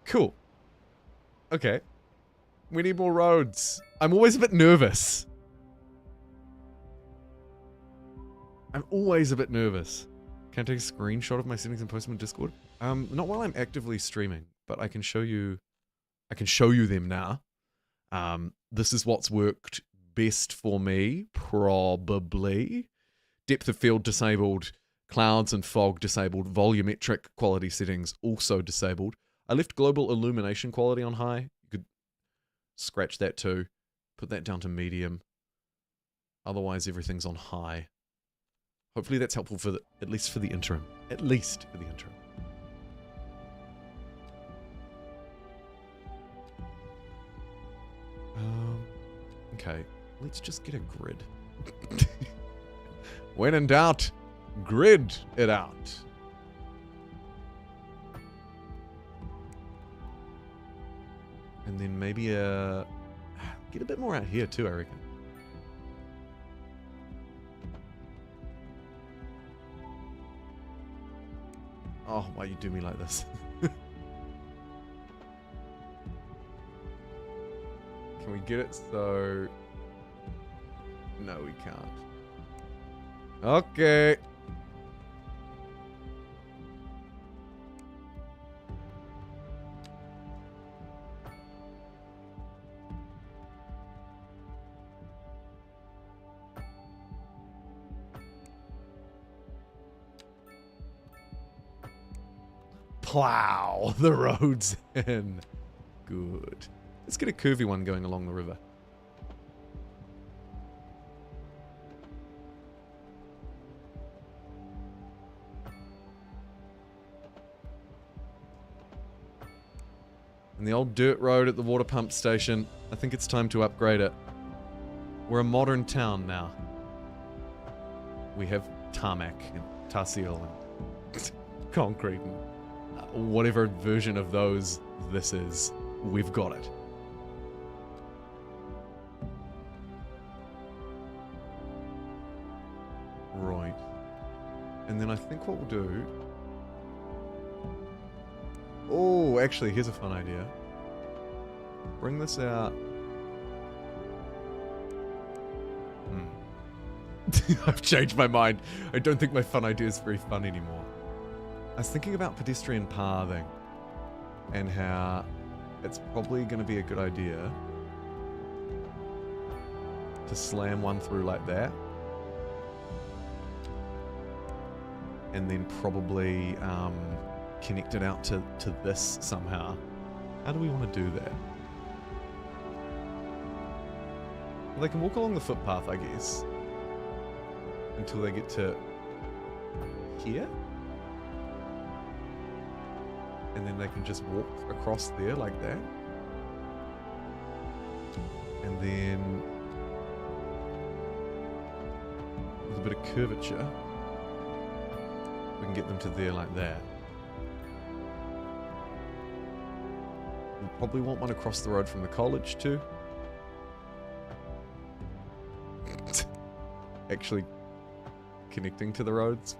Cool. Okay. We need more roads. I'm always a bit nervous. I'm always a bit nervous. Can I take a screenshot of my settings and post them in Discord? Not while I'm actively streaming, but I can show you them now. This is what's worked best for me, probably. Depth of field disabled, clouds and fog disabled, volumetric quality settings also disabled. I left global illumination quality on high. You could scratch that too. Put that down to medium. Otherwise, everything's on high. Hopefully that's helpful for at least for the interim. At least for the interim. Okay, let's just get a grid. When in doubt, grid it out. And then maybe get a bit more out here too, I reckon. Oh, why you do me like this? Can we get it so... No, we can't. Okay. Plow the roads in. Good. Let's get a curvy one going along the river. And the old dirt road at the water pump station, I think it's time to upgrade it. We're a modern town now. We have tarmac and tar seal and concrete and whatever version of those this is, we've got it. Right. And then I think what we'll do... Oh, actually, here's a fun idea. Bring this out. I've changed my mind. I don't think my fun idea is very fun anymore. I was thinking about pedestrian pathing and how it's probably going to be a good idea to slam one through like that and then probably connect it out to this somehow. How do we want to do that? Well, they can walk along the footpath, I guess, until they get to here. And then they can just walk across there like that. And then with a bit of curvature, we can get them to there like that. We'll probably want one across the road from the college too. Actually connecting to the roads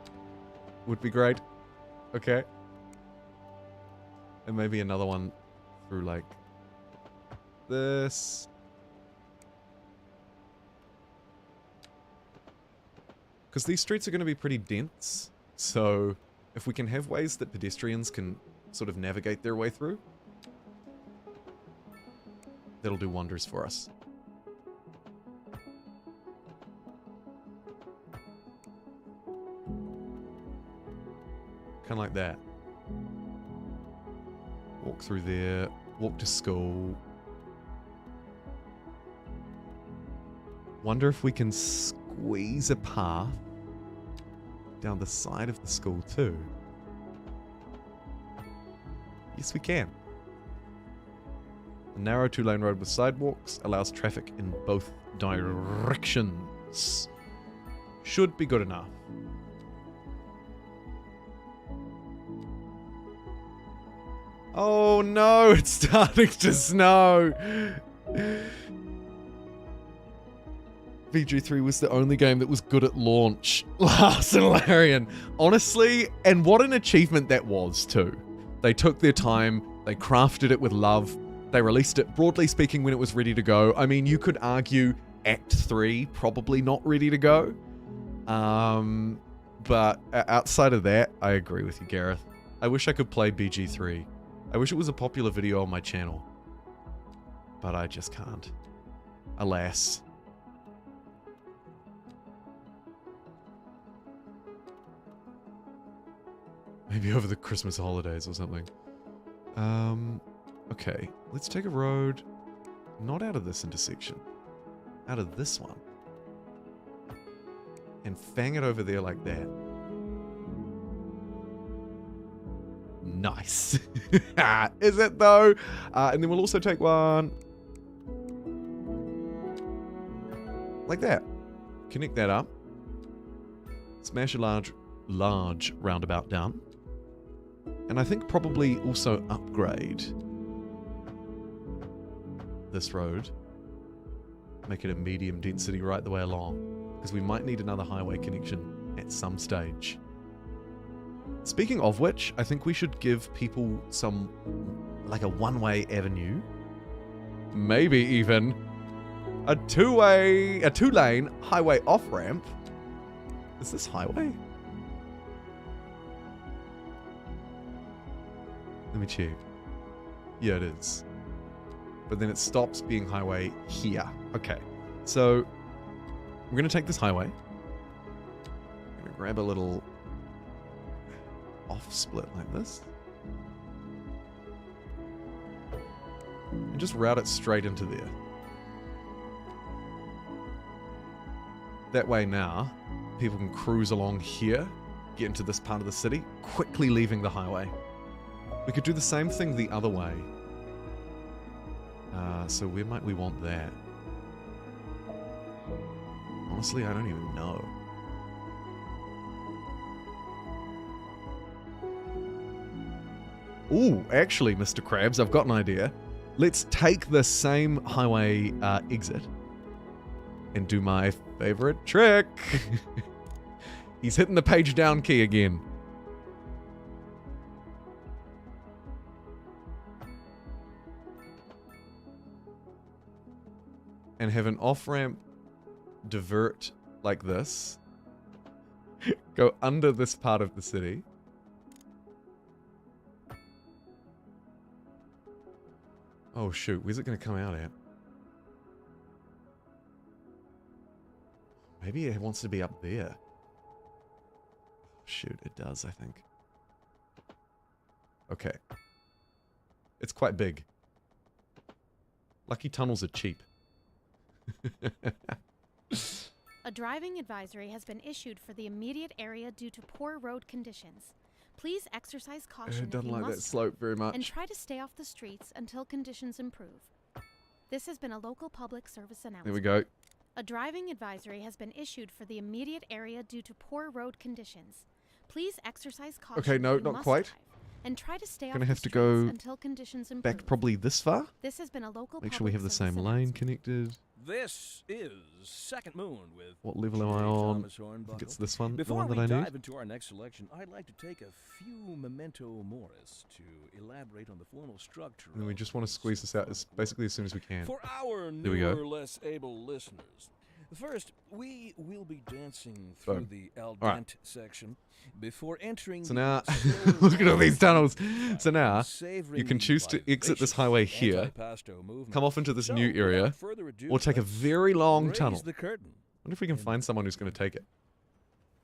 would be great. Okay. And maybe another one through like this. Because these streets are going to be pretty dense. So if we can have ways that pedestrians can sort of navigate their way through, that'll do wonders for us. Kind of like that. Walk through there, walk to school. Wonder if we can squeeze a path down the side of the school too. Yes, we can. A narrow two-lane road with sidewalks allows traffic in both directions. Should be good enough. Oh no, it's starting to snow. VG3 was the only game that was good at launch. Lars and Larian. Honestly, and what an achievement that was too. They took their time, they crafted it with love, they released it, broadly speaking, when it was ready to go. I mean, you could argue Act 3 probably not ready to go. But outside of that, I agree with you, Gareth. I wish I could play BG3. I wish it was a popular video on my channel. But I just can't. Alas. Maybe over the Christmas holidays or something. Okay. Let's take a road not out of this intersection. Out of this one. And fang it over there like that. Nice. Is it though? And then we'll also take one like that. Connect that up. Smash a large roundabout down. And I think probably also upgrade this road. Make it a medium density right the way along. Because we might need another highway connection at some stage. Speaking of which, I think we should give people some, like a one-way avenue. Maybe even a two-lane highway off-ramp. Is this highway? Let me check. Yeah, it is. But then it stops being highway here. Okay. So, we're going to take this highway. I'm going to grab a little off-split like this. And just route it straight into there. That way now, people can cruise along here, get into this part of the city, quickly leaving the highway. We could do the same thing the other way. So where might we want that? Honestly, I don't even know. Ooh, actually, Mr. Krabs, I've got an idea. Let's take the same highway exit and do my favorite trick. He's hitting the page down key again. And have an off-ramp divert like this. Go under this part of the city. Oh shoot, where's it going to come out at? Maybe it wants to be up there. Shoot, it does, I think. Okay. It's quite big. Lucky tunnels are cheap. A driving advisory has been issued for the immediate area due to poor road conditions. Please exercise caution It doesn't if you like that must slope very much. and try to stay off the streets until conditions improve. This has been a local public service announcement. There we go. A driving advisory has been issued for the immediate area due to poor road conditions. Please exercise caution. Okay, no, if you not must quite. drive, and try to stay off Gonna the have to streets go until conditions improve. Back probably this far. This has been a local Make sure we public have the same service lane announcement. connected. This is Second Moon with What level am I J. on? Thomas I think Hornbuckle. it's this one, the Before one that we I need. dive into our next selection, I'd like to take a few memento moris to elaborate on the formal structure. And we of just want to squeeze this out as basically as soon as we can. For our There we go. newer, less able listeners, first, we will be dancing through Boom. the al All right. dente section before entering So the now, slow look at all these tunnels. line, So now, savoring you can the choose to exit this vivacious highway here, anti-pasto movement. come off into this So, new area, without further ado, or take a let's very long raise tunnel. the curtain. Wonder if we can find someone who's going to take it.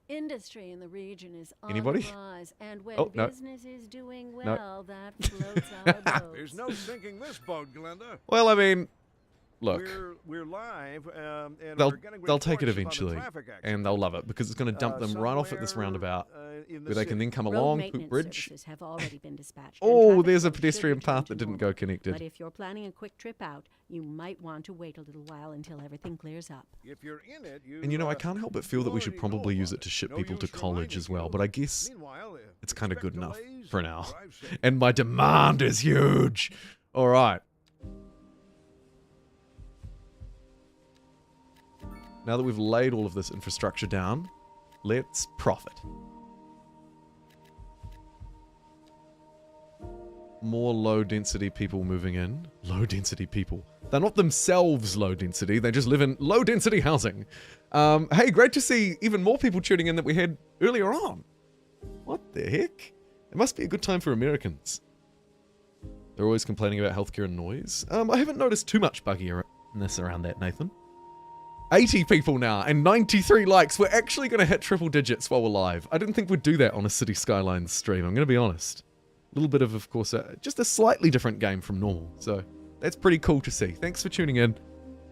Industry in the region is on Anybody? the rise, and when Oh, no. business is doing No. well, that floats our boats. There's no sinking this boat, Glenda. Well, I mean, look, we're live, and they'll take it eventually, and they'll love it because it's going to dump them right off at this roundabout, where they can then come Road along, maintenance Poop Bridge. services have already been dispatched. Oh, and there's a traffic flow should pedestrian return path to that didn't normal. go connected. But if you're planning a quick trip out, you might want to wait a little while until everything clears up. If you're in it, And you know, I can't help but feel that we should probably use it to ship people to college as well, but I guess it's kind of good enough for now. And my demand is huge. All right. Now that we've laid all of this infrastructure down, let's profit. More low-density people moving in. Low-density people. They're not themselves low-density, they just live in low-density housing. Hey, great to see even more people tuning in than we had earlier on. What the heck? It must be a good time for Americans. They're always complaining about healthcare and noise. I haven't noticed too much bugginess around that, Nathan. 80 people now and 93 likes. We're actually going to hit triple digits while we're live. I didn't think we'd do that on a City Skylines stream, I'm going to be honest. A little bit of course, just a slightly different game from normal. So that's pretty cool to see. Thanks for tuning in.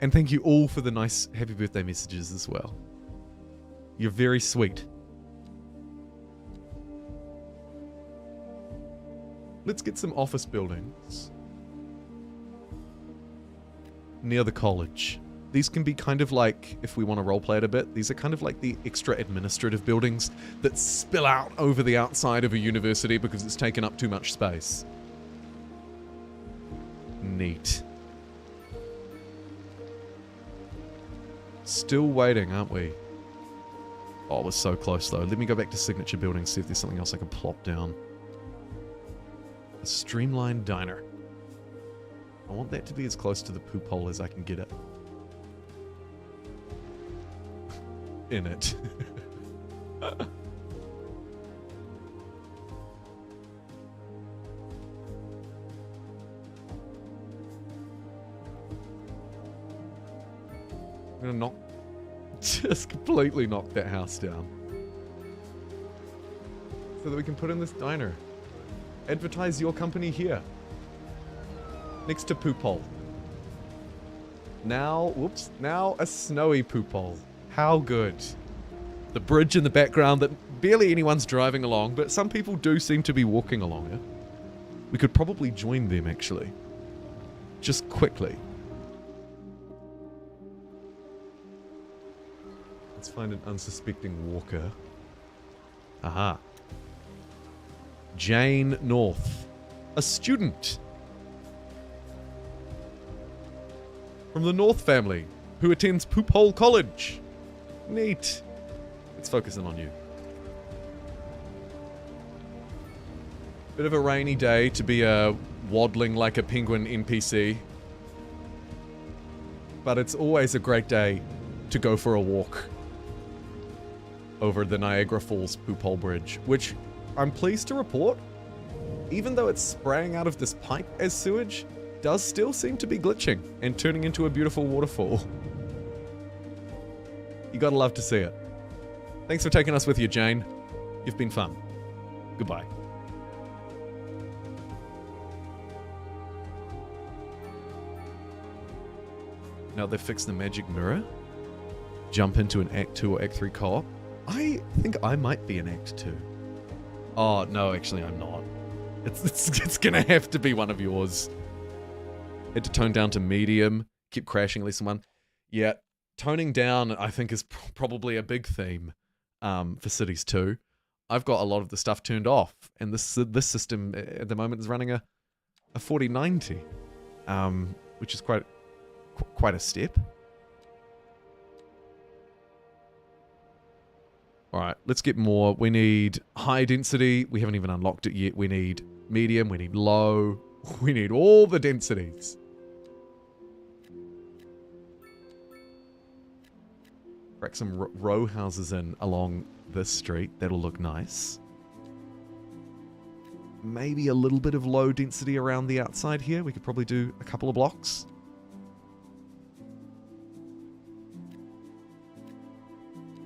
And thank you all for the nice happy birthday messages as well. You're very sweet. Let's get some office buildings near the college. These can be kind of like, if we want to roleplay it a bit, these are kind of like the extra administrative buildings that spill out over the outside of a university because it's taken up too much space. Neat. Still waiting, aren't we? Oh, we're so close though. Let me go back to signature buildings, see if there's something else I can plop down. A streamlined diner. I want that to be as close to the poop hole as I can get it. In it. I'm gonna just completely knock that house down. So that we can put in this diner. Advertise your company here. Next to poop hole. Now, whoops, now a snowy poop hole. How good. The bridge in the background that barely anyone's driving along, but some people do seem to be walking along it. We could probably join them, actually. Just quickly. Let's find an unsuspecting walker. Aha. Jane North. A student. From the North family, who attends Poop Hole College. Neat. Let's focus in on you. Bit of a rainy day to be waddling like a penguin NPC. But it's always a great day to go for a walk over the Niagara Falls Poop Hole Bridge, which I'm pleased to report, even though it's spraying out of this pipe as sewage, does still seem to be glitching and turning into a beautiful waterfall. You gotta love to see it. Thanks for taking us with you, Jane. You've been fun. Goodbye. Now they've fixed the magic mirror. Jump into an Act 2 or Act 3 co-op. I think I might be in Act 2. Oh, no, actually I'm not. It's gonna have to be one of yours. Had to tone down to medium. Keep crashing at least one. Yeah. Toning down, I think, is probably a big theme for Cities 2. I've got a lot of the stuff turned off, and this system at the moment is running a 4090, which is quite a step. All right, let's get more. We need high density. We haven't even unlocked it yet. We need medium. We need low. We need all the densities. Crack some row houses in along this street. That'll look nice. Maybe a little bit of low density around the outside here. We could probably do a couple of blocks.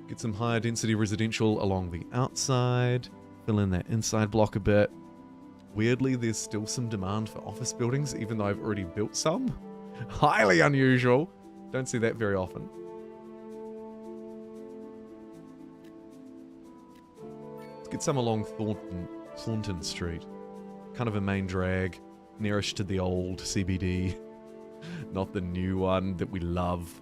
Get some higher density residential along the outside. Fill in that inside block a bit. Weirdly, there's still some demand for office buildings, even though I've already built some. Highly unusual. Don't see that very often. Let's get some along Thornton Street. Kind of a main drag, nearest to the old CBD. Not the new one that we love.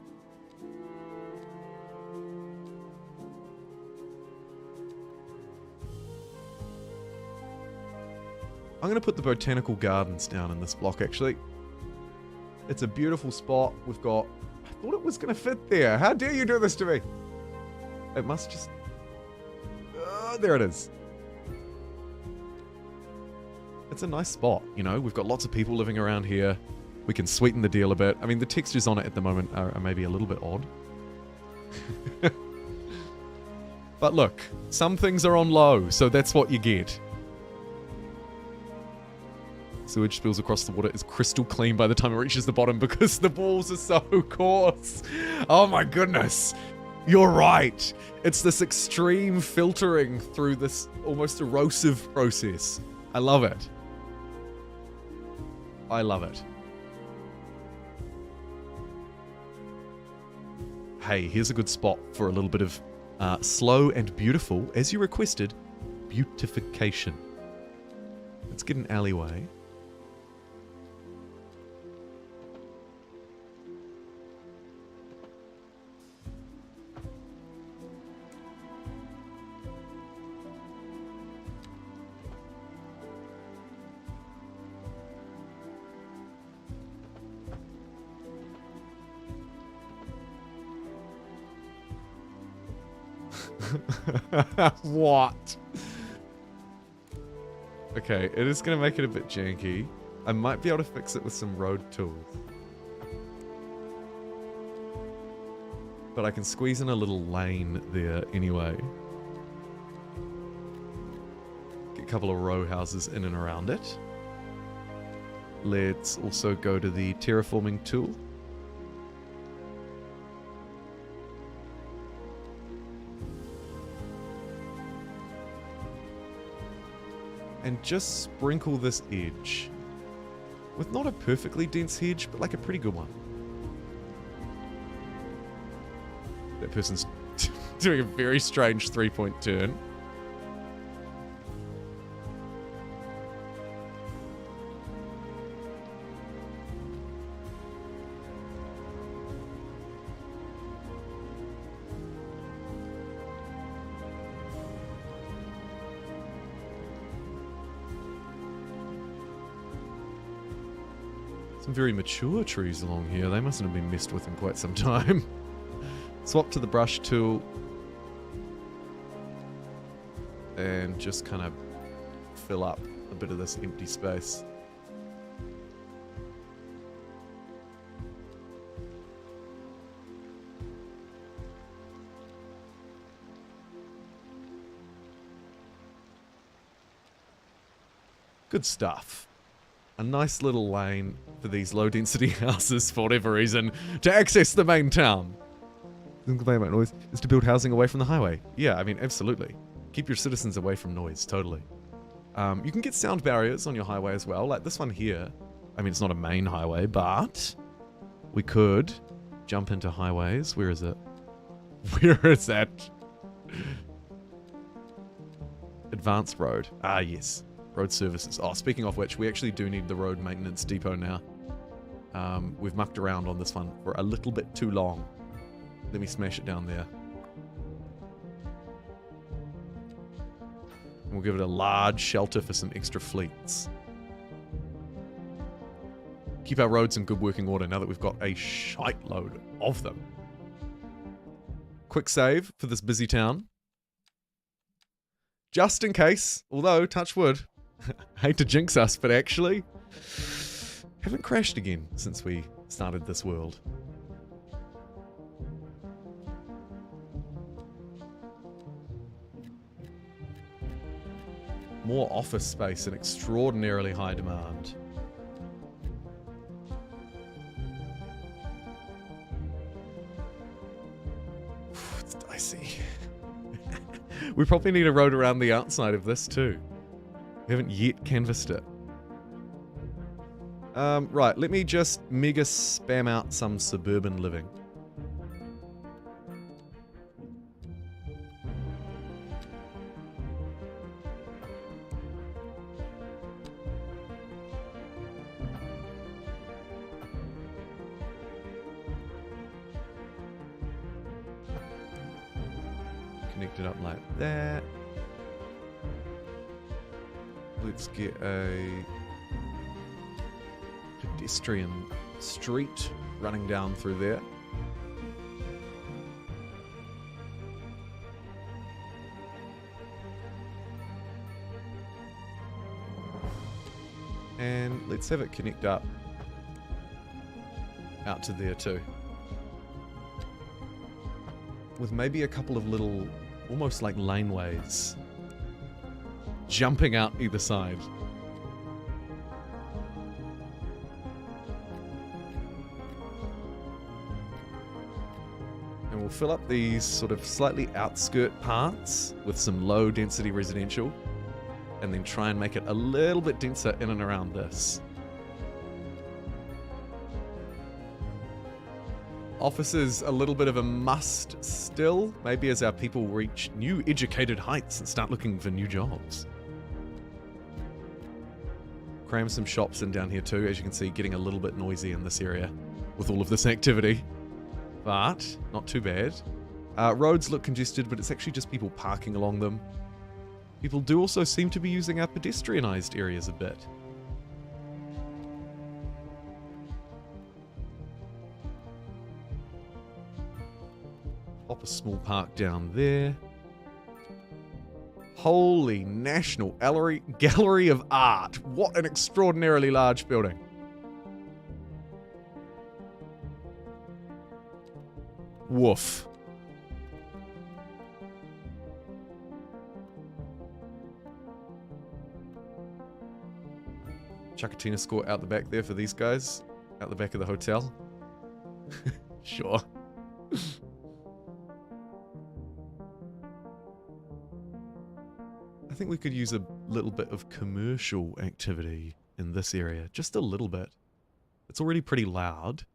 I'm going to put the botanical gardens down in this block, actually. It's a beautiful spot. We've got... I thought it was going to fit there. How dare you do this to me? It must just... there it is. It's a nice spot, you know? We've got lots of people living around here. We can sweeten the deal a bit. I mean, the textures on it at the moment are maybe a little bit odd. But look, some things are on low, so that's what you get. Sewage spills across the water is crystal clean by the time it reaches the bottom because the walls are so coarse. Oh my goodness. You're right. It's this extreme filtering through this almost erosive process. I love it. I love it. Hey, here's a good spot for a little bit of slow and beautiful, as you requested, beautification. Let's get an alleyway. What? Okay, it is going to make it a bit janky. I might be able to fix it with some road tools. But I can squeeze in a little lane there anyway. Get a couple of row houses in and around it. Let's also go to the terraforming tool. And just sprinkle this edge with not a perfectly dense hedge, but like a pretty good one. That person's doing a very strange three-point turn. Some very mature trees along here. They mustn't have been messed with in quite some time. Swap to the brush tool. And just kind of fill up a bit of this empty space. Good stuff. A nice little lane for these low-density houses, for whatever reason, to access the main town. The complaint about noise is to build housing away from the highway. Yeah, I mean, absolutely. Keep your citizens away from noise, totally. You can get sound barriers on your highway as well, like this one here. I mean, it's not a main highway, but we could jump into highways. Where is it? Where is that? Advanced road. Ah, yes. Road services. Oh, speaking of which, we actually do need the road maintenance depot now. We've mucked around on this one for a little bit too long. Let me smash it down there. And we'll give it a large shelter for some extra fleets. Keep our roads in good working order now that we've got a shite load of them. Quick save for this busy town. Just in case, although, touch wood, hate to jinx us, but actually, haven't crashed again since we started this world. More office space in extraordinarily high demand. It's dicey. We probably need a road around the outside of this too. We haven't yet canvassed it. Right, let me just mega spam out some suburban living. Connect it up like that. Let's get a pedestrian street running down through there. And let's have it connect up out to there too. With maybe a couple of little, almost like laneways, jumping out either side. And we'll fill up these sort of slightly outskirt parts with some low density residential, and then try and make it a little bit denser in and around this. Offices a little bit of a must still, maybe as our people reach new educated heights and start looking for new jobs. Cram some shops in down here too, as you can see, getting a little bit noisy in this area with all of this activity. But not too bad. Roads look congested, but it's actually just people parking along them. People do also seem to be using our pedestrianised areas a bit. Pop a small park down there. Holy National Gallery of Art. What an extraordinarily large building. Woof. Chuck a tennis court out the back there for these guys. Out the back of the hotel. Sure. I think we could use a little bit of commercial activity in this area. Just a little bit. It's already pretty loud.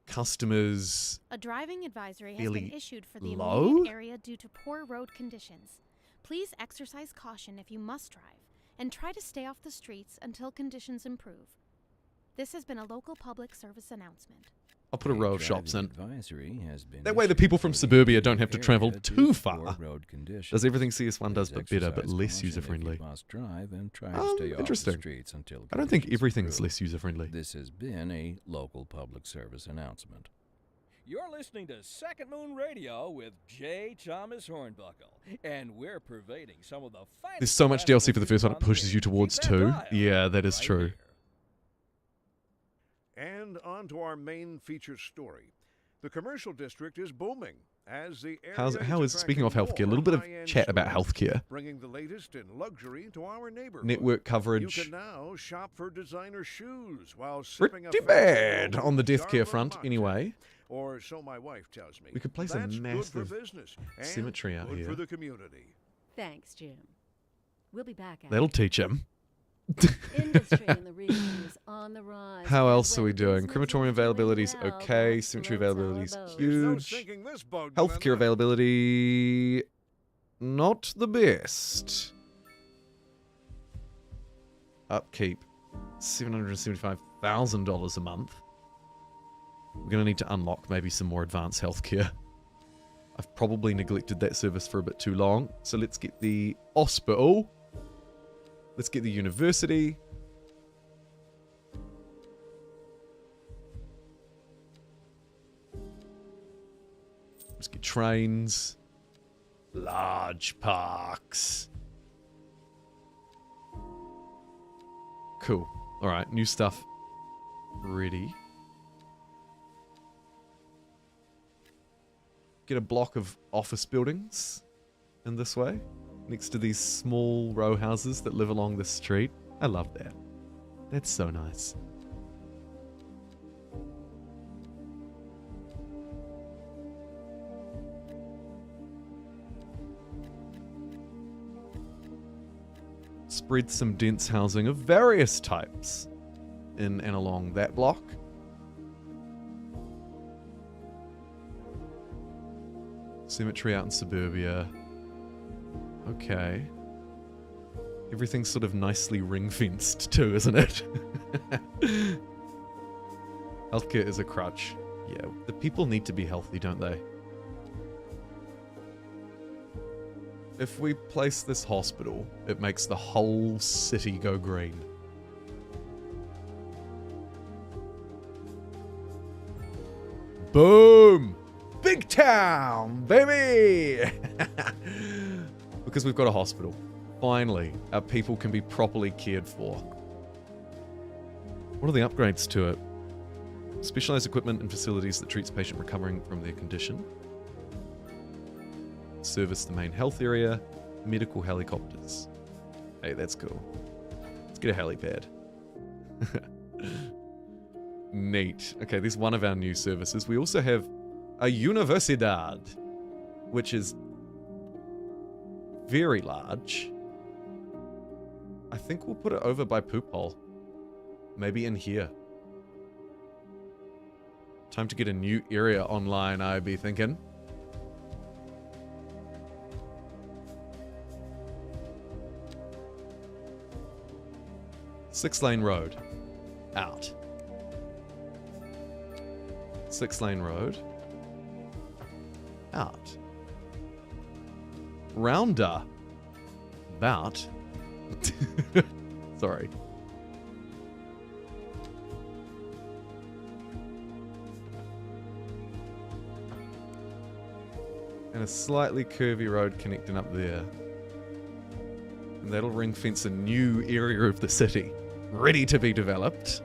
Customers. A driving advisory has Fairly been issued for the low? immediate area due to poor road conditions. Please exercise caution if you must drive, and try to stay off the streets until conditions improve. This has been a local public service announcement. I'll put a row of shops in. Has been That way the people from suburbia don't have to travel too far. Road conditions. Does everything CS1 does but better, but Exercise less caution if you user-friendly. must drive and try to stay off the Interesting. streets until I don't think conditions everything's improve. less user-friendly. This has been a local public service announcement. You're listening to Second Moon Radio with J. Thomas Hornbuckle, and we're pervading some of the finest. There's so much DLC for the first one, it on the pushes you game. towards Keep that 2. dial Yeah, that is right true. here. And on to our main feature story. The commercial district is booming as the area How is, speaking of healthcare, a little bit of chat about healthcare. bringing the latest in luxury to our neighborhood. Network You coverage. can now shop for designer shoes while sipping a Pretty fancy bad local on the death care Java front, mate. anyway. Or so my wife tells me. We could place a That's massive good for business and cemetery out good here. for the community. Thanks, Jim. We'll be back. That'll teach him. Industry in the region is on the rise. How and else are we when doing? business Crematorium is doing availability's well, okay. that Cemetery floats our availability's boat. There's no huge. sinking this boat, Healthcare Glenn. availability, not the best. Upkeep, $775,000 a month. We're going to need to unlock maybe some more advanced healthcare. I've probably neglected that service for a bit too long. So let's get the hospital. Let's get the university. Let's get trains. Large parks. Cool. Alright, new stuff ready. Get a block of office buildings in this way, next to these small row houses that live along the street. I love that. That's so nice. spread some dense housing of various types in and along that block. Cemetery out in suburbia. Okay. Everything's sort of nicely ring-fenced too, isn't it? Healthcare is a crutch. Yeah, the people need to be healthy, don't they? If we place this hospital, it makes the whole city go green. Boom! Big town, baby! Because we've got a hospital. Finally, our people can be properly cared for. What are the upgrades to it? Specialized equipment and facilities that treats patient recovering from their condition. Service the main health area. Medical helicopters. Hey, that's cool. Let's get a helipad. Neat. Okay, this is one of our new services. We also have a Universidad, which is very large. I think we'll put it over by Poop Hole. Maybe in here. Time to get a new area online, I'd be thinking. Six-lane road. Out. Six-lane road. Out. Rounder. About. Sorry. And a slightly curvy road connecting up there. And that'll ring fence a new area of the city, ready to be developed.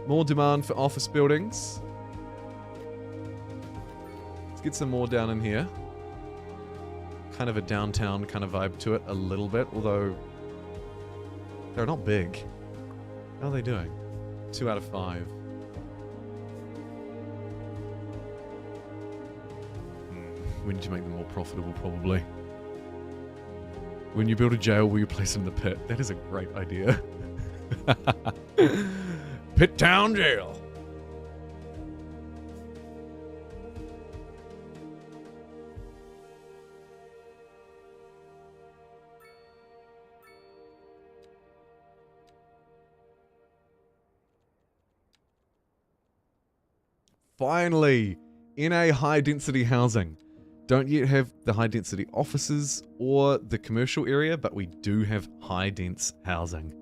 More demand for office buildings. Let's get some more down in here. Kind of a downtown kind of vibe to it a little bit, although they're not big. How are they doing? 2 out of 5. We need to make them more profitable, probably. When you build a jail, will you place them in the pit? That is a great idea. Pit Town Jail. Finally, NA high-density housing. Don't yet have the high-density offices or the commercial area, but we do have high-dense housing.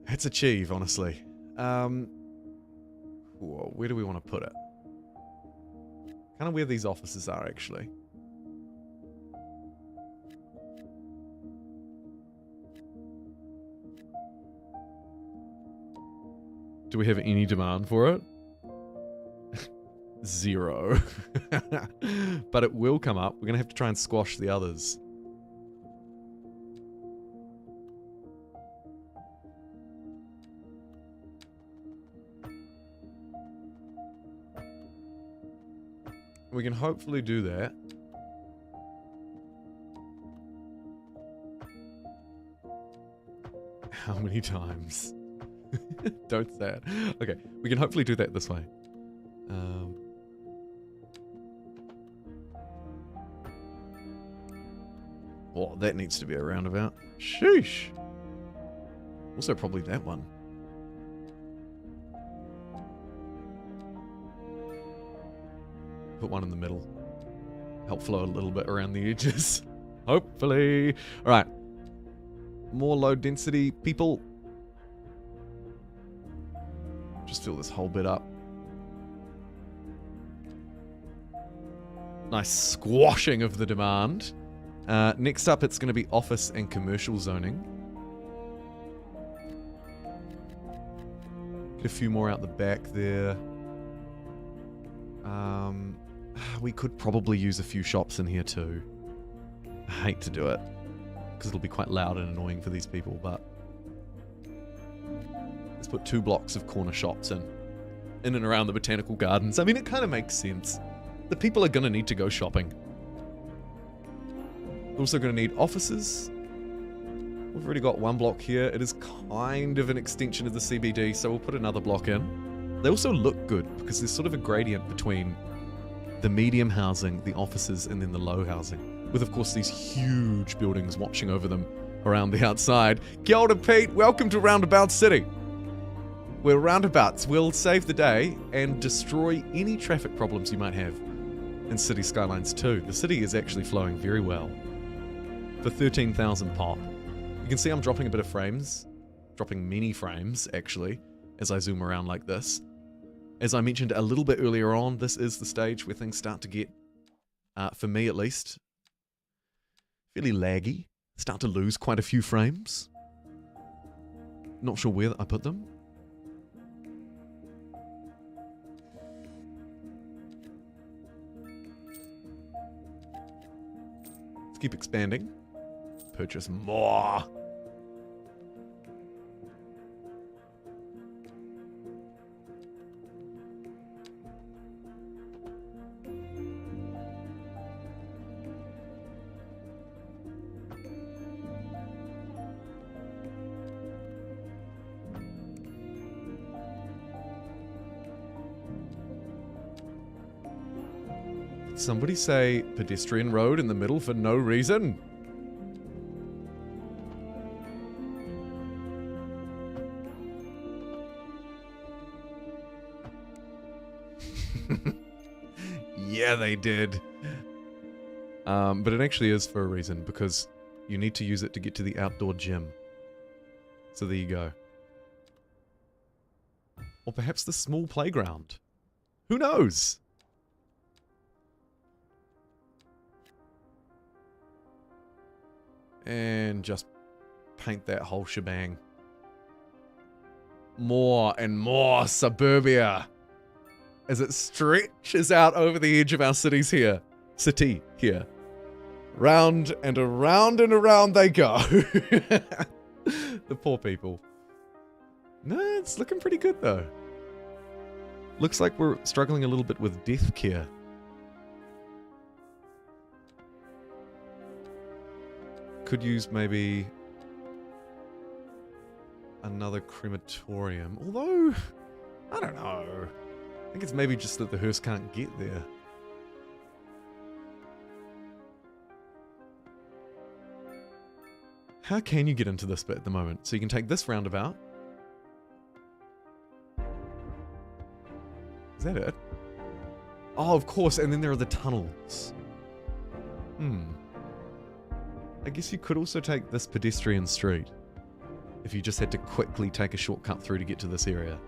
That's achieved, honestly. Where do we want to put it? Kind of where these offices are, actually. Do we have any demand for it? 0. But it will come up. We're going to have to try and squash the others. We can hopefully do that. How many times? Don't say it. Okay, we can hopefully do that this way. Oh, that needs to be a roundabout. Sheesh. Also probably that one. Put one in the middle. Help flow a little bit around the edges. Hopefully. Alright. More low density people. Just fill this whole bit up. Nice squashing of the demand. Next up, it's going to be office and commercial zoning. Get a few more out the back there. We could probably use a few shops in here too. I hate to do it, because it'll be quite loud and annoying for these people, but... Let's put 2 blocks of corner shops in and around the botanical gardens. I mean, it kind of makes sense. The people are going to need to go shopping. Also going to need offices. We've already got one block here. It is kind of an extension of the CBD, so we'll put another block in. They also look good because there's sort of a gradient between the medium housing, the offices, and then the low housing. With, of course, these huge buildings watching over them around the outside. Kia ora, Pete. Welcome to Roundabout City. Where roundabouts will save the day and destroy any traffic problems you might have in City Skylines 2. The city is actually flowing very well. For 13,000 pop. You can see I'm dropping a bit of frames. Dropping many frames, actually, as I zoom around like this. As I mentioned a little bit earlier on, this is the stage where things start to get, for me at least, fairly laggy. Start to lose quite a few frames. Not sure where I put them. Let's keep expanding. Purchase more. Somebody say pedestrian road in the middle for no reason. Yeah, they did. But it actually is for a reason, because you need to use it to get to the outdoor gym. So there you go. Or perhaps the small playground. Who knows? And just paint that whole shebang. More and more suburbia as it stretches out over the edge of our cities here. City here. Round and around and around they go. The poor people. No, it's looking pretty good though. Looks like we're struggling a little bit with death care. Could use maybe another crematorium. Although, I don't know. I think it's maybe just that the hearse can't get there. How can you get into this bit at the moment? So you can take this roundabout. Is that it? Oh, of course, and then there are the tunnels. I guess you could also take this pedestrian street if you just had to quickly take a shortcut through to get to this area.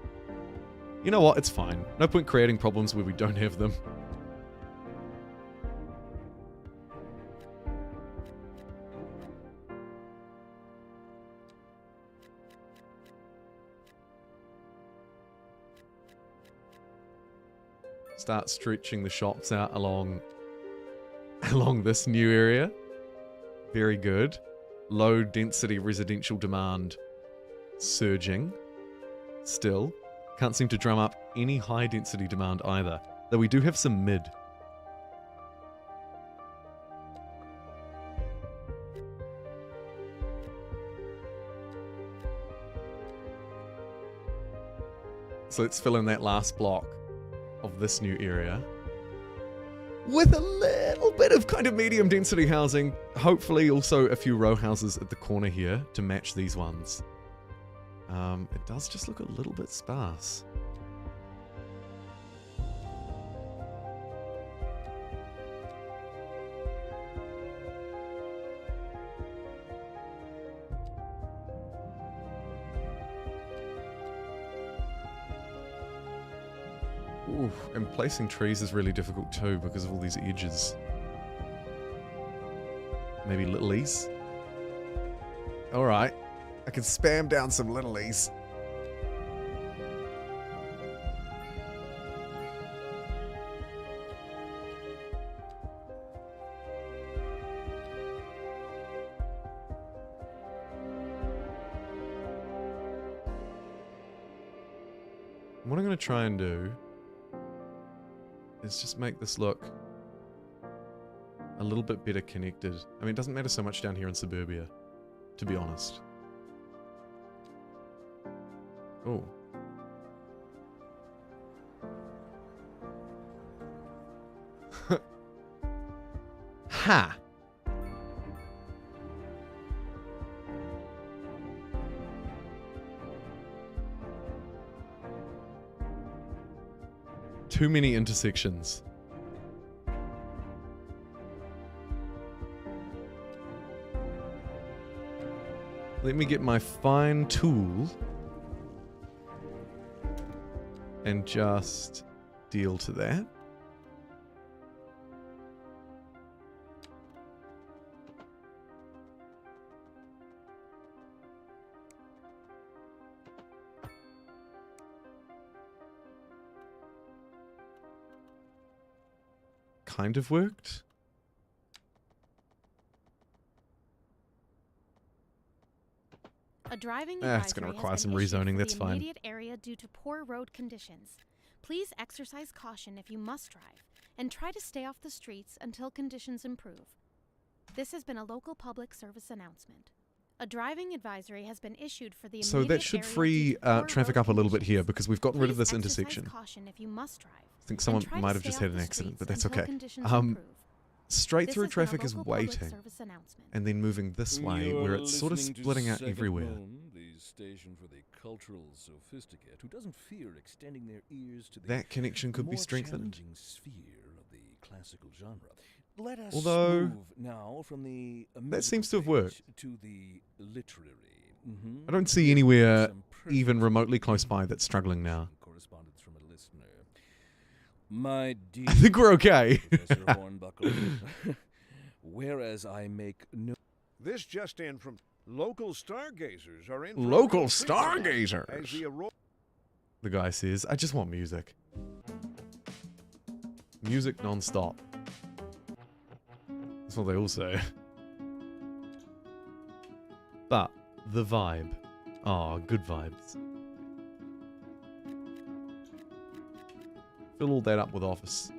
You know what? It's fine. No point creating problems where we don't have them. Start stretching the shops out along this new area. Very good. Low density residential demand surging. Still, can't seem to drum up any high density demand either. Though we do have some mid. So let's fill in that last block of this new area with a little bit of kind of medium density housing. Hopefully also a few row houses at the corner here to match these ones. It does just look a little bit sparse. Ooh, and placing trees is really difficult too because of all these edges. Maybe littlies. Alright. I can spam down some littlies. What I'm going to try and do is just make this look a little bit better connected. I mean, it doesn't matter so much down here in suburbia, to be honest. Oh. Ha! Too many intersections. Let me get my fine tool and just deal to that. Kind of worked. A driving It's going to require some rezoning, that's fine. Immediate area due to poor road conditions. Please exercise caution if you must drive, and try to stay off the streets until conditions improve. This has been a local public service announcement. A driving advisory has been issued for the immediate So that should area free due to poor traffic road up a little bit here conditions. because we've gotten rid of Please this exercise intersection. caution if you must drive, I think and someone try to might have stay just off had an the accident, but streets that's until okay. conditions improve. Straight This through has been a traffic is local public waiting, service announcement. and then moving this way where it's sort of listening to splitting out Second everywhere. Moon, the station for the cultural sophisticate who doesn't fear extending their ears to the That connection could be more strengthened. challenging sphere of the classical genre. Let us Although, move now from the that seems to have musical worked. stage to the literary. I don't see anywhere Some even perfect remotely close by that's struggling now. correspondence from a listener. My dear I think we're okay. Professor Hornbuckle, whereas I make no This just in from local stargazers are in. for a Local real treat tonight stargazers. As the The guy says, I just want music. Music non-stop. That's what they all say. But the vibe. Oh, good vibes. Fill all that up with office.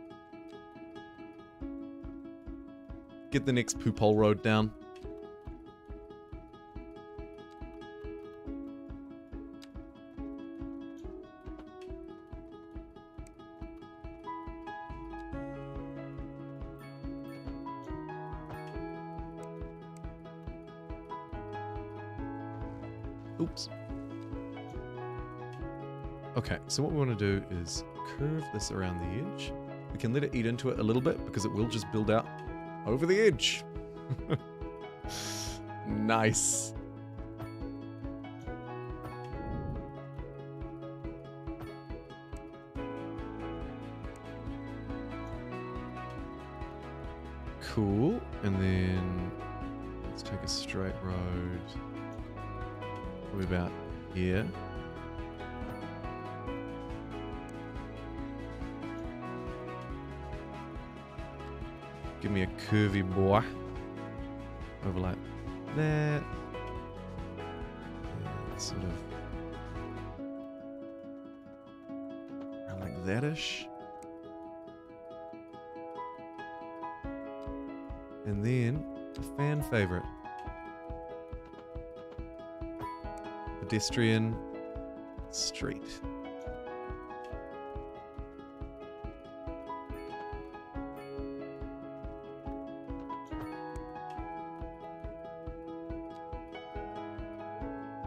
Get the next poop hole road down. Oops. Okay, so what we want to do is curve this around the edge. We can let it eat into it a little bit because it will just build out over the edge. Nice. Cool. And then let's take a straight road. We're about here. Give me a curvy boy. Overlap that. And sort of around like that-ish. And then a fan favorite. Pedestrian street.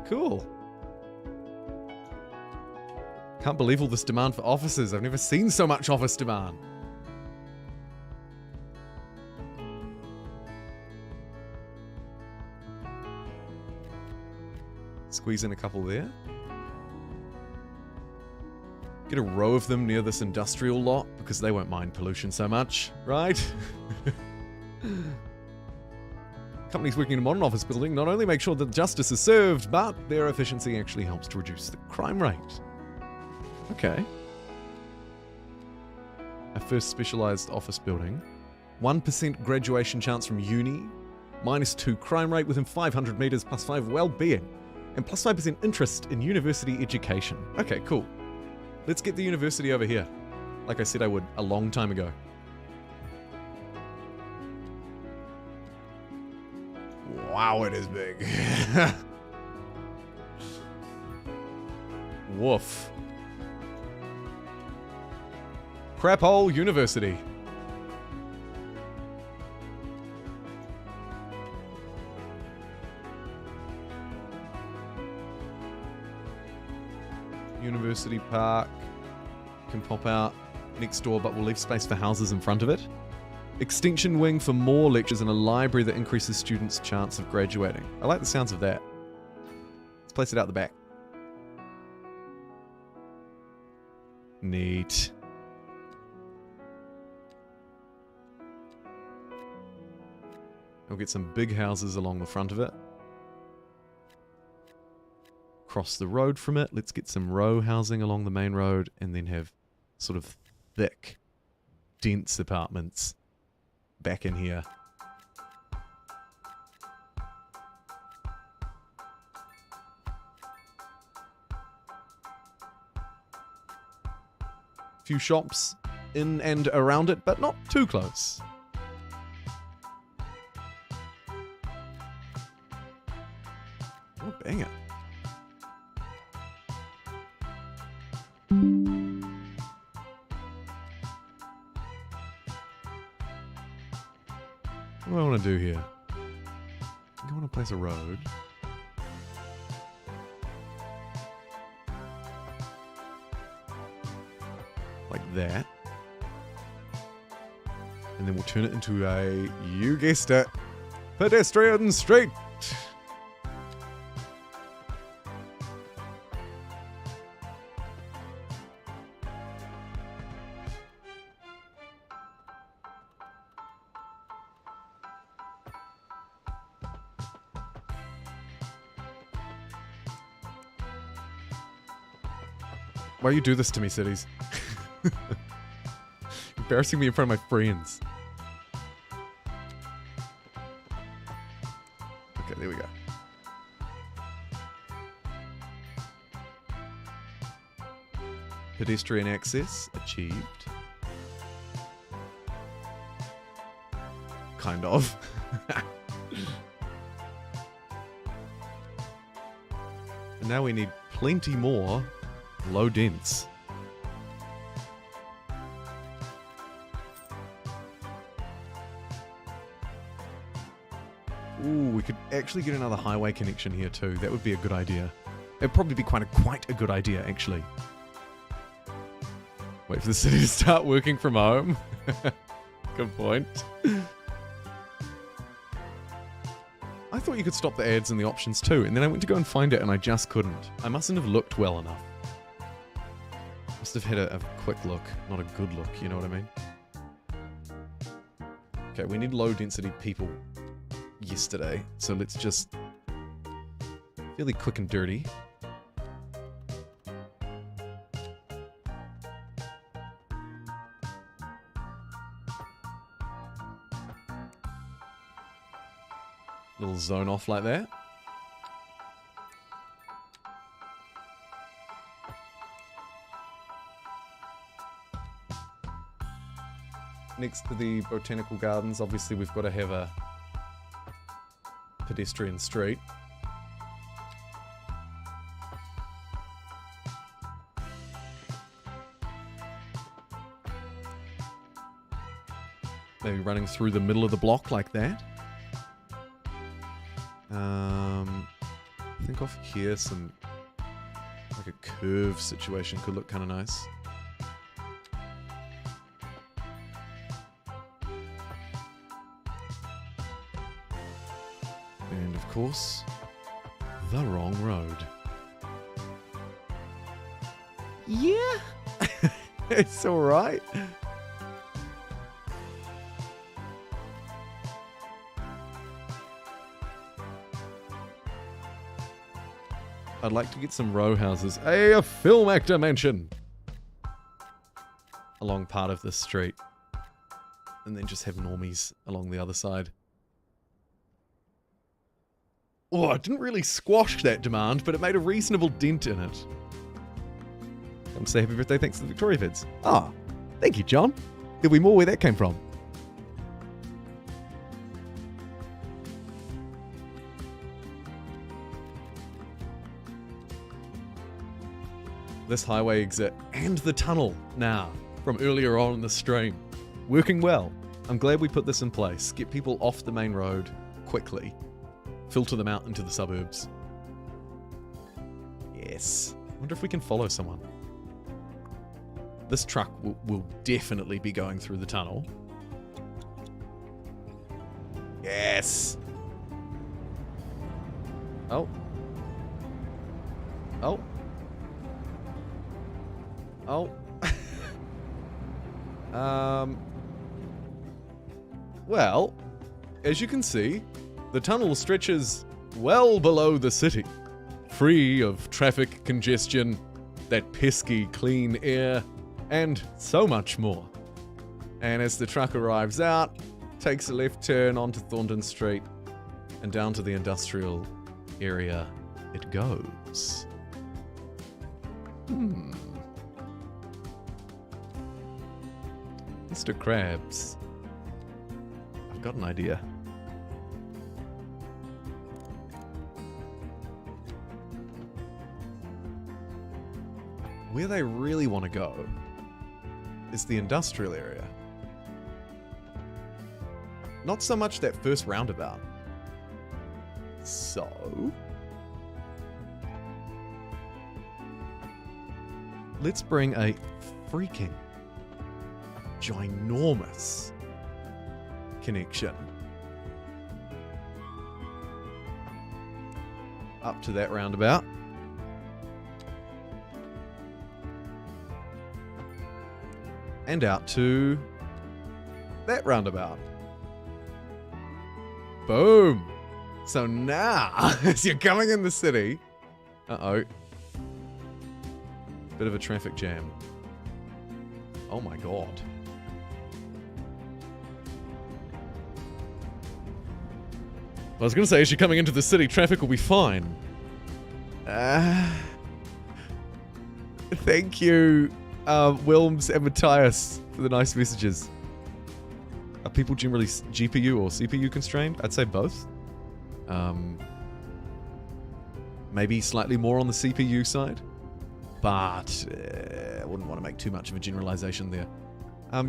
Cool. Can't believe all this demand for offices. I've never seen so much office demand. Squeeze in a couple there. Get a row of them near this industrial lot because they won't mind pollution so much, right? Companies working in a modern office building not only make sure that justice is served, but their efficiency actually helps to reduce the crime rate. Okay. Our first specialized office building. 1% graduation chance from uni. -2 crime rate within 500 meters, +5 well-being. And +5% interest in university education. Okay, cool. Let's get the university over here. Like I said I would a long time ago. Wow, it is big. Woof. Craphole University. University Park can pop out next door, but we'll leave space for houses in front of it. Extension wing for more lectures and a library that increases students' chance of graduating. I like the sounds of that. Let's place it out the back. Neat. We'll get some big houses along the front of it. Cross the road from it. Let's get some row housing along the main road and then have sort of thick, dense apartments back in here. Few shops in and around it, but not too close. Oh, banger. What do I want to do here? I think I want to place a road. Like that. And then we'll turn it into a, you guessed it, pedestrian street. Why you do this to me, cities? Embarrassing me in front of my friends. Okay, there we go. Pedestrian access achieved. Kind of. And now we need plenty more low dense. Ooh, we could actually get another highway connection here too. That would be a good idea. It'd probably be quite a good idea, actually. Wait for the city to start working from home. Good point. I thought you could stop the ads and the options too, and then I went to go and find it and I just couldn't. I mustn't have looked well enough. Must have had a quick look, not a good look, you know what I mean? Okay, we need low density people yesterday, so let's just fairly quick and dirty. Little zone off like that. Next to the botanical gardens, obviously we've got to have a pedestrian street. Maybe running through the middle of the block like that. I think off here some like a curve situation could look kind of nice. And of course, the wrong road. Yeah, it's all right. I'd like to get some row houses. A film actor mansion along part of this street. And then just have normies along the other side. Oh, I didn't really squash that demand, but it made a reasonable dent in it. Come say happy birthday thanks to the Victoria Vids. Ah, thank you, John. There'll be more where that came from. this highway exit and the tunnel now from earlier on in the stream. Working well. I'm glad we put this in place. Get people off the main road quickly. Filter them out into the suburbs. Yes. I wonder if we can follow someone. This truck will definitely be going through the tunnel. Yes. Oh. Oh. Oh. Well, as you can see, the tunnel stretches well below the city, free of traffic congestion, that pesky clean air, and so much more. And as the truck arrives out, takes a left turn onto Thornton Street, and down to the industrial area it goes. Mr. Krabs, I've got an idea. Where they really want to go is the industrial area. Not so much that first roundabout. So... let's bring a freaking ginormous connection up to that roundabout. And out to that roundabout. Boom! So now, as you're coming in the city... Uh-oh. Bit of a traffic jam. Oh my god. I was going to say, as you're coming into the city, traffic will be fine. Thank you, Wilms and Matthias, for the nice messages. Are people generally GPU or CPU constrained? I'd say both. Maybe slightly more on the CPU side. But I wouldn't want to make too much of a generalization there.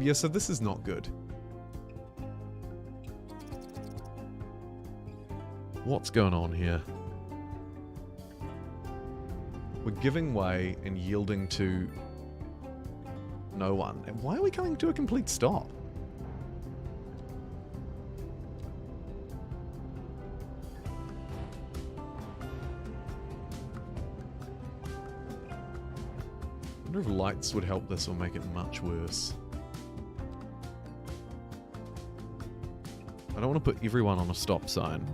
Yeah, so this is not good. What's going on here? We're giving way and yielding to no one. And why are we coming to a complete stop? I wonder if lights would help this or make it much worse. I don't want to put everyone on a stop sign.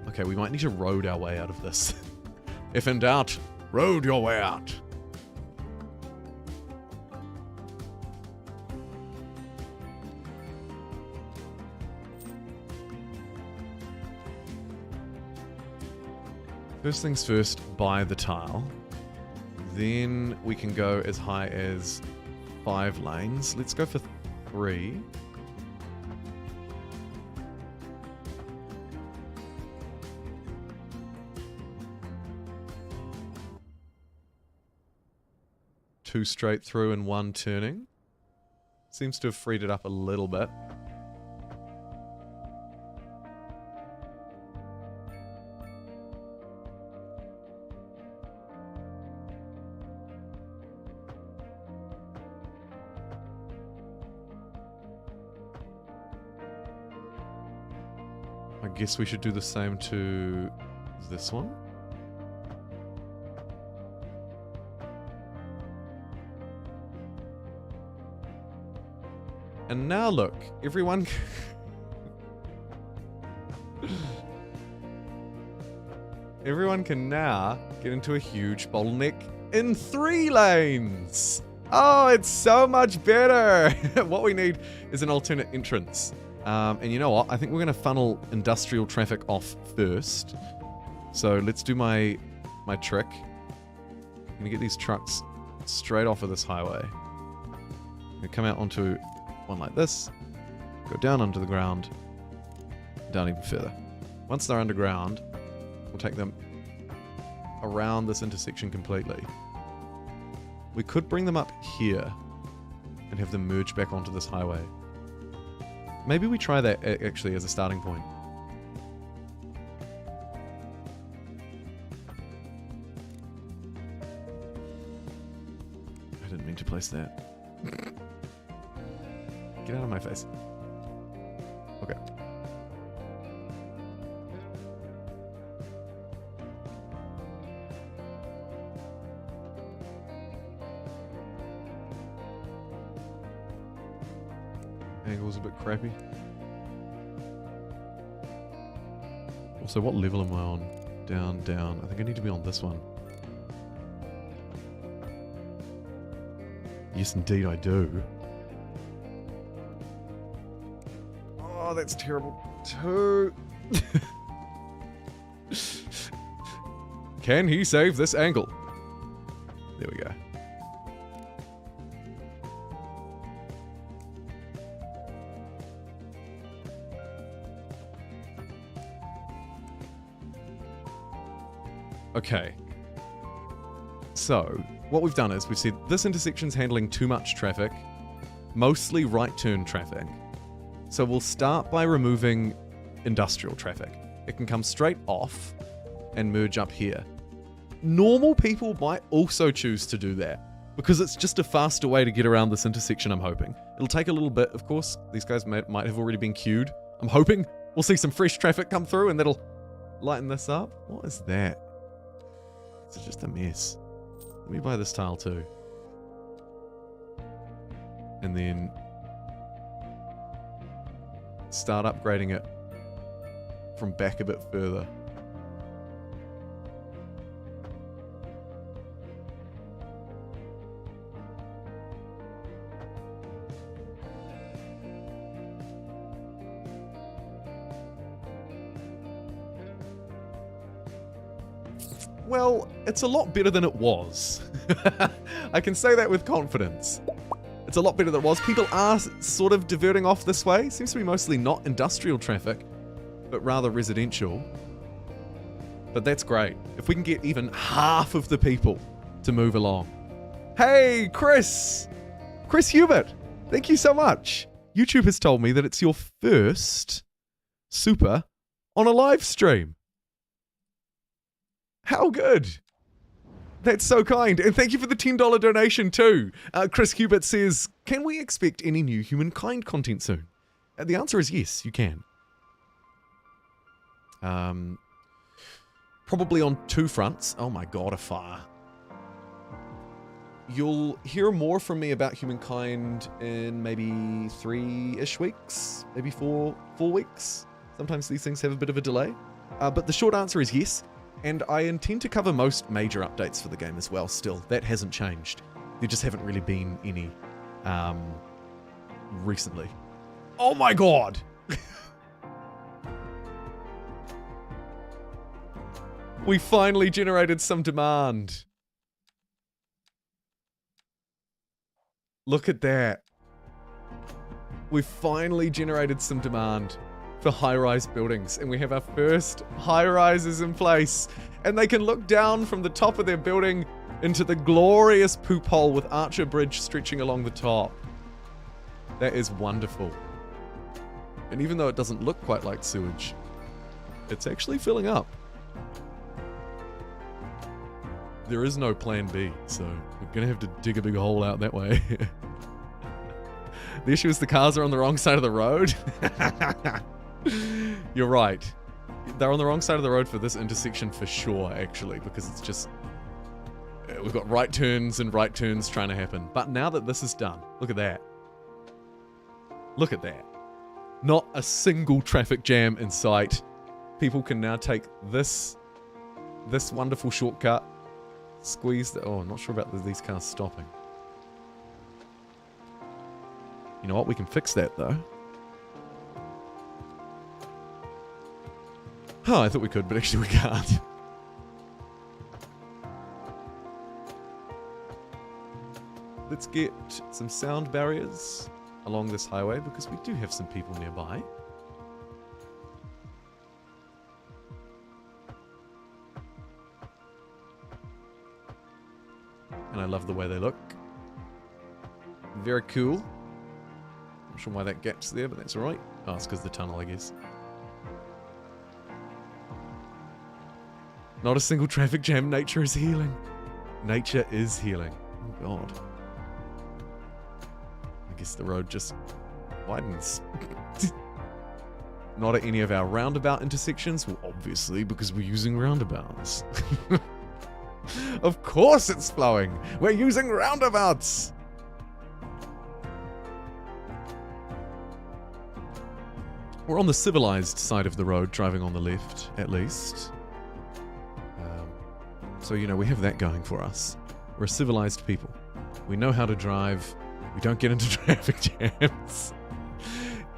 Okay, we might need to road our way out of this. If in doubt, road your way out. First things first, buy the tile. Then we can go as high as 5 lanes. Let's go for 3. Two straight through and 1 turning. Seems to have freed it up a little bit. I guess we should do the same to this one. And now look, everyone... everyone can now get into a huge bottleneck in 3 lanes! Oh, it's so much better! What we need is an alternate entrance. And you know what? I think we're going to funnel industrial traffic off first. So let's do my trick. I'm going to get these trucks straight off of this highway. I'm going to come out onto one like this, go down under the ground, down even further. Once they're underground, we'll take them around this intersection completely. We could bring them up here and have them merge back onto this highway. Maybe we try that actually as a starting point. I didn't mean to place that. Get out of my face. Okay. Angle's a bit crappy. Also, what level am I on? Down, down. I think I need to be on this one. Yes, indeed I do. Oh, that's terrible too. Can he save this angle? There we go. Okay. So, what we've done is we've said this intersection's handling too much traffic, mostly right turn traffic. So we'll start by removing industrial traffic. It can come straight off and merge up here. Normal people might also choose to do that because it's just a faster way to get around this intersection, I'm hoping. It'll take a little bit, of course. These guys might have already been queued. I'm hoping we'll see some fresh traffic come through and that'll lighten this up. What is that? It's just a mess. Let me buy this tile too. And then start upgrading it from back a bit further. Well, it's a lot better than it was. I can say that with confidence. It's a lot better than it was. People are sort of diverting off this way. Seems to be mostly not industrial traffic, but rather residential. But that's great. If we can get even half of the people to move along. Hey, Chris! Chris Hubert! Thank you so much. YouTube has told me that it's your first super on a live stream. How good! That's so kind. And thank you for the $10 donation too. Chris Hubert says, can we expect any new Humankind content soon? The answer is yes, you can. Probably on two fronts. Oh my god, a fire. You'll hear more from me about Humankind in maybe 3-ish weeks, maybe 4 weeks. Sometimes these things have a bit of a delay. But the short answer is yes. And I intend to cover most major updates for the game as well still. That hasn't changed. There just haven't really been any recently. Oh my god! We finally generated some demand. Look at that. We finally generated some demand for high-rise buildings, and we have our first high-rises in place, and they can look down from the top of their building into the glorious poop hole with Archer Bridge stretching along the top. That is wonderful. And even though it doesn't look quite like sewage, it's actually filling up. There is no plan B, so we're gonna have to dig a big hole out that way. The issue is the cars are on the wrong side of the road. You're right. They're on the wrong side of the road for this intersection for sure, actually, because it's just... we've got right turns and right turns trying to happen. But now that this is done, look at that. Look at that. Not a single traffic jam in sight. People can now take this wonderful shortcut, squeeze the... oh, I'm not sure about these cars stopping. You know what? We can fix that, though. Oh, I thought we could, but actually we can't. Let's get some sound barriers along this highway because we do have some people nearby. and I love the way they look. Very cool. Not sure why that gap's there, but that's alright. Oh, it's because the tunnel, I guess. Not a single traffic jam. Nature is healing. Nature is healing. Oh, God. I guess the road just widens. Not at any of our roundabout intersections. Well, obviously, because we're using roundabouts. Of course it's flowing. We're using roundabouts. We're on the civilized side of the road, driving on the left, at least. So, you know, we have that going for us. We're civilized people. We know how to drive. We don't get into traffic jams.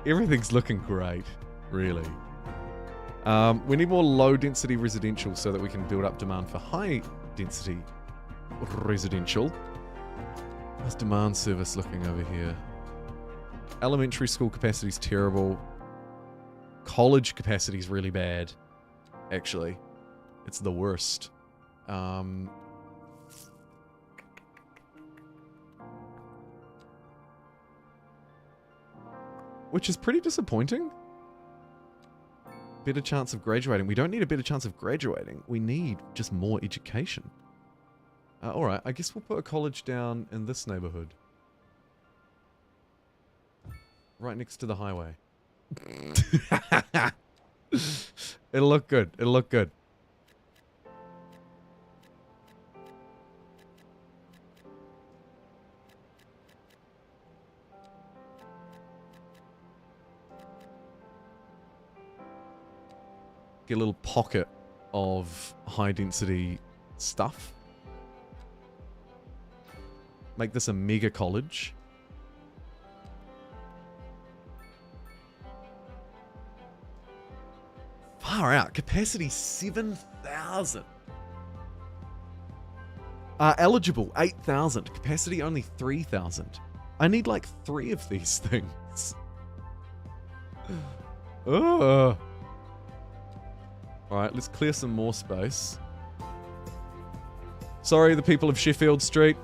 Everything's looking great, really. We need more low-density residential so that we can build up demand for high-density residential. How's demand service looking over here? Elementary school capacity is terrible. College capacity is really bad, actually. It's the worst. Which is pretty disappointing. Better chance of graduating. We don't need a better chance of graduating. We need just more education. Alright, I guess we'll put a college down in this neighborhood. Right next to the highway. It'll look good. It'll look good. Get a little pocket of high density stuff. Make this a mega college. Far out. Capacity 7,000. Eligible 8,000. Capacity only 3,000. I need like 3 of these things. Ugh. Alright, let's clear some more space. Sorry, the people of Sheffield Street.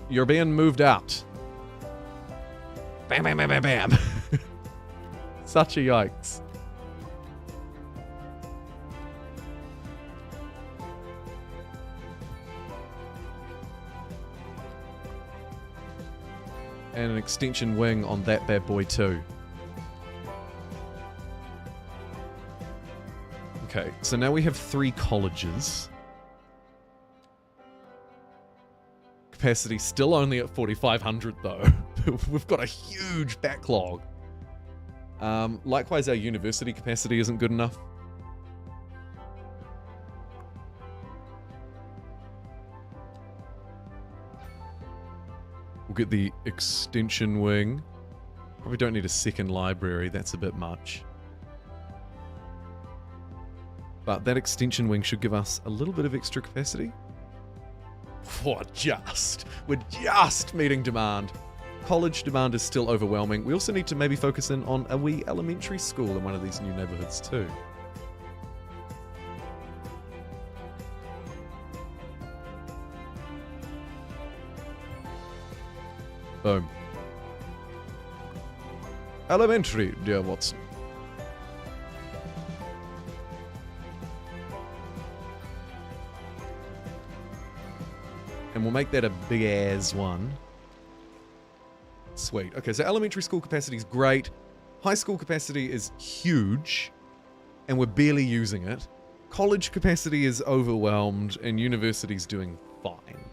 You're being moved out. Bam, bam, bam, bam, bam. Such a yikes. And an extension wing on that bad boy too. Okay, so now we have 3 colleges. Capacity still only at 4,500 though. We've got a huge backlog. Likewise, our university capacity isn't good enough. We'll get the extension wing. Probably don't need a second library, that's a bit much. But that extension wing should give us a little bit of extra capacity. We're just meeting demand. College demand is still overwhelming. We also need to maybe focus in on a wee elementary school in one of these new neighborhoods too. Boom. Elementary, dear Watson. And we'll make that a big-ass one. Sweet. Okay, so elementary school capacity is great. High school capacity is huge. And we're barely using it. College capacity is overwhelmed. And university's doing fine.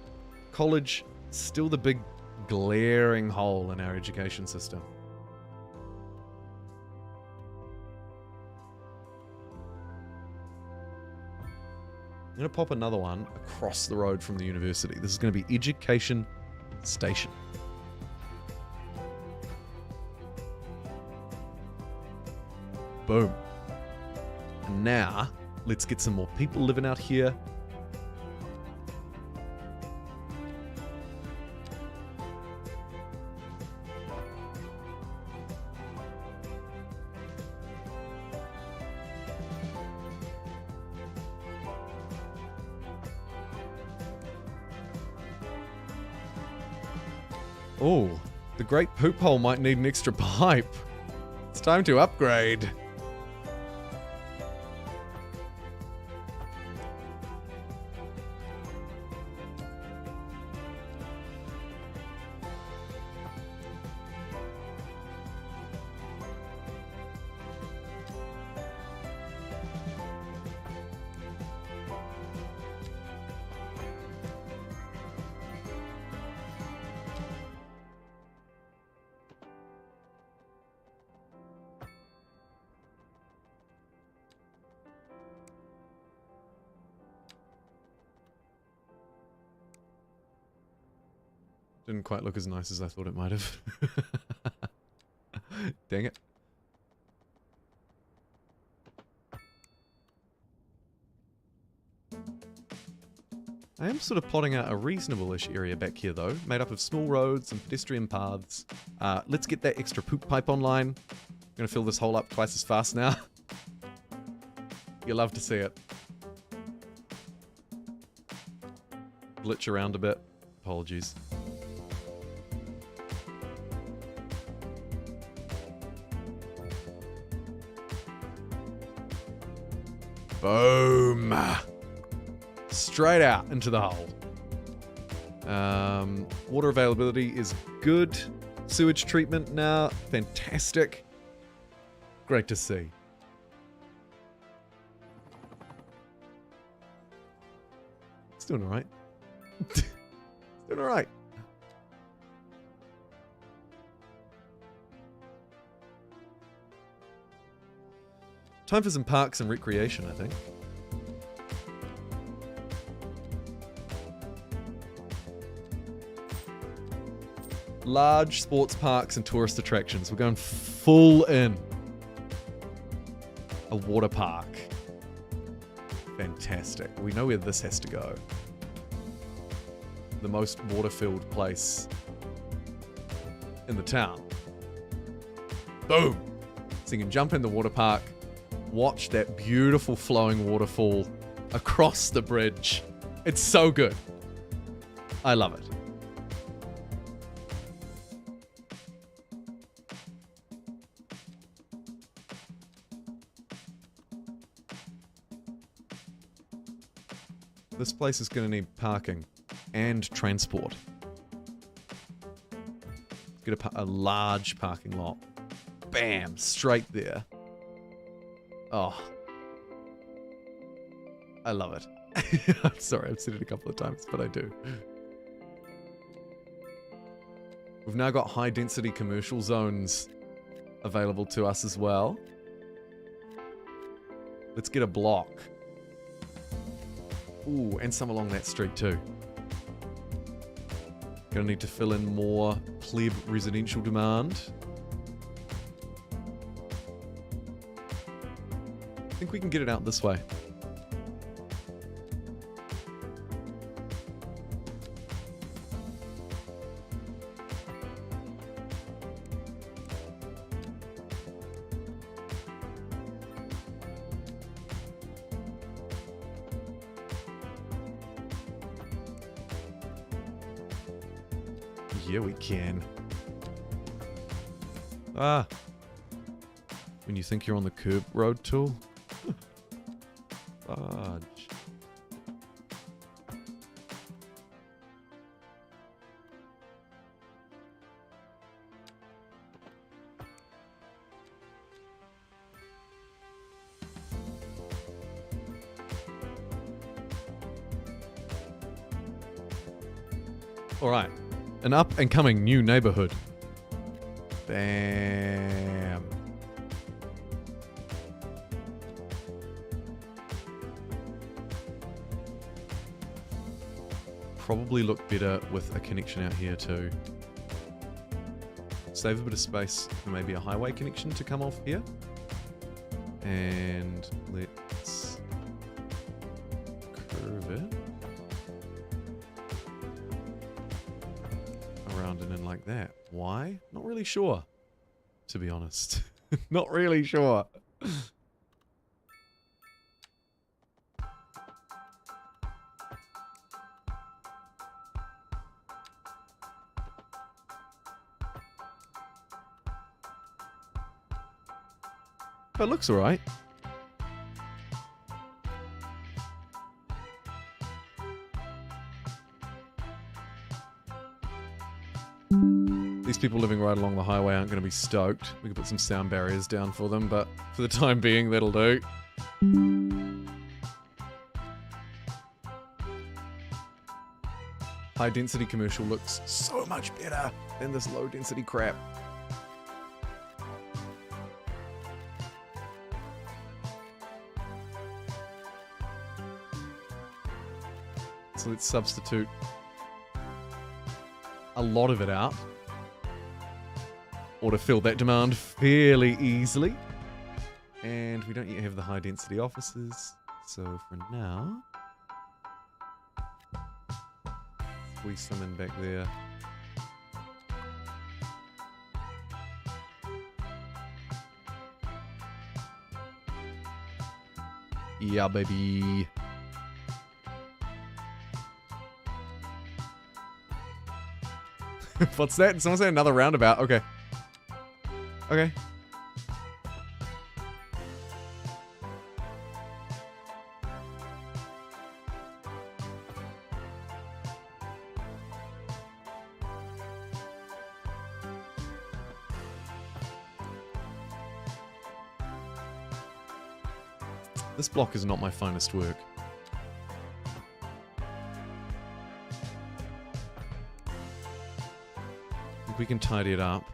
College, still the big glaring hole in our education system. I'm going to pop another one across the road from the university. This is going to be Education Station. Boom. And now, let's get some more people living out here. Oh, the great poop hole might need an extra pipe. It's time to upgrade. Didn't quite look as nice as I thought it might have. Dang it. I am sort of plotting out a reasonable-ish area back here, though, made up of small roads and pedestrian paths. Let's get that extra poop pipe online. I'm gonna fill this hole up twice as fast now. You'll love to see it. Glitch around a bit. Apologies. Boom! Straight out into the hole. Water availability is good. Sewage treatment now, fantastic. Great to see. It's doing alright. It's doing alright. Time for some parks and recreation, I think. Large sports parks and tourist attractions. We're going full in. A water park. Fantastic. We know where this has to go. The most water-filled place in the town. Boom! So you can jump in the water park, watch that beautiful flowing waterfall across the bridge. It's so good. I love it. This place is going to need parking and transport. Get a large parking lot. Bam! Straight there. Oh. I love it. I'm sorry, I've said it a couple of times, but I do. We've now got high-density commercial zones available to us as well. Let's get a block. Ooh, and some along that street too. Gonna need to fill in more pleb residential demand. I think we can get it out this way. Yeah, we can. Ah. When you think you're on the curb road tool. Fudge. All right. An up-and-coming new neighborhood. Bam. Probably look better with a connection out here too. Save a bit of space for maybe a highway connection to come off here. And let's curve it. Around and in like that. Why? Not really sure, to be honest. Not really sure. But it looks alright. These people living right along the highway aren't going to be stoked. We could put some sound barriers down for them, but for the time being, that'll do. High density commercial looks so much better than this low density crap. So let's substitute a lot of it out, or to fill that demand fairly easily. And we don't yet have the high density offices, so for now, squeeze some in back there. Yeah, baby. What's that? Someone say another roundabout. Okay. Okay. This block is not my finest work. We can tidy it up.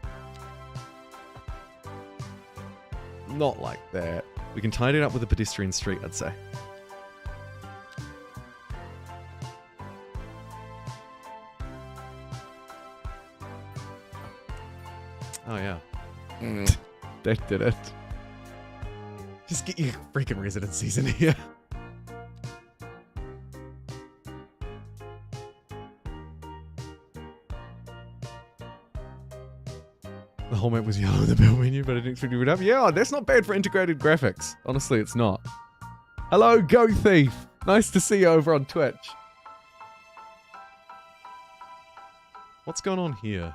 Not like that. We can tidy it up with a pedestrian street, I'd say. Oh, yeah. That did it. Just get your freaking residencies in here. The whole map was yellow in the build menu, but I didn't expect to read up. Yeah, that's not bad for integrated graphics. Honestly, it's not. Hello, Go Thief. Nice to see you over on Twitch. What's going on here?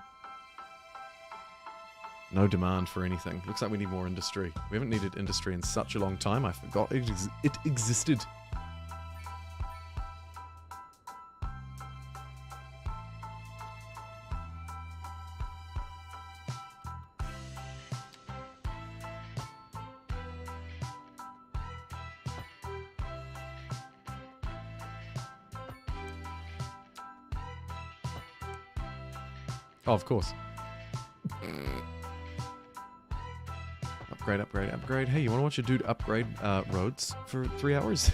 No demand for anything. Looks like we need more industry. We haven't needed industry in such a long time. I forgot it existed. Oh, of course. Upgrade, upgrade, upgrade. Hey, you want to watch a dude upgrade roads for 3 hours?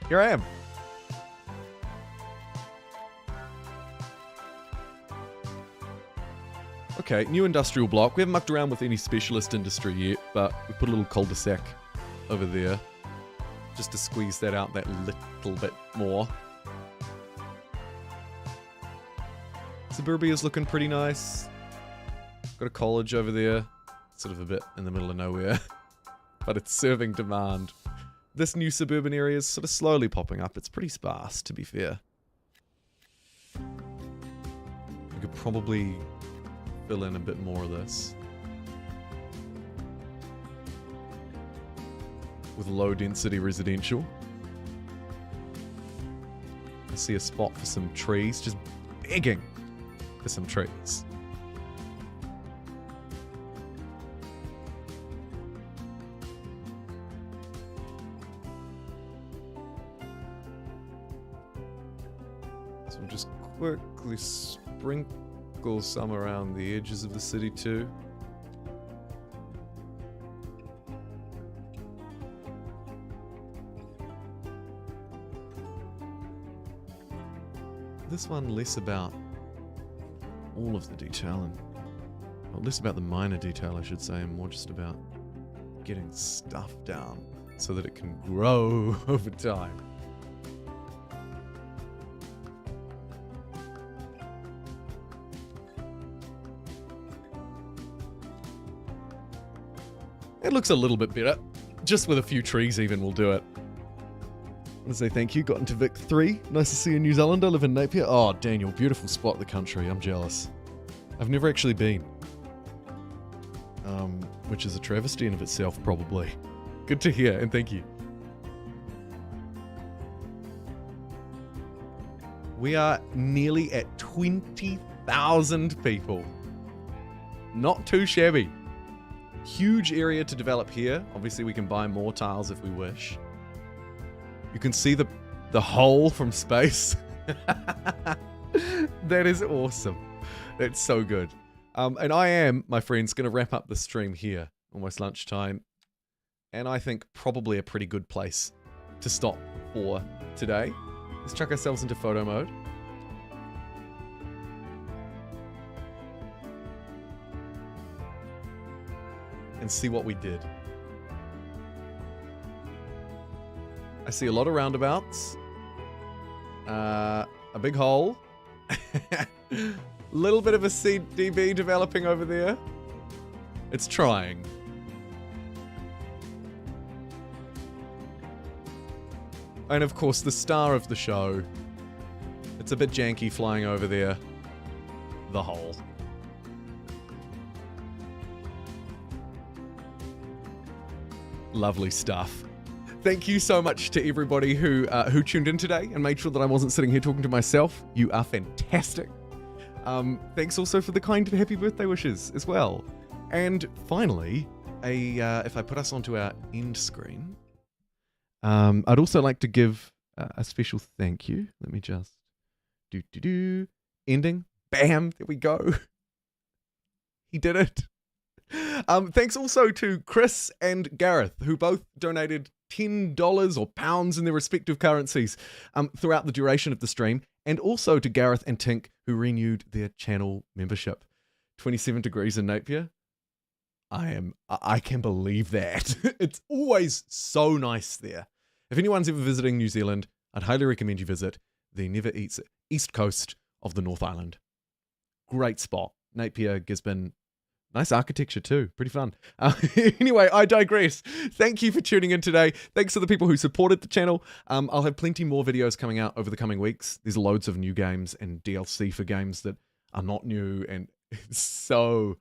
Here I am. Okay, new industrial block. We haven't mucked around with any specialist industry yet, but we put a little cul-de-sac over there just to squeeze that out that little bit more. Suburbia's looking pretty nice. Got a college over there. Sort of a bit in the middle of nowhere. But it's serving demand. This new suburban area is sort of slowly popping up. It's pretty sparse, to be fair. We could probably fill in a bit more of this. With low density residential. I see a spot for some trees. Just begging for some trees. So we'll just quickly sprinkle some around the edges of the city too. This one less about all of the detail and well, less about the minor detail, I should say, and more just about getting stuff down so that it can grow over time. It looks a little bit better. Just with a few trees even will do it. I want to say thank you. Got into Vic 3. Nice to see you in New Zealand. I live in Napier. Oh, Daniel, beautiful spot in the country. I'm jealous. I've never actually been. which is a travesty in of itself, probably. Good to hear, and thank you. We are nearly at 20,000 people. Not too shabby. Huge area to develop here. Obviously, we can buy more tiles if we wish. You can see the hole from space. That is awesome. That's so good. And I am, my friends, going to wrap up the stream here. Almost lunchtime. And I think probably a pretty good place to stop for today. Let's chuck ourselves into photo mode. And see what we did. I see a lot of roundabouts. A big hole. Little bit of a CDB developing over there. It's trying. And of course, the star of the show. It's a bit janky flying over there. The hole. Lovely stuff. Thank you so much to everybody who tuned in today and made sure that I wasn't sitting here talking to myself. You are fantastic. Thanks also for the kind happy birthday wishes as well. And finally, if I put us onto our end screen, I'd also like to give a special thank you. Let me just ending. Bam, there we go. He did it. Thanks also to Chris and Gareth, who both donated $10 or pounds in their respective currencies throughout the duration of the stream, and also to Gareth and Tink, who renewed their channel membership. 27 degrees in Napier. I can believe that. It's always so nice there. If anyone's ever visiting New Zealand, I'd highly recommend you visit the Never Eats East Coast of the North Island. Great spot. Napier, Gisborne. Nice architecture too. Pretty fun. Anyway, I digress. Thank you for tuning in today. Thanks to the people who supported the channel. I'll have plenty more videos coming out over the coming weeks. There's loads of new games and DLC for games that are not new, and so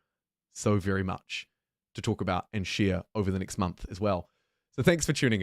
very much to talk about and share over the next month as well. So thanks for tuning in.